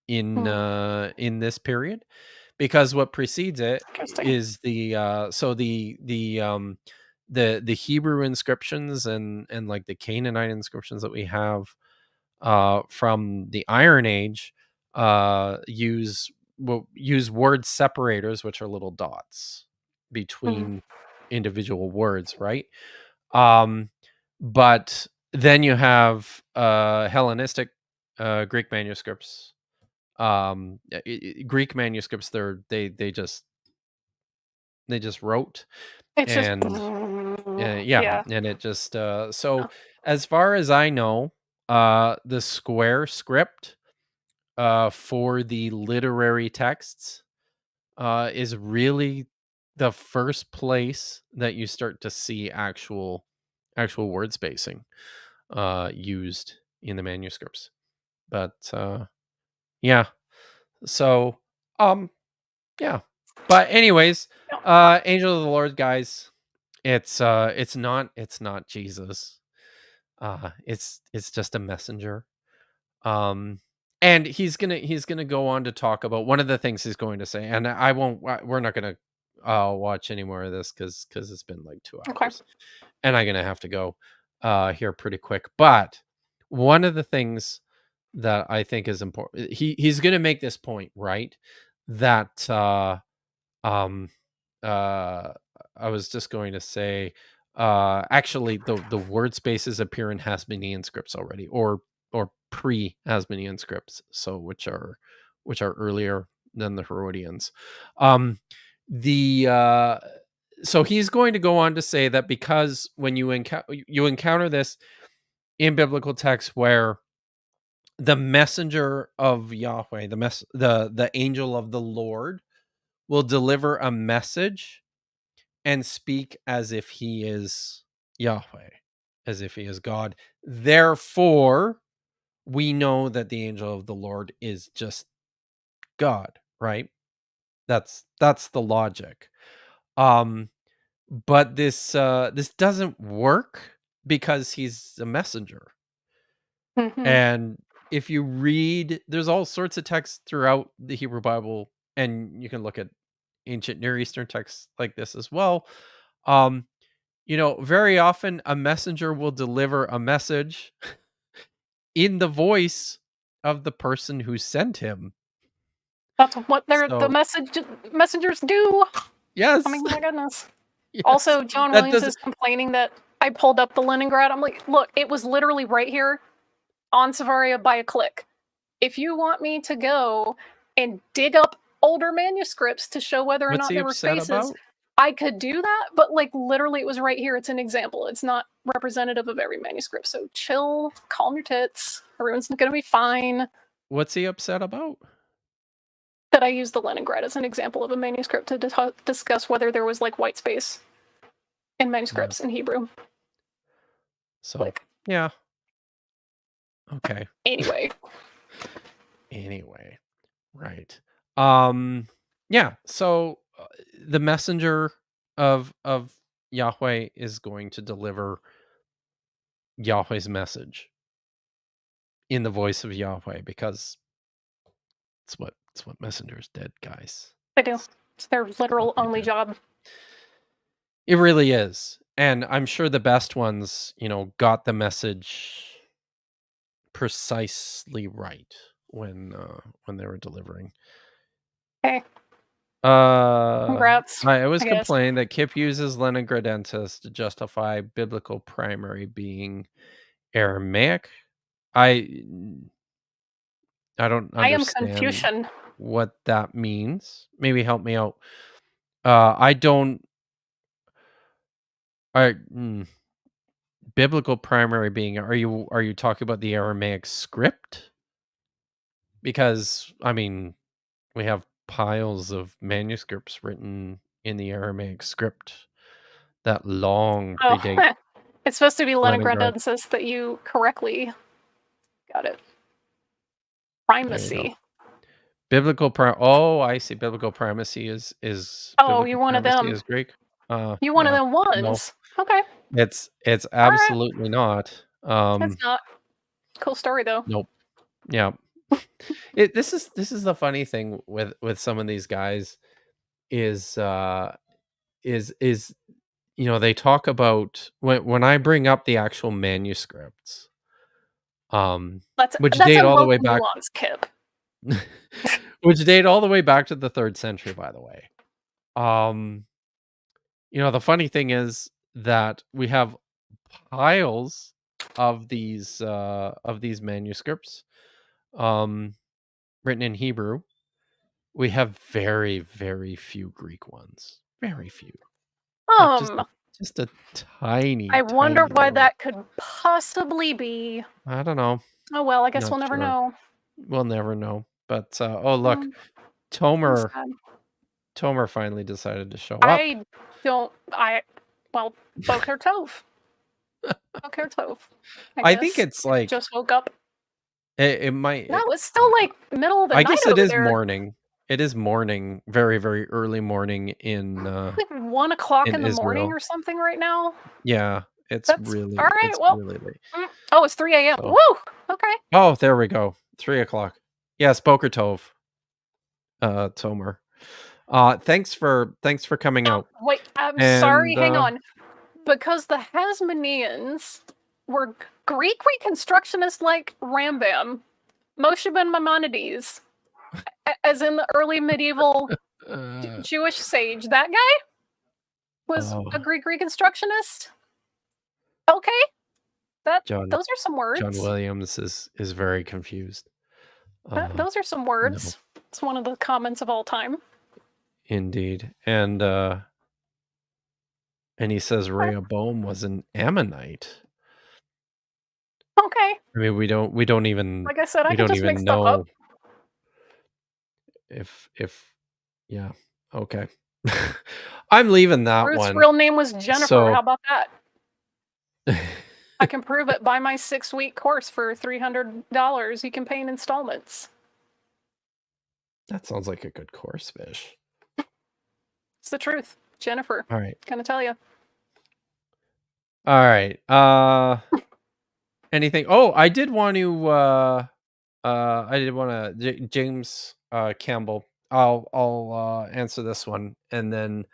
in this period, because what precedes it interesting. is the Hebrew inscriptions and like the Canaanite inscriptions that we have from the Iron Age use word separators, which are little dots Mhm. between individual words, right? Um, but then you have Hellenistic Greek manuscripts. Greek manuscripts, they just wrote, It's just, and yeah, yeah. and it just Yeah. so as far as I know, the square script for the literary texts is really the first place that you start to see actual word spacing used in the manuscripts. But yeah, so um yeah. But anyways, Angel of the Lord, guys, it's not Jesus. It's just a messenger. Um, and he's gonna go on to talk about one of the things he's going to say, and we're not gonna watch any more of this because it's been like 2 Okay. hours, and I'm gonna have to go here pretty quick. But one of the things that I think is important, he's gonna make this point, right? That um uh I was just going to say actually the word spaces appear in Hasmonean scripts already, or pre-Hasmonean scripts, so which are earlier than the Herodians. The So he's going to go on to say that because when you encounter this in biblical texts where the messenger of Yahweh, the angel of the Lord, will deliver a message and speak as if he is Yahweh, as if he is God. Therefore, we know that the angel of the Lord is just God, right? That's the logic. Um, but this doesn't work because he's a messenger. Hmm. And if you read, there's all sorts of texts throughout the Hebrew Bible, and you can look at ancient Near Eastern texts like this as well. Um, very often a messenger will deliver a message in the voice of the person who sent him. That's what the So messengers do. yes, I mean, my goodness. yes, Also, John that Williams does. is complaining that I pulled up the Leningrad. I'm like, look, it was literally right here on Savaria by a click. If you want me to go and dig up older manuscripts to show whether or What's not he there were upset spaces, about? I could do that, but like literally it was right here. It's an example. It's not representative of every manuscript. So chill, calm your tits. Everyone's gonna be fine. What's he upset about? That I used the Leningrad as an example of a manuscript to discuss whether there was like white space in manuscripts in Hebrew. So Like, yeah. Okay. anyway. Anyway, right. Yeah. So the messenger of Yahweh is going to deliver Yahweh's message in the voice of Yahweh, because it's what messengers did, guys. They do. It's their literal They only did. job. It really is. And I'm sure the best ones, got the message precisely right when they were delivering. Okay. Congrats, I was I guess. complaining that Kip uses Leningradensis to justify biblical primary being Aramaic. I don't I am understand Confucian. what that means. Maybe help me out. I don't. Biblical primary being. Are you talking about the Aramaic script? Because I mean, we have piles of manuscripts written in the Aramaic script that long predate Oh, it's supposed to be Leningrad. Leningradensis that you correctly got it. There you go. Primacy. Biblical oh, I see. Biblical primacy is Oh, biblical you're one of primacy them. is Greek. You one of Yeah. them No, ones. Okay. it's All right. absolutely not. It's not. Cool story though. Nope. Yeah. This is the funny thing with some of these guys is they talk about when I bring up the actual manuscripts, which That's date a all the rope way back nuance, Kip. which date all the way back to the 3rd century, by the way. The funny thing is that we have piles of these manuscripts written in Hebrew. We have very, very few Greek ones. Very few. Like just a tiny, I wonder tiny why little. that could possibly be. I don't know. Oh well, I guess Not we'll never sure. know. We'll never know. But oh look, That's Tomer sad. finally decided to show up. Well, Boker Tov. Boker Tov. I think it's like just woke up. it might. No, it's still like middle of the I night guess it over is there. morning. It is morning, very, very early morning in Like 1 o'clock in the morning Israel. or something right now. Yeah, it's That's really, all right. it's Well, really late. Oh, it's 3 a.m. So. Woo! Okay. Oh, there we go. 3 o'clock. Yes, Boker Tov. Tomer. Thanks for coming out. Wait, I'm sorry. Hang on. Because the Hasmoneans were Greek Reconstructionists like Rambam, Moshe ben Maimonides, as in the early medieval Jewish sage. That guy was a Greek Reconstructionist. Okay, those are some words. John Williams is very confused. Those are some words. No. It's one of the comments of all time. Indeed, and he says Rehoboam was an Ammonite. Okay. I mean, we don't even. Like I said, we can just make stuff up. If yeah, okay. I'm leaving that Ruth's one. real name was Jennifer. So, how about that? I can prove it. Buy my 6-week course for $300. You can pay in installments. That sounds like a good course, Fish. It's the truth, Jennifer. All right. Gonna tell you. All right. Anything? Oh, I did want to I did want to James Campbell. I'll answer this one, and then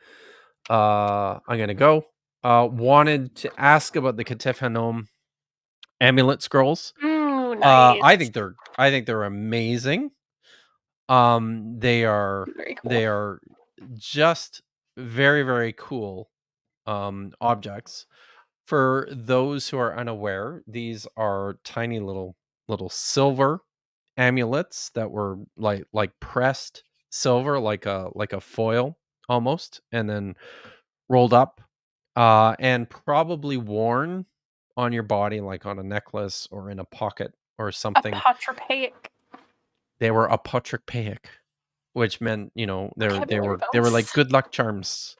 I'm gonna go. Wanted to ask about the Ketef Hanom amulet scrolls. Ooh, I nice. think they're amazing. They are Very cool. they are just very, very cool objects. For those who are unaware, these are tiny little silver amulets that were like pressed silver, like a foil almost, and then rolled up, and probably worn on your body, like on a necklace or in a pocket or something. Apotropaic. They were apotropaic, which meant, you know, they Vocabulary were like bonus. good luck charms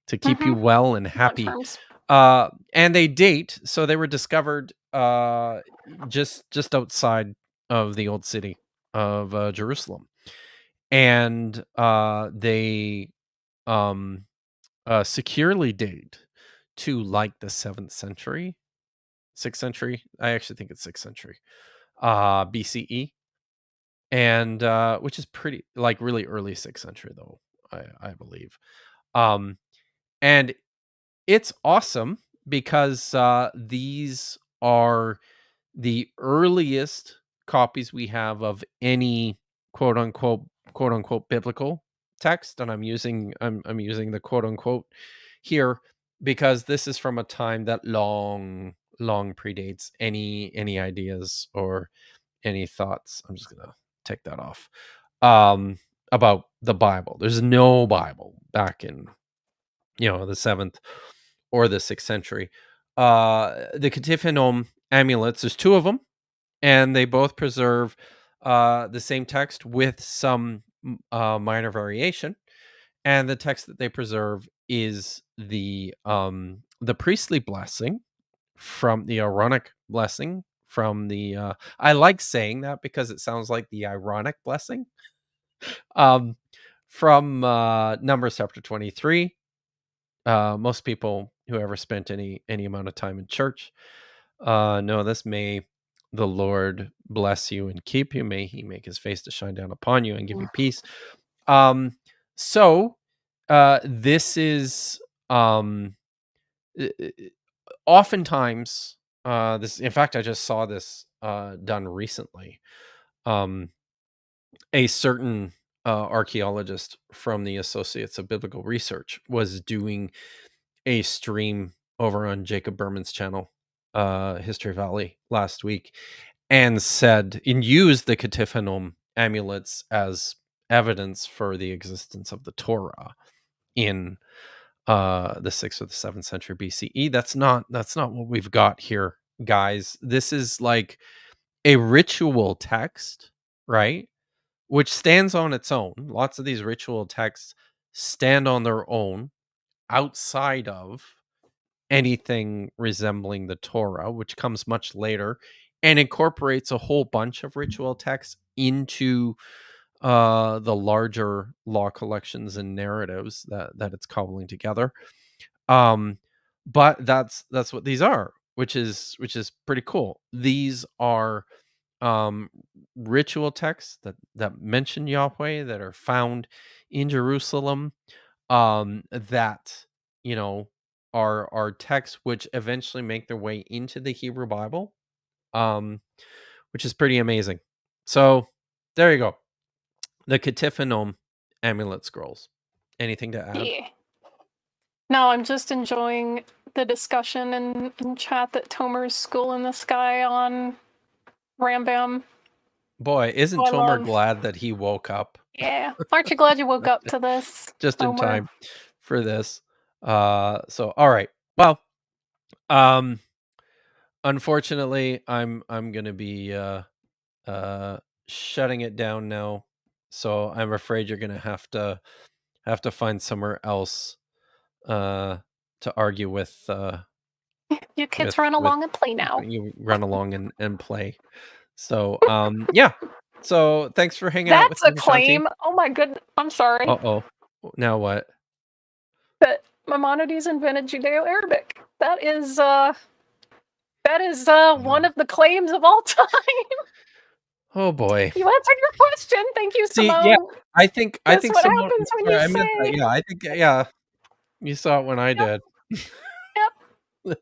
to keep you well and happy. Terms. And they date, so they were discovered just outside of the old city of Jerusalem, and they securely date to like the 7th century, 6th century. I actually think it's 6th century BCE, and which is pretty, like, really early 6th century though, I believe. And it's awesome because these are the earliest copies we have of any quote unquote biblical text, and I'm using the quote unquote here because this is from a time that long predates any ideas or any thoughts. I'm just gonna take that off about the Bible. There's no Bible back in, you know, the 7th or the 6th century. The Katifinom amulets, there's 2 of them, and they both preserve the same text with some minor variation. And the text that they preserve is the priestly blessing from the Aaronic blessing from the I like saying that because it sounds like the ironic blessing from Numbers chapter 23. Most people who ever spent any amount of time in church know this. May the Lord bless you and keep you. May he make his face to shine down upon you and give you peace. So this is oftentimes this, in fact, I just saw this done recently. A certain archaeologist from the Associates of Biblical Research was doing a stream over on Jacob Berman's channel, History Valley, last week, and said and used the Katifinom amulets as evidence for the existence of the Torah in the 6th or the 7th century BCE. That's not what we've got here, guys. This is like a ritual text, right? Which stands on its own. Lots of these ritual texts stand on their own outside of anything resembling the Torah, which comes much later and incorporates a whole bunch of ritual texts into the larger law collections and narratives that it's cobbling together. But that's what these are, which is pretty cool. These are ritual texts that mention Yahweh, that are found in Jerusalem, that, you know, are texts which eventually make their way into the Hebrew Bible, which is pretty amazing. So there you go. The Katifinom amulet scrolls. Anything to add? Yeah. No, I'm just enjoying the discussion in chat that Tomer's schooling this guy on Rambam. Boy, isn't Oh, I Tomer love- glad that he woke up Yeah. Aren't you glad you woke up to this? just in Tomer? time for this? So all right. Well, unfortunately, I'm gonna be shutting it down now. So I'm afraid you're gonna have to find somewhere else to argue with. You kids run along and play now. You run along and play. So yeah. So thanks for hanging out with That's me, a Shanti. claim. Oh my goodness. I'm sorry. Uh-oh. Now what? That Maimonides invented Judeo-Arabic. That is one of the claims of all time. Oh boy. You answered your question. Thank you, See, Simone. yeah, I think That's what Simone. happens when Sorry, you I meant that. say. Yeah, I think yeah. You saw it when I did. Yep.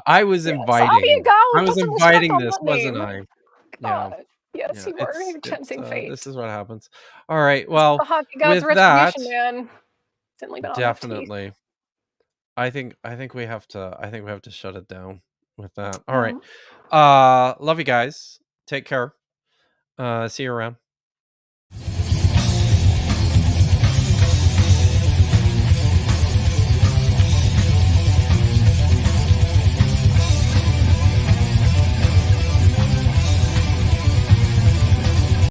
I was Yes. How do you inviting. go? I was Put some respect inviting on this, that wasn't name. I? Yeah. God. Yes, Yeah. you were. It's You're tempting fate. this is what happens. All right. This is Well, the hockey god's with that, retribution, man. Didn't leave it on enough teeth. definitely. I think we have to shut it down with that. All right. Mm. Love you guys. Take care. See you around.